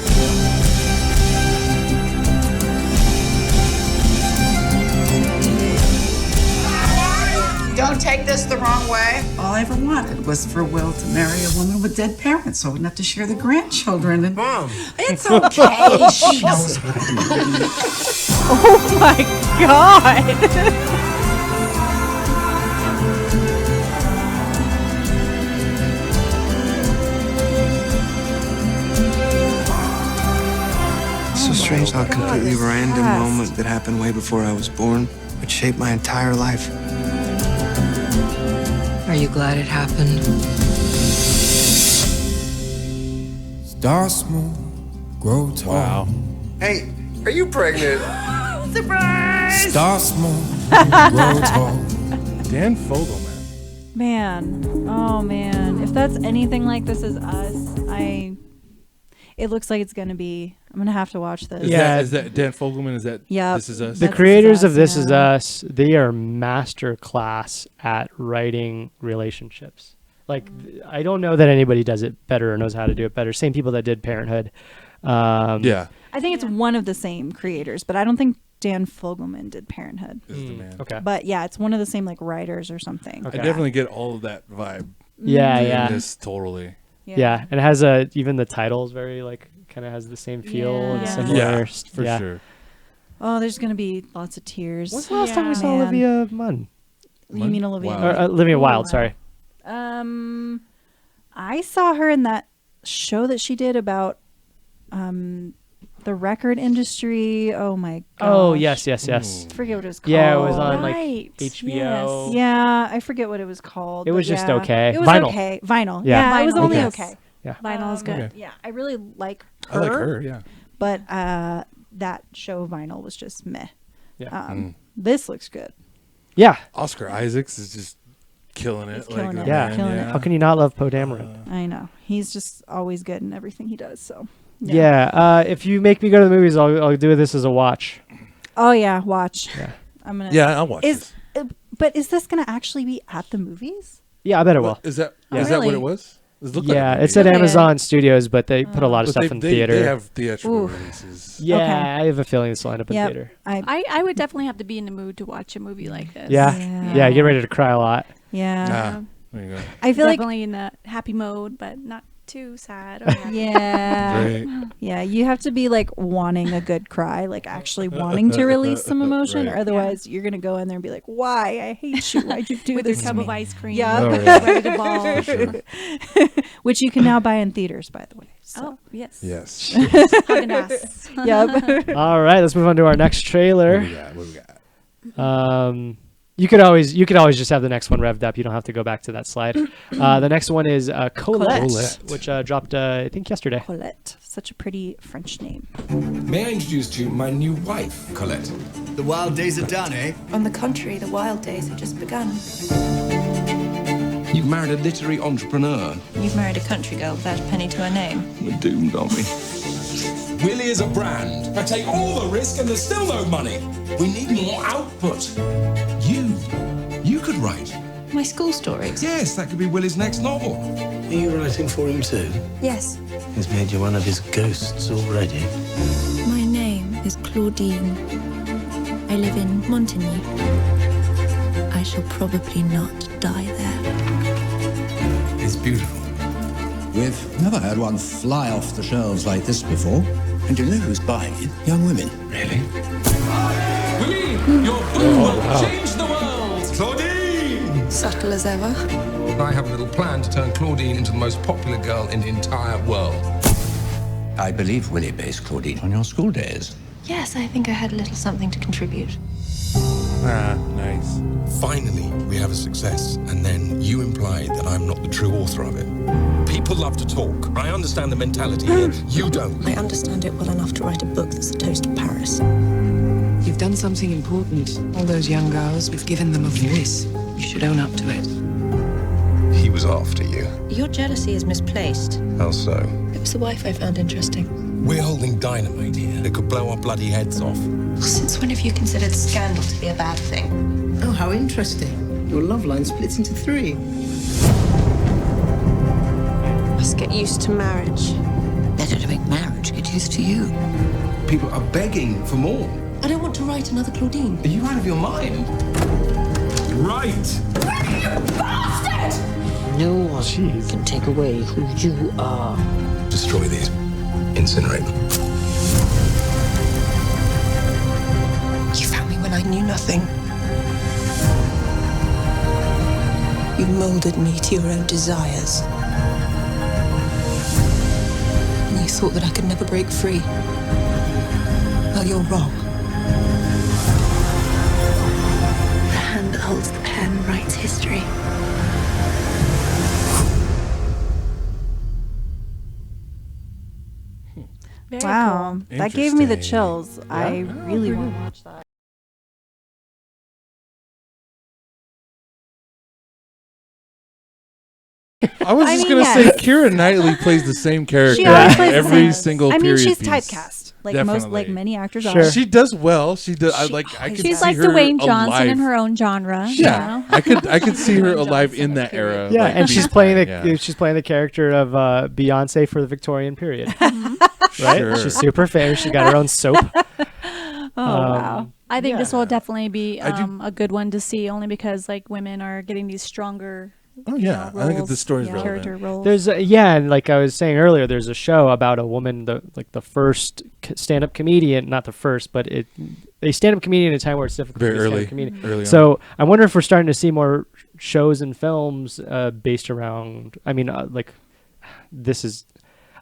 [SPEAKER 14] Don't take this the wrong way.
[SPEAKER 15] All I ever wanted was for Will to marry a woman with dead parents so I wouldn't have to share the grandchildren. And
[SPEAKER 6] Mom!
[SPEAKER 15] It's okay. She knows what I mean.
[SPEAKER 3] Oh my god.
[SPEAKER 6] It's so strange how a completely random moment that happened way before I was born would shape my entire life.
[SPEAKER 12] Are you glad it happened?
[SPEAKER 10] Start small, grow tall. Wow.
[SPEAKER 6] Hey, are you pregnant?
[SPEAKER 15] Surprise!
[SPEAKER 10] Start small, grow tall.
[SPEAKER 4] Dan Fogelman.
[SPEAKER 3] Man. Oh man. If that's anything like This Is Us, it looks like it's gonna be. I'm gonna have to watch this.
[SPEAKER 4] Is that Dan Fogelman? Is that
[SPEAKER 3] Yep.
[SPEAKER 4] This Is Us?
[SPEAKER 1] The creators of This Is Us, they are master class at writing relationships. Like, I don't know that anybody does it better or knows how to do it better. Same people that did Parenthood.
[SPEAKER 4] Yeah.
[SPEAKER 3] I think it's one of the same creators, but I don't think Dan Fogelman did Parenthood.
[SPEAKER 4] Is the man.
[SPEAKER 1] Okay.
[SPEAKER 3] But yeah, it's one of the same like writers or something.
[SPEAKER 4] I definitely get all of that vibe.
[SPEAKER 1] Yeah,
[SPEAKER 4] in
[SPEAKER 1] yeah.
[SPEAKER 4] This totally.
[SPEAKER 1] Yeah, and it has even the title is very like kind of has the same feel and similar.
[SPEAKER 4] Yeah, for sure.
[SPEAKER 3] Oh, there's gonna be lots of tears.
[SPEAKER 1] When's the last time we saw Olivia Munn?
[SPEAKER 3] You mean Olivia?
[SPEAKER 1] Or, Olivia Wilde, sorry.
[SPEAKER 3] I saw her in that show that she did about the record industry. Oh my gosh.
[SPEAKER 1] Oh yes.
[SPEAKER 3] I forget what it was called.
[SPEAKER 1] Yeah, it was on
[SPEAKER 2] Right.
[SPEAKER 1] HBO.
[SPEAKER 2] Yes.
[SPEAKER 3] Yeah, I forget what it was called.
[SPEAKER 1] It was
[SPEAKER 3] but
[SPEAKER 1] just
[SPEAKER 3] yeah.
[SPEAKER 1] okay.
[SPEAKER 3] It was
[SPEAKER 1] Vinyl.
[SPEAKER 3] okay. Vinyl.
[SPEAKER 1] Yeah.
[SPEAKER 3] Yeah, it was
[SPEAKER 2] Vinyl,
[SPEAKER 3] only
[SPEAKER 2] yes.
[SPEAKER 3] okay.
[SPEAKER 1] Yeah.
[SPEAKER 2] Vinyl is good.
[SPEAKER 4] Okay.
[SPEAKER 3] Yeah, I really like
[SPEAKER 4] I
[SPEAKER 3] her.
[SPEAKER 4] like her. Yeah.
[SPEAKER 3] But that show Vinyl was just meh.
[SPEAKER 1] Yeah.
[SPEAKER 3] This looks good.
[SPEAKER 1] Yeah.
[SPEAKER 4] Oscar Isaacs is just killing it.
[SPEAKER 3] He's killing it.
[SPEAKER 1] Yeah.
[SPEAKER 3] Killing it.
[SPEAKER 1] How can you not love Poe Dameron?
[SPEAKER 3] I know. He's just always good in everything he does. So.
[SPEAKER 1] Yeah. If you make me go to the movies, I'll do this as a watch.
[SPEAKER 3] Oh yeah, watch.
[SPEAKER 1] Yeah.
[SPEAKER 3] I'm gonna.
[SPEAKER 4] Yeah, I'll watch
[SPEAKER 3] this. But is this gonna actually be at the movies?
[SPEAKER 1] Yeah, I bet it will.
[SPEAKER 4] Is that
[SPEAKER 3] Oh,
[SPEAKER 4] is that what
[SPEAKER 3] really?
[SPEAKER 4] it was? It looked
[SPEAKER 1] Yeah,
[SPEAKER 4] like a
[SPEAKER 1] it's at
[SPEAKER 4] movie.
[SPEAKER 1] Amazon Studios, but they put a lot of
[SPEAKER 4] But
[SPEAKER 1] stuff in theater.
[SPEAKER 4] They have theatrical
[SPEAKER 3] Ooh.
[SPEAKER 4] releases.
[SPEAKER 1] Yeah,
[SPEAKER 3] Okay.
[SPEAKER 1] I have a feeling this will end up in
[SPEAKER 3] Yep.
[SPEAKER 1] theater.
[SPEAKER 2] I would definitely have to be in the mood to watch a movie like this.
[SPEAKER 1] Yeah.
[SPEAKER 3] Yeah.
[SPEAKER 1] Get ready to cry a lot.
[SPEAKER 3] Yeah.
[SPEAKER 4] Ah, there you go.
[SPEAKER 3] I feel
[SPEAKER 2] Definitely in the happy mode, but not too sad. Or happy.
[SPEAKER 3] Yeah.
[SPEAKER 4] Right.
[SPEAKER 3] Yeah, you have to be like wanting a good cry, like actually wanting to release some emotion,
[SPEAKER 4] Right.
[SPEAKER 3] or otherwise you're gonna go in there and be like, "Why? I hate you. Why'd you do
[SPEAKER 2] With your
[SPEAKER 3] this to
[SPEAKER 2] tub
[SPEAKER 3] me?"
[SPEAKER 2] of ice cream.
[SPEAKER 3] Yeah.
[SPEAKER 4] Oh, yeah.
[SPEAKER 2] Ready to ball.
[SPEAKER 4] Sure.
[SPEAKER 3] Which you can now buy in theaters, by the way. So.
[SPEAKER 2] Oh, yes.
[SPEAKER 4] Yes.
[SPEAKER 2] Haagen-Dazs.
[SPEAKER 3] Yep.
[SPEAKER 1] All right, let's move on to our next trailer.
[SPEAKER 4] What we got?
[SPEAKER 1] You could always just have the next one revved up. You don't have to go back to that slide. The next one is Colette,
[SPEAKER 4] Colette.
[SPEAKER 1] which dropped I think yesterday.
[SPEAKER 3] Colette, such a pretty French name.
[SPEAKER 10] May I introduce to you my new wife, Colette?
[SPEAKER 6] The wild days are done, eh?
[SPEAKER 8] On the contrary, the wild days have just begun.
[SPEAKER 10] You've married a literary entrepreneur.
[SPEAKER 8] You've married a country girl without a penny to her name.
[SPEAKER 10] We're doomed, aren't we? Willie is a brand. I take all the risk and there's still no money. We need more output. You could write.
[SPEAKER 8] My school stories?
[SPEAKER 10] Yes, that could be Willie's next novel.
[SPEAKER 9] Are you writing for him too?
[SPEAKER 8] Yes.
[SPEAKER 9] He's made you one of his ghosts already.
[SPEAKER 8] My name is Claudine. I live in Montigny. I shall probably not die there.
[SPEAKER 10] It's beautiful.
[SPEAKER 16] We've never had one fly off the shelves like this before. And you know who's buying it? Young women.
[SPEAKER 10] Really? Willie, your book will change the world. Claudine!
[SPEAKER 8] Subtle as ever.
[SPEAKER 10] I have a little plan to turn Claudine into the most popular girl in the entire world.
[SPEAKER 16] I believe Willie based Claudine on your school days.
[SPEAKER 8] Yes, I think I had a little something to contribute.
[SPEAKER 4] Ah, nice.
[SPEAKER 10] Finally, we have a success, and then you imply that I'm not the true author of it. People love to talk. I understand the mentality here. You don't.
[SPEAKER 8] I understand it well enough to write a book that's a toast to Paris.
[SPEAKER 12] You've done something important. All those young girls, we've given them a voice. You should own up to it.
[SPEAKER 10] He was after you.
[SPEAKER 8] Your jealousy is misplaced.
[SPEAKER 10] How so?
[SPEAKER 8] It was the wife I found interesting.
[SPEAKER 10] We're holding dynamite here. It could blow our bloody heads off.
[SPEAKER 8] Since when have you considered scandal to be a bad thing?
[SPEAKER 6] Oh, how interesting. Your love line splits into 3.
[SPEAKER 8] Must get used to marriage.
[SPEAKER 12] Better to make marriage get used to you.
[SPEAKER 10] People are begging for more.
[SPEAKER 8] I don't want to write another Claudine.
[SPEAKER 10] Are you out of your mind? Right.
[SPEAKER 12] No one can take away who you are.
[SPEAKER 10] Destroy these. Incinerate them.
[SPEAKER 8] You found me when I knew nothing. You molded me to your own desires. And you thought that I could never break free. Well, you're wrong. The hand that holds the pen writes history.
[SPEAKER 2] Very
[SPEAKER 3] Wow,
[SPEAKER 2] cool.
[SPEAKER 3] that gave me the
[SPEAKER 4] Interesting.
[SPEAKER 3] chills. I really want to watch that.
[SPEAKER 4] I was
[SPEAKER 3] I
[SPEAKER 4] just
[SPEAKER 3] mean,
[SPEAKER 4] gonna say,
[SPEAKER 3] yes.
[SPEAKER 4] Keira Knightley plays the same character
[SPEAKER 3] She always
[SPEAKER 4] in
[SPEAKER 3] plays the
[SPEAKER 4] every
[SPEAKER 3] same.
[SPEAKER 4] single
[SPEAKER 3] I mean,
[SPEAKER 4] period
[SPEAKER 3] she's
[SPEAKER 4] piece.
[SPEAKER 3] typecast, like
[SPEAKER 4] Definitely.
[SPEAKER 3] many actors
[SPEAKER 1] Sure.
[SPEAKER 3] are.
[SPEAKER 4] She does well. She does. I could
[SPEAKER 2] She's
[SPEAKER 4] see
[SPEAKER 2] like
[SPEAKER 4] her
[SPEAKER 2] Dwayne Johnson
[SPEAKER 4] alive.
[SPEAKER 2] in her own genre.
[SPEAKER 4] Yeah,
[SPEAKER 2] You know?
[SPEAKER 4] I could see her alive in that era.
[SPEAKER 1] Yeah,
[SPEAKER 4] like,
[SPEAKER 1] and she's
[SPEAKER 4] being
[SPEAKER 1] playing
[SPEAKER 4] fine,
[SPEAKER 1] the she's playing the character of Beyonce for the Victorian period. Right?
[SPEAKER 4] Sure.
[SPEAKER 1] She's super famous. She's got her own soap.
[SPEAKER 3] Wow.
[SPEAKER 2] I think this
[SPEAKER 1] yeah.
[SPEAKER 2] will definitely be
[SPEAKER 4] I do-
[SPEAKER 2] a good one to see, only because like women are getting these stronger.
[SPEAKER 4] Oh yeah, I think
[SPEAKER 2] roles,
[SPEAKER 4] the story's
[SPEAKER 2] character
[SPEAKER 4] relevant.
[SPEAKER 2] roles.
[SPEAKER 1] There's and like I was saying earlier, there's a show about a woman, the first stand-up comedian, not the first, but a stand-up comedian at a time where it's difficult
[SPEAKER 4] Very
[SPEAKER 1] to be a
[SPEAKER 4] early,
[SPEAKER 1] stand-up comedian.
[SPEAKER 4] early on.
[SPEAKER 1] So I wonder if we're starting to see more shows and films based around. I mean, like this is.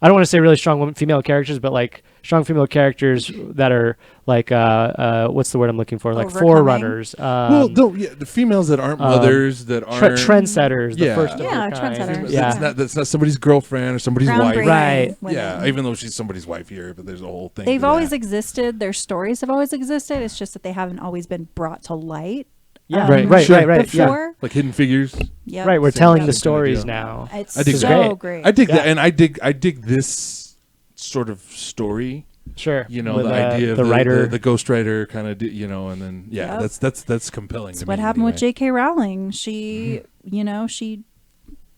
[SPEAKER 1] I don't want to say really strong female characters, but like strong female characters that are like what's the word I'm looking for? Like
[SPEAKER 3] Overcoming.
[SPEAKER 1] forerunners.
[SPEAKER 4] The females that aren't mothers, that aren't
[SPEAKER 1] trendsetters. The first of
[SPEAKER 2] Yeah,
[SPEAKER 1] their kind.
[SPEAKER 2] trendsetters.
[SPEAKER 1] Yeah,
[SPEAKER 4] That's not somebody's girlfriend or somebody's wife.
[SPEAKER 3] Groundbreaking
[SPEAKER 1] Right.
[SPEAKER 3] women.
[SPEAKER 4] Yeah, even though she's somebody's wife here, but there's a whole thing.
[SPEAKER 3] They've
[SPEAKER 4] to
[SPEAKER 3] always
[SPEAKER 4] that.
[SPEAKER 3] existed. Their stories have always existed. It's just that they haven't always been brought to light.
[SPEAKER 1] Yeah. Right. Yeah.
[SPEAKER 3] Before.
[SPEAKER 4] Like Hidden Figures.
[SPEAKER 3] Yep.
[SPEAKER 1] Right. We're
[SPEAKER 4] Same
[SPEAKER 1] telling
[SPEAKER 4] kind
[SPEAKER 1] the
[SPEAKER 4] of
[SPEAKER 1] stories
[SPEAKER 4] deal.
[SPEAKER 1] now.
[SPEAKER 3] It's
[SPEAKER 4] I dig
[SPEAKER 3] so
[SPEAKER 1] that.
[SPEAKER 3] great.
[SPEAKER 4] I dig
[SPEAKER 1] Yeah.
[SPEAKER 4] that, and I dig this sort of story.
[SPEAKER 1] Sure.
[SPEAKER 4] You know,
[SPEAKER 1] With,
[SPEAKER 4] the idea of
[SPEAKER 1] the writer,
[SPEAKER 4] the ghostwriter kind of, and then
[SPEAKER 3] Yep.
[SPEAKER 4] that's compelling.
[SPEAKER 3] That's
[SPEAKER 4] to
[SPEAKER 3] what
[SPEAKER 4] me
[SPEAKER 3] happened with
[SPEAKER 4] anyway.
[SPEAKER 3] J.K. Rowling. She,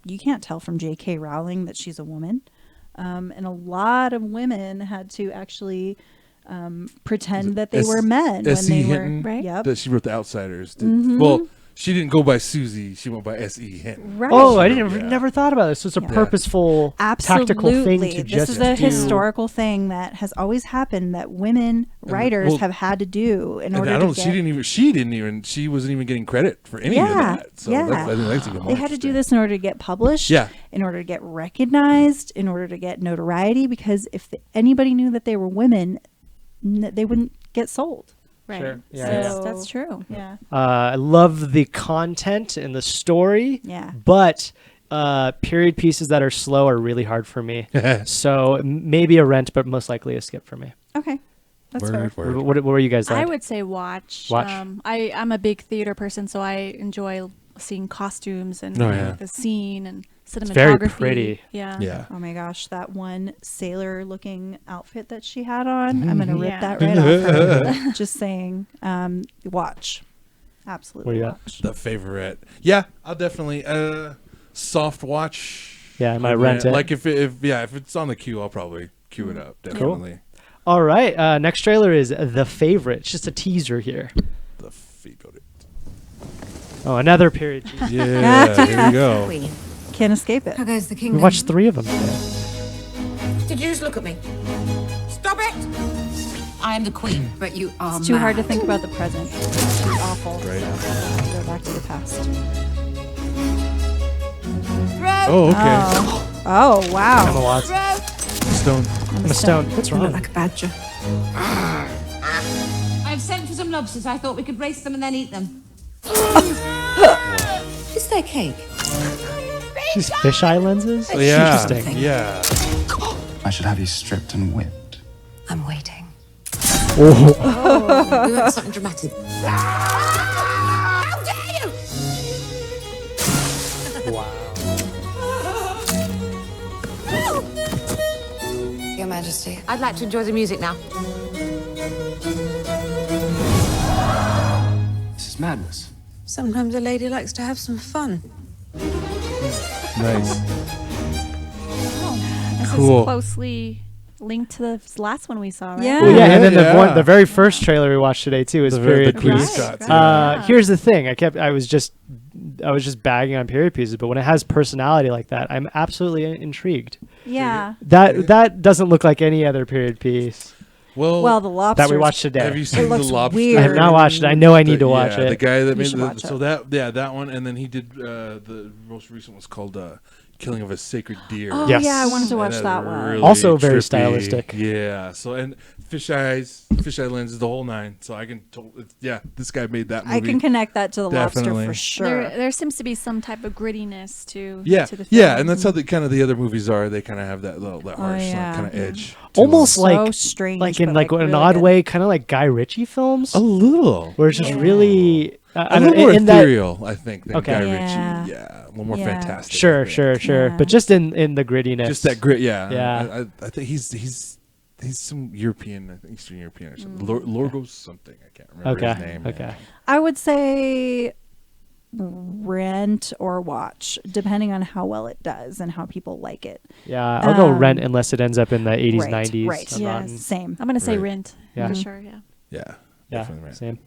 [SPEAKER 3] you can't tell from J.K. Rowling that she's a woman. And a lot of women had to actually pretend that they were men when
[SPEAKER 4] S.E.
[SPEAKER 3] they were.
[SPEAKER 4] Hinton,
[SPEAKER 3] Right. Yep.
[SPEAKER 4] That she wrote The Outsiders.
[SPEAKER 3] Mhm.
[SPEAKER 4] Well, she didn't go by Susie. She went by S.E. Hinton.
[SPEAKER 3] Right.
[SPEAKER 1] Oh, I never thought about this. So it's a purposeful,
[SPEAKER 3] Absolutely.
[SPEAKER 1] tactical thing to
[SPEAKER 3] this
[SPEAKER 1] just
[SPEAKER 3] is a
[SPEAKER 1] do.
[SPEAKER 3] historical thing that has always happened that women writers have had to do in order to get.
[SPEAKER 4] She wasn't even getting credit for any of that. So
[SPEAKER 3] yeah.
[SPEAKER 4] I think that's even more
[SPEAKER 3] they had to do this in order to get published.
[SPEAKER 4] Yeah.
[SPEAKER 3] In order to get recognized, in order to get notoriety, because if anybody knew that they were women, they wouldn't get sold.
[SPEAKER 2] Right.
[SPEAKER 1] Sure. Yeah,
[SPEAKER 2] That's,
[SPEAKER 1] yeah.
[SPEAKER 2] that's true.
[SPEAKER 3] Yeah.
[SPEAKER 1] I love the content and the story.
[SPEAKER 3] Yeah.
[SPEAKER 1] But period pieces that are slow are really hard for me. So maybe a rent, but most likely a skip for me.
[SPEAKER 3] Okay. That's fair.
[SPEAKER 1] What were you guys like?
[SPEAKER 2] I would say watch.
[SPEAKER 1] Watch.
[SPEAKER 2] I'm a big theater person, so I enjoy seeing costumes and the scene and cinematography.
[SPEAKER 1] It's very pretty.
[SPEAKER 2] Yeah.
[SPEAKER 3] Oh my gosh, that one sailor-looking outfit that she had on, I'm gonna rip that right off her. Just saying. Watch. Absolutely.
[SPEAKER 1] What do you got?
[SPEAKER 3] watch.
[SPEAKER 4] The favorite. Yeah, I'll definitely soft watch.
[SPEAKER 1] Yeah, I might rent it.
[SPEAKER 4] Like if it's on the queue, I'll probably queue it up. Definitely.
[SPEAKER 1] All right. Next trailer is The Favorite. It's just a teaser here.
[SPEAKER 4] The favorite.
[SPEAKER 1] Oh, another period piece.
[SPEAKER 4] Yeah, here we go.
[SPEAKER 3] Can't escape it.
[SPEAKER 8] How goes the
[SPEAKER 1] We
[SPEAKER 8] kingdom?
[SPEAKER 1] watched 3 of them today.
[SPEAKER 14] Did you just look at me? Stop it! I am the queen.
[SPEAKER 8] But you are
[SPEAKER 3] It's too hard to
[SPEAKER 8] mad.
[SPEAKER 3] think about the present. It's too awful.
[SPEAKER 4] Right.
[SPEAKER 3] So go back to the past.
[SPEAKER 4] Oh, okay.
[SPEAKER 3] Oh wow.
[SPEAKER 1] Emma Watson.
[SPEAKER 4] Stone.
[SPEAKER 1] Emma Stone. What's wrong?
[SPEAKER 8] Like a badger.
[SPEAKER 14] I've sent for some lobsters. I thought we could brace them and then eat them.
[SPEAKER 8] Is there cake?
[SPEAKER 1] These fisheye lenses?
[SPEAKER 4] Yeah.
[SPEAKER 1] Interesting.
[SPEAKER 4] Yeah.
[SPEAKER 11] I should have you stripped and whipped.
[SPEAKER 8] I'm waiting.
[SPEAKER 1] Oh.
[SPEAKER 14] We want something dramatic. How dare you!
[SPEAKER 8] Your Majesty.
[SPEAKER 14] I'd like to enjoy the music now.
[SPEAKER 11] This is madness.
[SPEAKER 8] Sometimes a lady likes to have some fun.
[SPEAKER 4] Nice.
[SPEAKER 2] This
[SPEAKER 4] Cool.
[SPEAKER 2] is closely linked to the last one we saw, right?
[SPEAKER 3] Yeah.
[SPEAKER 1] Well, yeah, and then
[SPEAKER 4] Yeah.
[SPEAKER 1] the very first trailer we watched today too is
[SPEAKER 4] The
[SPEAKER 1] period
[SPEAKER 4] Queen of
[SPEAKER 1] piece.
[SPEAKER 4] Scots,
[SPEAKER 2] yeah.
[SPEAKER 1] Here's the thing: I was just bagging on period pieces, but when it has personality like that, I'm absolutely intrigued.
[SPEAKER 3] Yeah.
[SPEAKER 1] That doesn't look like any other period piece
[SPEAKER 3] Well, the lobster.
[SPEAKER 1] that we watched today.
[SPEAKER 4] Have you seen
[SPEAKER 3] looks
[SPEAKER 4] The Lobster?
[SPEAKER 3] weird.
[SPEAKER 1] I have not watched it. I know I need to watch
[SPEAKER 4] The
[SPEAKER 1] it.
[SPEAKER 4] guy that
[SPEAKER 3] You
[SPEAKER 4] made
[SPEAKER 3] should watch it.
[SPEAKER 4] that one, and then he did the most recent was called Killing of a Sacred Deer.
[SPEAKER 3] Oh
[SPEAKER 1] Yes.
[SPEAKER 3] yeah, I wanted to watch
[SPEAKER 4] And
[SPEAKER 3] that one.
[SPEAKER 4] really
[SPEAKER 1] Also very
[SPEAKER 4] trippy.
[SPEAKER 1] stylistic.
[SPEAKER 4] Yeah. So and fisheye lenses, the whole nine. So I can this guy made that movie.
[SPEAKER 3] I can connect that to the
[SPEAKER 4] Definitely.
[SPEAKER 3] lobster for sure.
[SPEAKER 2] There seems to be some type of grittiness to
[SPEAKER 4] Yeah,
[SPEAKER 2] to the film.
[SPEAKER 4] yeah, and that's how the other movies are. They kind of have that harsh
[SPEAKER 3] yeah.
[SPEAKER 4] kind of edge. to
[SPEAKER 1] Almost
[SPEAKER 3] So
[SPEAKER 1] like
[SPEAKER 3] strange,
[SPEAKER 1] like in
[SPEAKER 3] but,
[SPEAKER 1] like
[SPEAKER 3] like,
[SPEAKER 1] an
[SPEAKER 3] really
[SPEAKER 1] odd
[SPEAKER 3] good.
[SPEAKER 1] way, kind of like Guy Ritchie films,
[SPEAKER 4] them. A little.
[SPEAKER 1] where it's just really
[SPEAKER 4] A little more
[SPEAKER 1] in that.
[SPEAKER 4] ethereal, I think, than
[SPEAKER 1] Okay.
[SPEAKER 4] Guy
[SPEAKER 3] Yeah.
[SPEAKER 4] Ritchie. Yeah, a little more
[SPEAKER 3] Yeah.
[SPEAKER 4] fantastic.
[SPEAKER 1] Sure,
[SPEAKER 4] I think.
[SPEAKER 1] sure,
[SPEAKER 3] Yeah.
[SPEAKER 1] but just in the grittiness,
[SPEAKER 4] Just that grit. Yeah,
[SPEAKER 1] Yeah.
[SPEAKER 4] I think he's some European, I think Eastern European or something. Lorgos something. I can't remember his name.
[SPEAKER 1] Okay.
[SPEAKER 3] I would say rent or watch, depending on how well it does and how people like it.
[SPEAKER 1] Yeah, I'll go Rent
[SPEAKER 3] Um,
[SPEAKER 1] unless it ends up in the 80s,
[SPEAKER 3] right,
[SPEAKER 1] 90s.
[SPEAKER 3] right.
[SPEAKER 1] I'm not
[SPEAKER 2] Yes.
[SPEAKER 1] in-
[SPEAKER 3] Same.
[SPEAKER 2] I'm gonna say
[SPEAKER 4] Right.
[SPEAKER 2] Rent
[SPEAKER 1] Yeah.
[SPEAKER 2] for
[SPEAKER 3] Mhm.
[SPEAKER 2] sure. Yeah.
[SPEAKER 4] Yeah,
[SPEAKER 1] Yeah,
[SPEAKER 4] definitely right.
[SPEAKER 1] same.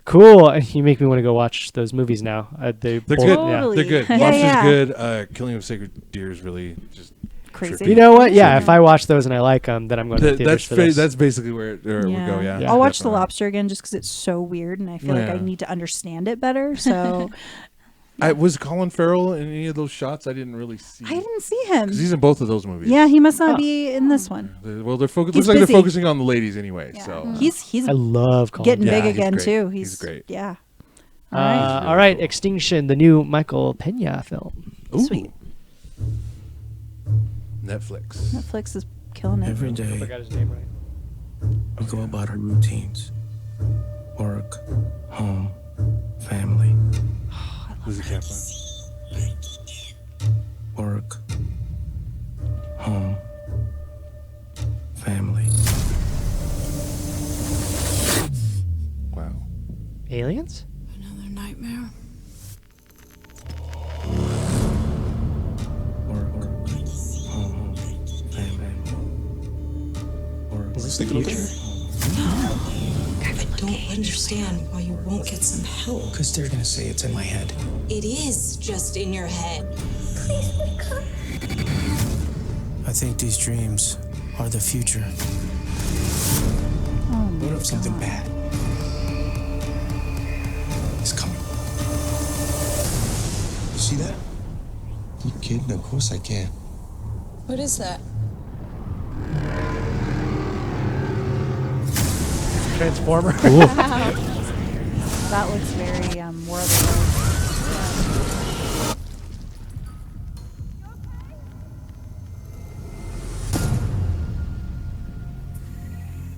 [SPEAKER 1] Cool. You make me want to go watch those movies now. They're
[SPEAKER 4] They're
[SPEAKER 1] both-
[SPEAKER 4] good.
[SPEAKER 1] Yeah.
[SPEAKER 3] Totally.
[SPEAKER 4] They're good.
[SPEAKER 3] Yeah,
[SPEAKER 4] Lobster's
[SPEAKER 3] yeah.
[SPEAKER 4] good. Killing of a Sacred Deer is really just
[SPEAKER 3] Crazy.
[SPEAKER 4] trippy.
[SPEAKER 1] You know what? Yeah, if I watch those and I like them, then I'm going to
[SPEAKER 4] Th-
[SPEAKER 1] theaters
[SPEAKER 4] that's
[SPEAKER 1] for this.
[SPEAKER 4] that's basically where we go. Yeah,
[SPEAKER 1] Yeah.
[SPEAKER 3] I'll watch The
[SPEAKER 4] definitely.
[SPEAKER 3] Lobster again just because it's so weird and I feel like I
[SPEAKER 4] Yeah.
[SPEAKER 3] need to understand it better. So
[SPEAKER 4] Was Colin Farrell in any of those shots? I didn't really see.
[SPEAKER 3] I didn't see him.
[SPEAKER 4] 'Cause he's in both of those movies.
[SPEAKER 3] Yeah, he must not be in this one.
[SPEAKER 4] Well, looks like
[SPEAKER 3] He's
[SPEAKER 4] they're
[SPEAKER 3] busy.
[SPEAKER 4] focusing on the ladies anyway.
[SPEAKER 3] Yeah.
[SPEAKER 4] So
[SPEAKER 3] He's
[SPEAKER 1] I love Colin.
[SPEAKER 3] getting big
[SPEAKER 4] he's
[SPEAKER 3] again
[SPEAKER 4] great.
[SPEAKER 3] too.
[SPEAKER 4] He's great.
[SPEAKER 3] Yeah.
[SPEAKER 1] All right, Extinction, the new Michael Pena film.
[SPEAKER 4] Ooh.
[SPEAKER 3] Sweet.
[SPEAKER 4] Netflix.
[SPEAKER 3] Netflix is killing it.
[SPEAKER 9] Every day,
[SPEAKER 1] I got his name right.
[SPEAKER 9] we go about our routines. Work, home, family.
[SPEAKER 4] Lizzie Kaplan.
[SPEAKER 9] Work, home, family.
[SPEAKER 4] Wow.
[SPEAKER 1] Aliens?
[SPEAKER 8] Another nightmare.
[SPEAKER 9] Work, home, family. Work.
[SPEAKER 1] Is this the future?
[SPEAKER 17] I don't understand why you won't get some help.
[SPEAKER 11] Because they're gonna say it's in my head.
[SPEAKER 17] It is just in your head.
[SPEAKER 13] Please wake up.
[SPEAKER 9] I think these dreams are the future.
[SPEAKER 11] What if something bad is coming? You see that? You kidding? Of course I can.
[SPEAKER 17] What is that?
[SPEAKER 1] Transformer.
[SPEAKER 3] That looks very War of the Worlds.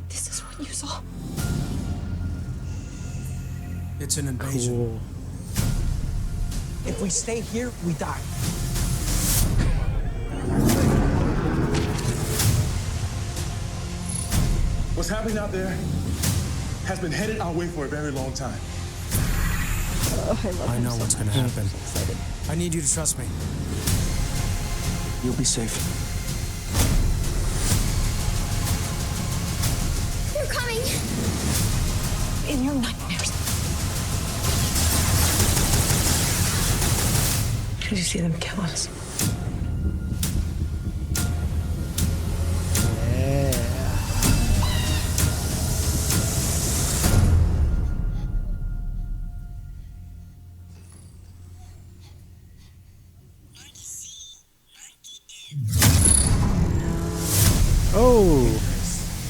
[SPEAKER 17] This is what you saw.
[SPEAKER 9] It's an invasion.
[SPEAKER 1] Cool.
[SPEAKER 11] If we stay here, we die.
[SPEAKER 10] What's happening out there has been headed our way for a very long time.
[SPEAKER 9] I know what's gonna happen. I need you to trust me.
[SPEAKER 11] You'll be safe.
[SPEAKER 13] They're coming.
[SPEAKER 17] In your nightmares. Did you see them kill us?
[SPEAKER 1] Oh.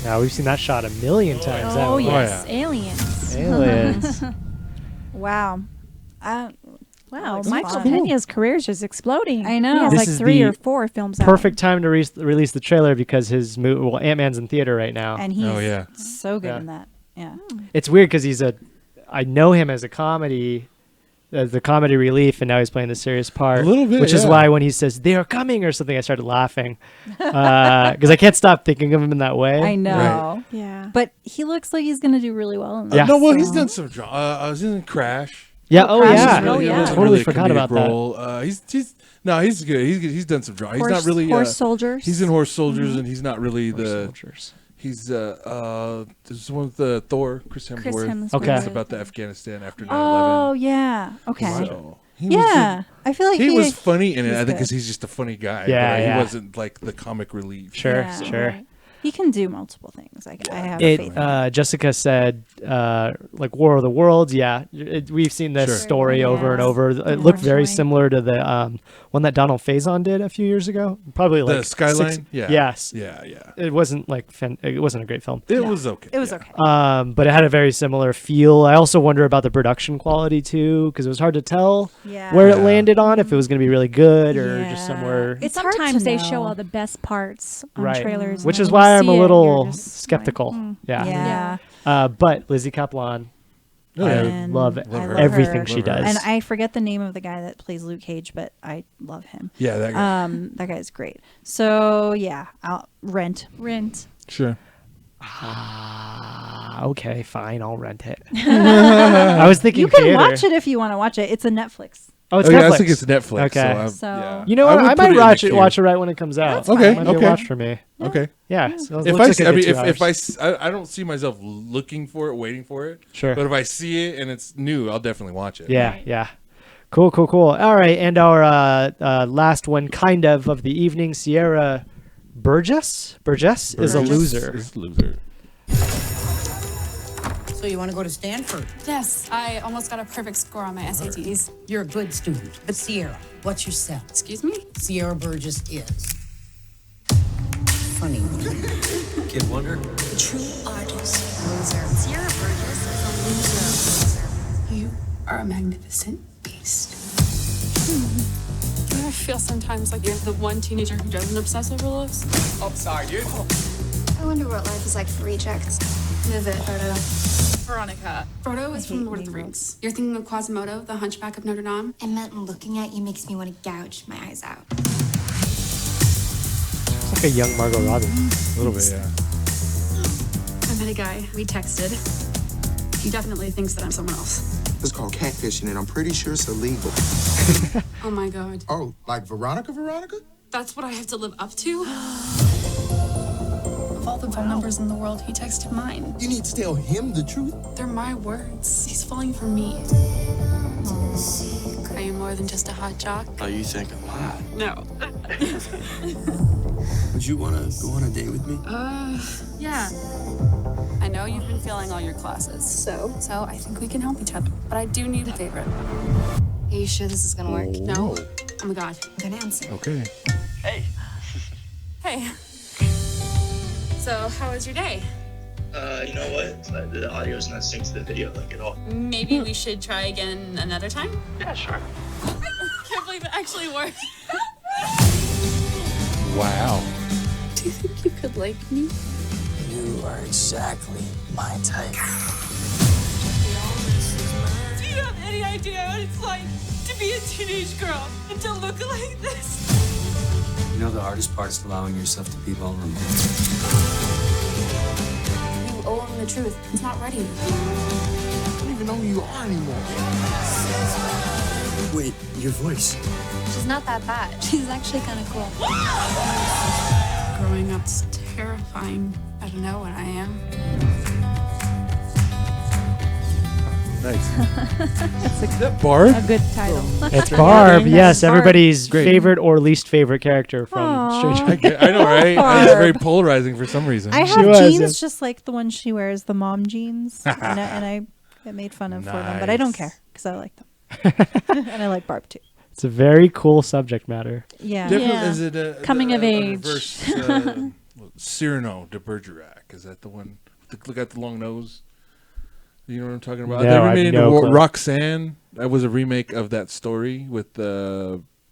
[SPEAKER 1] Now we've seen that shot a million times.
[SPEAKER 2] Oh,
[SPEAKER 1] haven't we?
[SPEAKER 2] yes. Aliens.
[SPEAKER 1] Aliens.
[SPEAKER 3] Wow.
[SPEAKER 2] Wow,
[SPEAKER 3] That's
[SPEAKER 2] Michael
[SPEAKER 3] fun.
[SPEAKER 2] Pena's career is just exploding.
[SPEAKER 3] I know.
[SPEAKER 2] He has
[SPEAKER 1] This
[SPEAKER 2] like
[SPEAKER 1] is
[SPEAKER 2] 3
[SPEAKER 1] the
[SPEAKER 2] or 4 films out.
[SPEAKER 1] Perfect time to release the trailer because his movie, well, Ant-Man's in theater right now.
[SPEAKER 3] And he's
[SPEAKER 4] yeah.
[SPEAKER 3] so good
[SPEAKER 1] Yeah.
[SPEAKER 3] in that. Yeah.
[SPEAKER 1] It's weird because I know him as a comedy, as the comedy relief, and now he's playing the serious part.
[SPEAKER 4] A little bit,
[SPEAKER 1] which is
[SPEAKER 4] yeah.
[SPEAKER 1] why when he says "they are coming" or something, I started laughing because I can't stop thinking of him in that way.
[SPEAKER 3] I know.
[SPEAKER 2] Yeah.
[SPEAKER 3] But he looks like he's going to do really well in that.
[SPEAKER 1] Yeah.
[SPEAKER 4] No, well,
[SPEAKER 3] so-
[SPEAKER 4] he's done some. I was in Crash.
[SPEAKER 1] Yeah.
[SPEAKER 3] Oh,
[SPEAKER 1] Oh,
[SPEAKER 3] Crash
[SPEAKER 1] yeah.
[SPEAKER 3] is really good.
[SPEAKER 1] Totally
[SPEAKER 4] Really
[SPEAKER 1] forgot
[SPEAKER 4] comedic
[SPEAKER 1] about
[SPEAKER 4] role. He's good. He's done some drama. He's not really
[SPEAKER 2] Horse Soldiers.
[SPEAKER 4] He's in Horse Soldiers, and he's not really
[SPEAKER 1] that.
[SPEAKER 4] the.
[SPEAKER 1] Soldiers.
[SPEAKER 4] He's this one with the Thor, Chris Hemsworth.
[SPEAKER 2] Hemsworth.
[SPEAKER 1] Okay.
[SPEAKER 4] It's about the Afghanistan after 9/11.
[SPEAKER 3] Oh, yeah. Okay.
[SPEAKER 4] So, he was
[SPEAKER 3] Yeah. I feel like
[SPEAKER 4] he was funny in it.
[SPEAKER 3] he's
[SPEAKER 4] I think
[SPEAKER 3] good.
[SPEAKER 4] because he's just a funny guy.
[SPEAKER 1] Yeah,
[SPEAKER 4] but
[SPEAKER 1] yeah.
[SPEAKER 4] He wasn't like the comic relief.
[SPEAKER 1] Sure.
[SPEAKER 3] Yeah.
[SPEAKER 1] Sure.
[SPEAKER 3] He can do multiple things. I have faith in him.
[SPEAKER 1] Jessica said, like War of the Worlds. Yeah, we've seen this
[SPEAKER 4] Sure.
[SPEAKER 1] story over and
[SPEAKER 3] Yeah.
[SPEAKER 1] over. It looked very
[SPEAKER 3] Unfortunately.
[SPEAKER 1] similar to the one that Donald Faison did a few years ago. Probably
[SPEAKER 4] The
[SPEAKER 1] like
[SPEAKER 4] Skyline? Yeah.
[SPEAKER 1] Yes.
[SPEAKER 4] Yeah, yeah.
[SPEAKER 1] It wasn't like it wasn't a great film.
[SPEAKER 4] It was okay.
[SPEAKER 3] It was
[SPEAKER 4] yeah.
[SPEAKER 3] okay.
[SPEAKER 1] But it had a very similar feel. I also wonder about the production quality too, because it was hard to tell
[SPEAKER 3] Yeah.
[SPEAKER 1] where it landed on, if it was going to be really good or
[SPEAKER 3] Yeah.
[SPEAKER 1] just somewhere.
[SPEAKER 3] It's hard to
[SPEAKER 2] Sometimes they show
[SPEAKER 3] know.
[SPEAKER 2] all the best parts on
[SPEAKER 1] Right.
[SPEAKER 2] trailers.
[SPEAKER 1] Which
[SPEAKER 2] and
[SPEAKER 1] is
[SPEAKER 2] when you
[SPEAKER 1] why I'm
[SPEAKER 2] see
[SPEAKER 1] a
[SPEAKER 2] it,
[SPEAKER 1] little
[SPEAKER 2] you're just
[SPEAKER 1] skeptical.
[SPEAKER 2] like,
[SPEAKER 1] Yeah.
[SPEAKER 3] Yeah.
[SPEAKER 1] But Lizzie Kaplan,
[SPEAKER 4] Oh,
[SPEAKER 1] I
[SPEAKER 4] yeah.
[SPEAKER 3] And
[SPEAKER 1] love
[SPEAKER 3] I love
[SPEAKER 1] everything
[SPEAKER 3] her.
[SPEAKER 1] she does.
[SPEAKER 3] And I forget the name of the guy that plays Luke Cage, but I love him.
[SPEAKER 4] Yeah, that guy.
[SPEAKER 3] That guy's great. So yeah, I'll rent.
[SPEAKER 2] Rent.
[SPEAKER 4] Sure.
[SPEAKER 1] Okay, fine, I'll rent it. I was thinking
[SPEAKER 3] You can
[SPEAKER 1] theater.
[SPEAKER 3] watch it if you want to watch it. It's a Netflix.
[SPEAKER 1] Oh, it's
[SPEAKER 4] Oh,
[SPEAKER 1] Netflix.
[SPEAKER 4] yeah, I think it's Netflix.
[SPEAKER 1] Okay.
[SPEAKER 3] So-
[SPEAKER 4] yeah.
[SPEAKER 1] You know what?
[SPEAKER 4] would
[SPEAKER 1] I
[SPEAKER 4] put
[SPEAKER 1] might
[SPEAKER 4] in the
[SPEAKER 1] watch it.
[SPEAKER 4] queue.
[SPEAKER 1] Watch it right when it comes out.
[SPEAKER 3] That's
[SPEAKER 4] Okay,
[SPEAKER 3] fine.
[SPEAKER 1] Might be
[SPEAKER 4] okay.
[SPEAKER 1] a watch for me.
[SPEAKER 4] Okay.
[SPEAKER 1] Yeah. So it
[SPEAKER 4] If
[SPEAKER 1] looks
[SPEAKER 4] I,
[SPEAKER 1] like a good 2
[SPEAKER 4] if
[SPEAKER 1] hours.
[SPEAKER 4] I don't see myself looking for it, waiting for it.
[SPEAKER 1] Sure.
[SPEAKER 4] But if I see it and it's new, I'll definitely watch it.
[SPEAKER 1] Yeah, yeah. Cool. All right, and our last one, kind of the evening, Sierra Burgess. Burgess is a loser.
[SPEAKER 4] Is a loser.
[SPEAKER 15] So you want to go to Stanford?
[SPEAKER 18] Yes, I almost got a perfect score on my SATs.
[SPEAKER 15] You're a good student. But Sierra, what's your set?
[SPEAKER 18] Excuse me?
[SPEAKER 15] Sierra Burgess is funny.
[SPEAKER 9] Kid Wonder?
[SPEAKER 17] The true artist.
[SPEAKER 18] Loser. Sierra Burgess is a loser. You are a magnificent beast. I feel sometimes like you're the one teenager who doesn't obsess over looks.
[SPEAKER 10] Upside you.
[SPEAKER 13] I wonder what life is like for rejects.
[SPEAKER 18] Move it, Frodo. Veronica. Frodo is from Lord of the Rings. You're thinking of Quasimodo, the Hunchback of Notre Dame?
[SPEAKER 13] I meant looking at you makes me want to gouge my eyes out.
[SPEAKER 1] It's like a young Margot Robbie.
[SPEAKER 4] A little bit, yeah.
[SPEAKER 18] I met a guy. We texted. He definitely thinks that I'm someone else.
[SPEAKER 19] It's called catfishing, and I'm pretty sure it's illegal.
[SPEAKER 18] Oh my god.
[SPEAKER 19] Oh, like Veronica?
[SPEAKER 18] That's what I have to live up to? Of all the phone numbers in the world, he texted mine.
[SPEAKER 19] You need to tell him the truth.
[SPEAKER 18] They're my words. He's falling for me. Are you more than just a hot jock?
[SPEAKER 9] Oh, you think I'm hot?
[SPEAKER 18] No.
[SPEAKER 9] Would you want to go on a date with me?
[SPEAKER 18] Yeah. I know you've been failing all your classes. So I think we can help each other. But I do need a favor.
[SPEAKER 5] Are you sure this is gonna work?
[SPEAKER 18] No. Oh my god.
[SPEAKER 5] I'm gonna answer.
[SPEAKER 4] Okay.
[SPEAKER 9] Hey.
[SPEAKER 18] Hey. So, how was your day?
[SPEAKER 20] You know what? The audio's not synced to the video like at all.
[SPEAKER 18] Maybe we should try again another time?
[SPEAKER 20] Yeah, sure.
[SPEAKER 18] I can't believe it actually worked.
[SPEAKER 4] Wow.
[SPEAKER 18] Do you think you could like me?
[SPEAKER 9] You are exactly my type.
[SPEAKER 18] Do you have any idea what it's like to be a teenage girl and to look like this?
[SPEAKER 9] You know the hardest part is allowing yourself to be vulnerable.
[SPEAKER 18] You owe him the truth. He's not ready.
[SPEAKER 19] I don't even know who you are anymore.
[SPEAKER 9] Wait, your voice.
[SPEAKER 5] She's not that bad. She's actually kind of cool.
[SPEAKER 18] Growing up's terrifying. I don't know what I am.
[SPEAKER 4] Nice.
[SPEAKER 3] That's
[SPEAKER 4] that Barb?
[SPEAKER 3] a good title.
[SPEAKER 1] It's Barb. Yes,
[SPEAKER 3] Barb.
[SPEAKER 1] everybody's
[SPEAKER 4] Great.
[SPEAKER 1] favorite or least favorite character from
[SPEAKER 3] Aw.
[SPEAKER 1] Stranger
[SPEAKER 4] I know, right?
[SPEAKER 3] Barb.
[SPEAKER 4] It's very polarizing for some reason.
[SPEAKER 3] I
[SPEAKER 1] She
[SPEAKER 3] have
[SPEAKER 1] was,
[SPEAKER 3] jeans
[SPEAKER 1] yes.
[SPEAKER 3] just like the ones she wears, the mom jeans, and I get made fun of for them, but I don't care because I like them, and I like Barb too.
[SPEAKER 1] It's a very cool subject matter.
[SPEAKER 3] Yeah,
[SPEAKER 4] Definitely. Is it
[SPEAKER 3] coming of
[SPEAKER 4] a
[SPEAKER 3] age.
[SPEAKER 4] reverse, Cyrano de Bergerac? Is that the one? Look at the long nose. You know what I'm talking about?
[SPEAKER 1] No,
[SPEAKER 4] They
[SPEAKER 1] I have
[SPEAKER 4] remade
[SPEAKER 1] no
[SPEAKER 4] into
[SPEAKER 1] clue.
[SPEAKER 4] Roxanne. That was a remake of that story with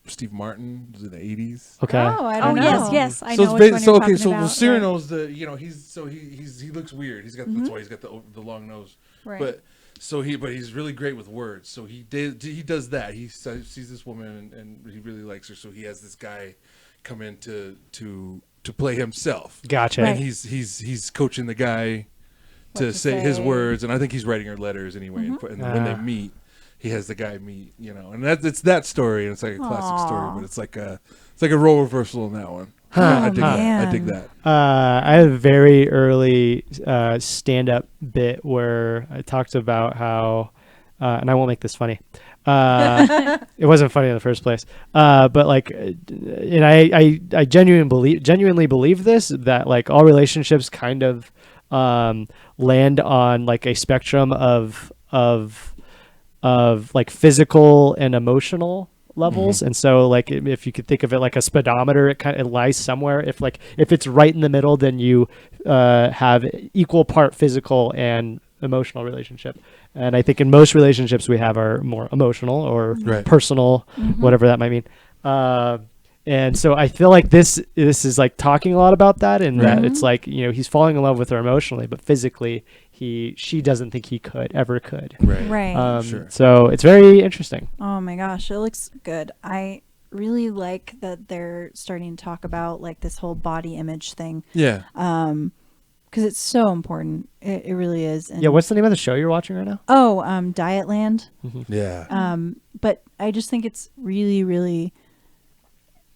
[SPEAKER 4] Steve Martin. It was in the 80s.
[SPEAKER 1] Okay.
[SPEAKER 3] Oh, I don't know.
[SPEAKER 2] yes, I
[SPEAKER 4] So
[SPEAKER 2] know
[SPEAKER 4] it's
[SPEAKER 2] which one
[SPEAKER 4] so
[SPEAKER 2] you're
[SPEAKER 4] okay.
[SPEAKER 2] talking
[SPEAKER 4] So
[SPEAKER 2] about.
[SPEAKER 4] Cyrano's the he looks weird. He's got that's why he's got the long nose.
[SPEAKER 3] Right.
[SPEAKER 4] But he's really great with words. So he does that. He sees this woman and he really likes her. So he has this guy come in to play himself.
[SPEAKER 1] Gotcha.
[SPEAKER 4] And he's coaching the guy to say his words, and I think he's writing her letters anyway. And when they meet, he has the guy meet, and it's that story, and it's like a classic story, but it's like a role reversal in that one. I dig that.
[SPEAKER 1] I had a very early stand-up bit where I talked about how, and I won't make this funny. It wasn't funny in the first place, but like, and I genuinely believe this, that like all relationships kind of land on like a spectrum of like physical and emotional levels. And so like if you could think of it like a speedometer, it lies somewhere. If it's right in the middle, then you have equal part physical and emotional relationship. And I think in most relationships we have are more emotional or personal, whatever that might mean. And so I feel like this is like talking a lot about that, and that it's like, he's falling in love with her emotionally, but physically she doesn't think he ever could.
[SPEAKER 3] Right.
[SPEAKER 4] Sure.
[SPEAKER 1] So it's very interesting.
[SPEAKER 3] Oh my gosh, it looks good. I really like that they're starting to talk about like this whole body image thing.
[SPEAKER 4] Yeah.
[SPEAKER 3] Because it's so important. It really is. And
[SPEAKER 1] Yeah. What's the name of the show you're watching right now?
[SPEAKER 3] Oh, Dietland.
[SPEAKER 4] Yeah.
[SPEAKER 3] But I just think it's really, really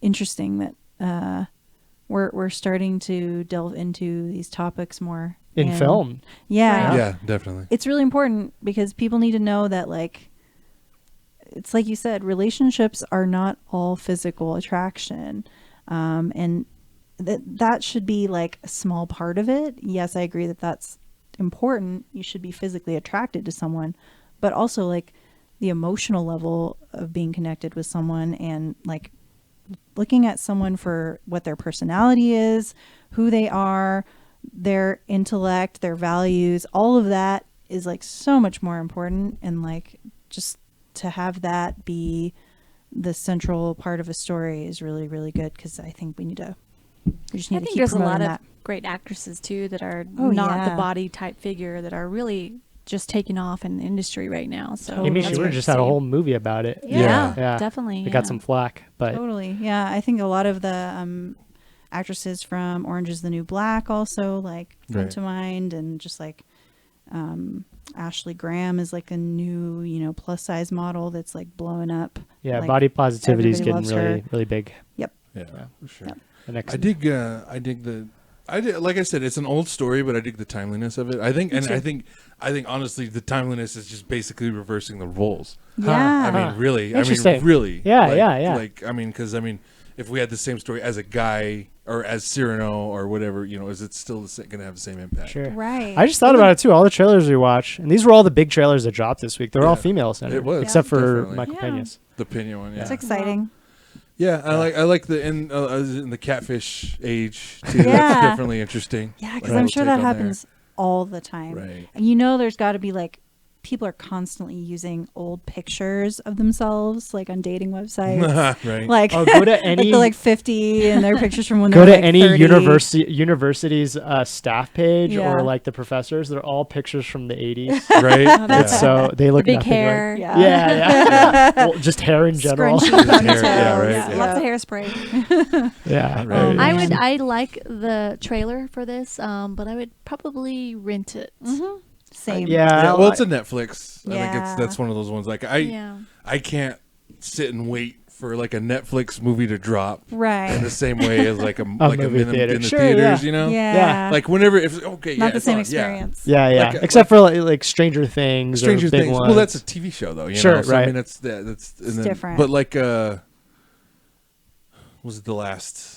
[SPEAKER 3] interesting that we're starting to delve into these topics more
[SPEAKER 1] In film.
[SPEAKER 3] Yeah.
[SPEAKER 4] Yeah, definitely.
[SPEAKER 3] It's really important because people need to know that, like, it's like you said, relationships are not all physical attraction. And that should be like a small part of it. Yes, I agree that that's important, you should be physically attracted to someone, but also like the emotional level of being connected with someone and like looking at someone for what their personality is, who they are, their intellect, their values, all of that is like so much more important. And like just to have that be the central part of a story is really, really good, because I think we just need to keep
[SPEAKER 2] there's a
[SPEAKER 3] promoting
[SPEAKER 2] lot
[SPEAKER 3] that.
[SPEAKER 2] of great actresses too that are
[SPEAKER 3] Oh,
[SPEAKER 2] not
[SPEAKER 3] yeah.
[SPEAKER 2] the body type figure that are really just taking off in the industry right now. So
[SPEAKER 1] Amy
[SPEAKER 2] that's
[SPEAKER 1] Schumer
[SPEAKER 2] great
[SPEAKER 1] just
[SPEAKER 2] to
[SPEAKER 1] had a
[SPEAKER 2] see.
[SPEAKER 1] whole movie about it.
[SPEAKER 2] Yeah, definitely.
[SPEAKER 1] It got some flack, but
[SPEAKER 3] Totally. Yeah. I think a lot of the actresses from Orange is the New Black also like come
[SPEAKER 4] Right.
[SPEAKER 3] to mind, and just like Ashley Graham is like a new, plus size model that's like blowing up.
[SPEAKER 1] yeah,
[SPEAKER 3] Like,
[SPEAKER 1] body positivity is
[SPEAKER 3] everybody
[SPEAKER 1] getting
[SPEAKER 3] loves
[SPEAKER 1] really,
[SPEAKER 3] her.
[SPEAKER 1] really big.
[SPEAKER 3] Yep.
[SPEAKER 4] Yeah, for sure.
[SPEAKER 1] The next
[SPEAKER 4] I dig like I said, it's an old story, but I dig the timeliness of it. I think honestly, the timeliness is just basically reversing the roles.
[SPEAKER 3] Yeah.
[SPEAKER 4] I mean, really.
[SPEAKER 1] Interesting.
[SPEAKER 4] Really.
[SPEAKER 1] Yeah,
[SPEAKER 4] Like-
[SPEAKER 1] yeah.
[SPEAKER 4] Like, because if we had the same story as a guy or as Cyrano or whatever, is it still going to have the same impact?
[SPEAKER 1] Sure.
[SPEAKER 3] Right.
[SPEAKER 1] I just thought about it too. All the trailers we watch, and these were all the big trailers that dropped this week. They're all
[SPEAKER 4] Yeah.
[SPEAKER 1] female centered,
[SPEAKER 4] It was,
[SPEAKER 1] except for
[SPEAKER 4] definitely.
[SPEAKER 1] Michael Pena's.
[SPEAKER 4] The Pena one, yeah.
[SPEAKER 3] It's exciting.
[SPEAKER 4] Yeah, I like the in the catfish age too.
[SPEAKER 3] Yeah.
[SPEAKER 4] That's definitely interesting.
[SPEAKER 3] Yeah, because
[SPEAKER 4] Like,
[SPEAKER 3] I'm
[SPEAKER 4] we'll
[SPEAKER 3] sure
[SPEAKER 4] take
[SPEAKER 3] that
[SPEAKER 4] on there.
[SPEAKER 3] happens all the time.
[SPEAKER 4] Right.
[SPEAKER 3] And there's got to be like, people are constantly using old pictures of themselves, like on dating websites.
[SPEAKER 4] Right.
[SPEAKER 3] Like,
[SPEAKER 1] Oh, go to any-
[SPEAKER 3] like they're like 50 and their pictures from when
[SPEAKER 1] Go
[SPEAKER 3] they're
[SPEAKER 1] to
[SPEAKER 3] like
[SPEAKER 1] any
[SPEAKER 3] 30.
[SPEAKER 1] university's staff page
[SPEAKER 3] Yeah.
[SPEAKER 1] or like the professors. They're all pictures from the 80s.
[SPEAKER 4] Right.
[SPEAKER 3] Oh, that's
[SPEAKER 1] It's so they look
[SPEAKER 2] Big
[SPEAKER 1] nothing
[SPEAKER 2] hair.
[SPEAKER 1] like.
[SPEAKER 3] Yeah.
[SPEAKER 1] Yeah. Well, just hair in general.
[SPEAKER 3] Scrunchy
[SPEAKER 4] Just hair,
[SPEAKER 3] ponytails.
[SPEAKER 4] yeah, right.
[SPEAKER 3] Yeah.
[SPEAKER 2] Lots of hairspray.
[SPEAKER 1] Yeah.
[SPEAKER 4] Right.
[SPEAKER 2] I like the trailer for this, but I would probably rent it.
[SPEAKER 3] Mm-hmm. Same.
[SPEAKER 4] Yeah, well, it's a Netflix. I think
[SPEAKER 3] Yeah.
[SPEAKER 4] that's one of those ones. Like
[SPEAKER 2] Yeah.
[SPEAKER 4] I can't sit and wait for like a Netflix movie to drop.
[SPEAKER 3] Right.
[SPEAKER 4] In the same way as like a
[SPEAKER 1] movie
[SPEAKER 4] in
[SPEAKER 1] theater.
[SPEAKER 4] the
[SPEAKER 1] Sure,
[SPEAKER 4] theaters,
[SPEAKER 1] yeah.
[SPEAKER 3] Yeah.
[SPEAKER 4] Like whenever if okay,
[SPEAKER 3] Not
[SPEAKER 4] yeah,
[SPEAKER 3] the
[SPEAKER 4] it's
[SPEAKER 3] same
[SPEAKER 4] on,
[SPEAKER 3] experience.
[SPEAKER 1] Yeah, yeah.
[SPEAKER 4] Like-
[SPEAKER 1] Except for like Stranger Things.
[SPEAKER 4] Stranger
[SPEAKER 1] or big
[SPEAKER 4] Things.
[SPEAKER 1] Ones.
[SPEAKER 4] Well, that's a TV show though. You
[SPEAKER 1] Sure,
[SPEAKER 4] know? So,
[SPEAKER 1] right.
[SPEAKER 4] I mean, that's
[SPEAKER 3] different.
[SPEAKER 4] But like, was it the last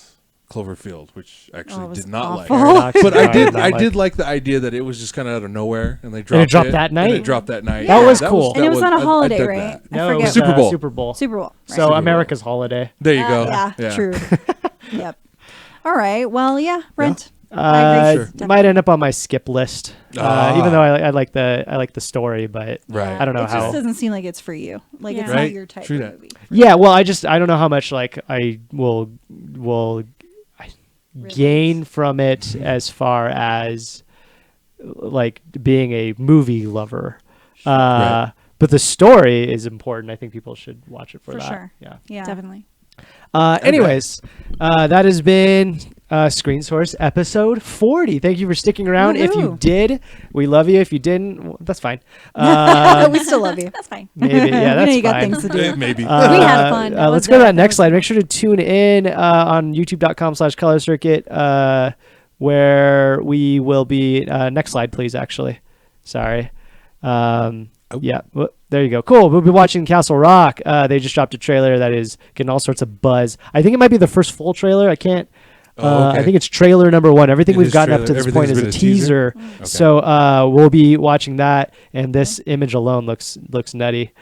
[SPEAKER 4] Cloverfield, which actually
[SPEAKER 3] Oh, it was
[SPEAKER 4] did not
[SPEAKER 3] awful.
[SPEAKER 4] like. But I did.
[SPEAKER 1] Not
[SPEAKER 4] I
[SPEAKER 1] like.
[SPEAKER 4] did like the idea that it was just kind of out of nowhere, and they dropped
[SPEAKER 1] And it dropped that
[SPEAKER 4] And
[SPEAKER 1] night?
[SPEAKER 4] it dropped that night.
[SPEAKER 1] That was
[SPEAKER 4] that
[SPEAKER 1] cool.
[SPEAKER 3] And it was on a
[SPEAKER 4] I
[SPEAKER 3] holiday,
[SPEAKER 4] dug
[SPEAKER 3] right?
[SPEAKER 4] that.
[SPEAKER 3] I
[SPEAKER 1] No, it
[SPEAKER 3] forget.
[SPEAKER 1] was,
[SPEAKER 4] Super Bowl.
[SPEAKER 1] Super Bowl.
[SPEAKER 3] Super Bowl.
[SPEAKER 1] So
[SPEAKER 4] Super Bowl.
[SPEAKER 1] America's holiday.
[SPEAKER 4] There you go.
[SPEAKER 3] Yeah, true. Yep. All right. Well, yeah, rent.
[SPEAKER 1] Might end up on my skip list, even though I like the story, but
[SPEAKER 4] Right.
[SPEAKER 1] I don't know
[SPEAKER 3] It
[SPEAKER 1] how.
[SPEAKER 3] just doesn't seem like it's for you. Like it's
[SPEAKER 4] Right.
[SPEAKER 3] not your type
[SPEAKER 4] True
[SPEAKER 3] of
[SPEAKER 4] that.
[SPEAKER 3] movie.
[SPEAKER 1] Yeah, well, I don't know how much like I will gain from it as far as like being a movie lover.
[SPEAKER 4] Right.
[SPEAKER 1] But the story is important. I think people should watch it for that.
[SPEAKER 3] Sure.
[SPEAKER 1] Yeah.
[SPEAKER 3] Yeah.
[SPEAKER 2] Definitely.
[SPEAKER 1] Anyways, that has been Screen Source episode 40. Thank you for sticking around. If you
[SPEAKER 3] Woohoo.
[SPEAKER 1] did, we love you. If you didn't, well, that's fine.
[SPEAKER 3] We still love you.
[SPEAKER 2] That's fine.
[SPEAKER 1] Maybe, yeah, that's
[SPEAKER 3] you got
[SPEAKER 1] fine.
[SPEAKER 3] things to do.
[SPEAKER 4] Maybe.
[SPEAKER 2] We had fun. That
[SPEAKER 1] Let's
[SPEAKER 2] was
[SPEAKER 1] go to
[SPEAKER 2] good.
[SPEAKER 1] that next slide. Make sure to tune in on youtube.com/color circuit, where we will be. Next slide, please, actually. Sorry. Yeah, well, there you go. Cool. We'll be watching Castle Rock. They just dropped a trailer that is getting all sorts of buzz. I think it might be the first full trailer. I can't.
[SPEAKER 4] Okay.
[SPEAKER 1] I think it's trailer number 1. Everything
[SPEAKER 4] It
[SPEAKER 1] we've
[SPEAKER 4] is
[SPEAKER 1] gotten up
[SPEAKER 4] trailer.
[SPEAKER 1] to this
[SPEAKER 4] Everything's
[SPEAKER 1] point is
[SPEAKER 4] been
[SPEAKER 1] a
[SPEAKER 4] a teaser?
[SPEAKER 1] teaser.
[SPEAKER 4] Okay.
[SPEAKER 1] So we'll be watching that, and this image alone looks nutty.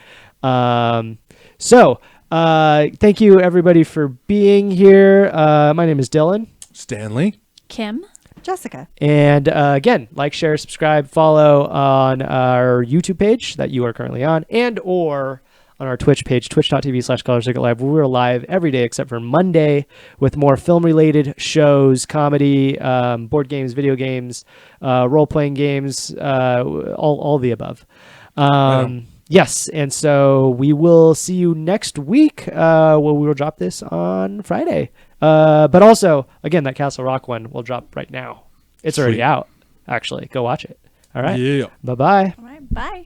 [SPEAKER 1] So thank you everybody for being here. My name is Dylan.
[SPEAKER 4] Stanley.
[SPEAKER 2] Kim.
[SPEAKER 3] Jessica.
[SPEAKER 1] And again, like, share, subscribe, follow on our YouTube page that you are currently on, and or on our Twitch page, twitch.tv/Color Circuit Live, where we're live every day except for Monday with more film-related shows, comedy, board games, video games, role-playing games, all the above. Yes, and so we will see you next week. We will drop this on Friday. But also, again, that Castle Rock one will drop right now. It's already
[SPEAKER 4] Sweet.
[SPEAKER 1] out, actually. Go watch it. All right.
[SPEAKER 4] Yeah.
[SPEAKER 1] Bye-bye.
[SPEAKER 2] All right. Bye.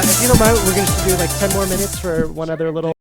[SPEAKER 1] If you don't mind, we're going to do like 10 more minutes for one other little...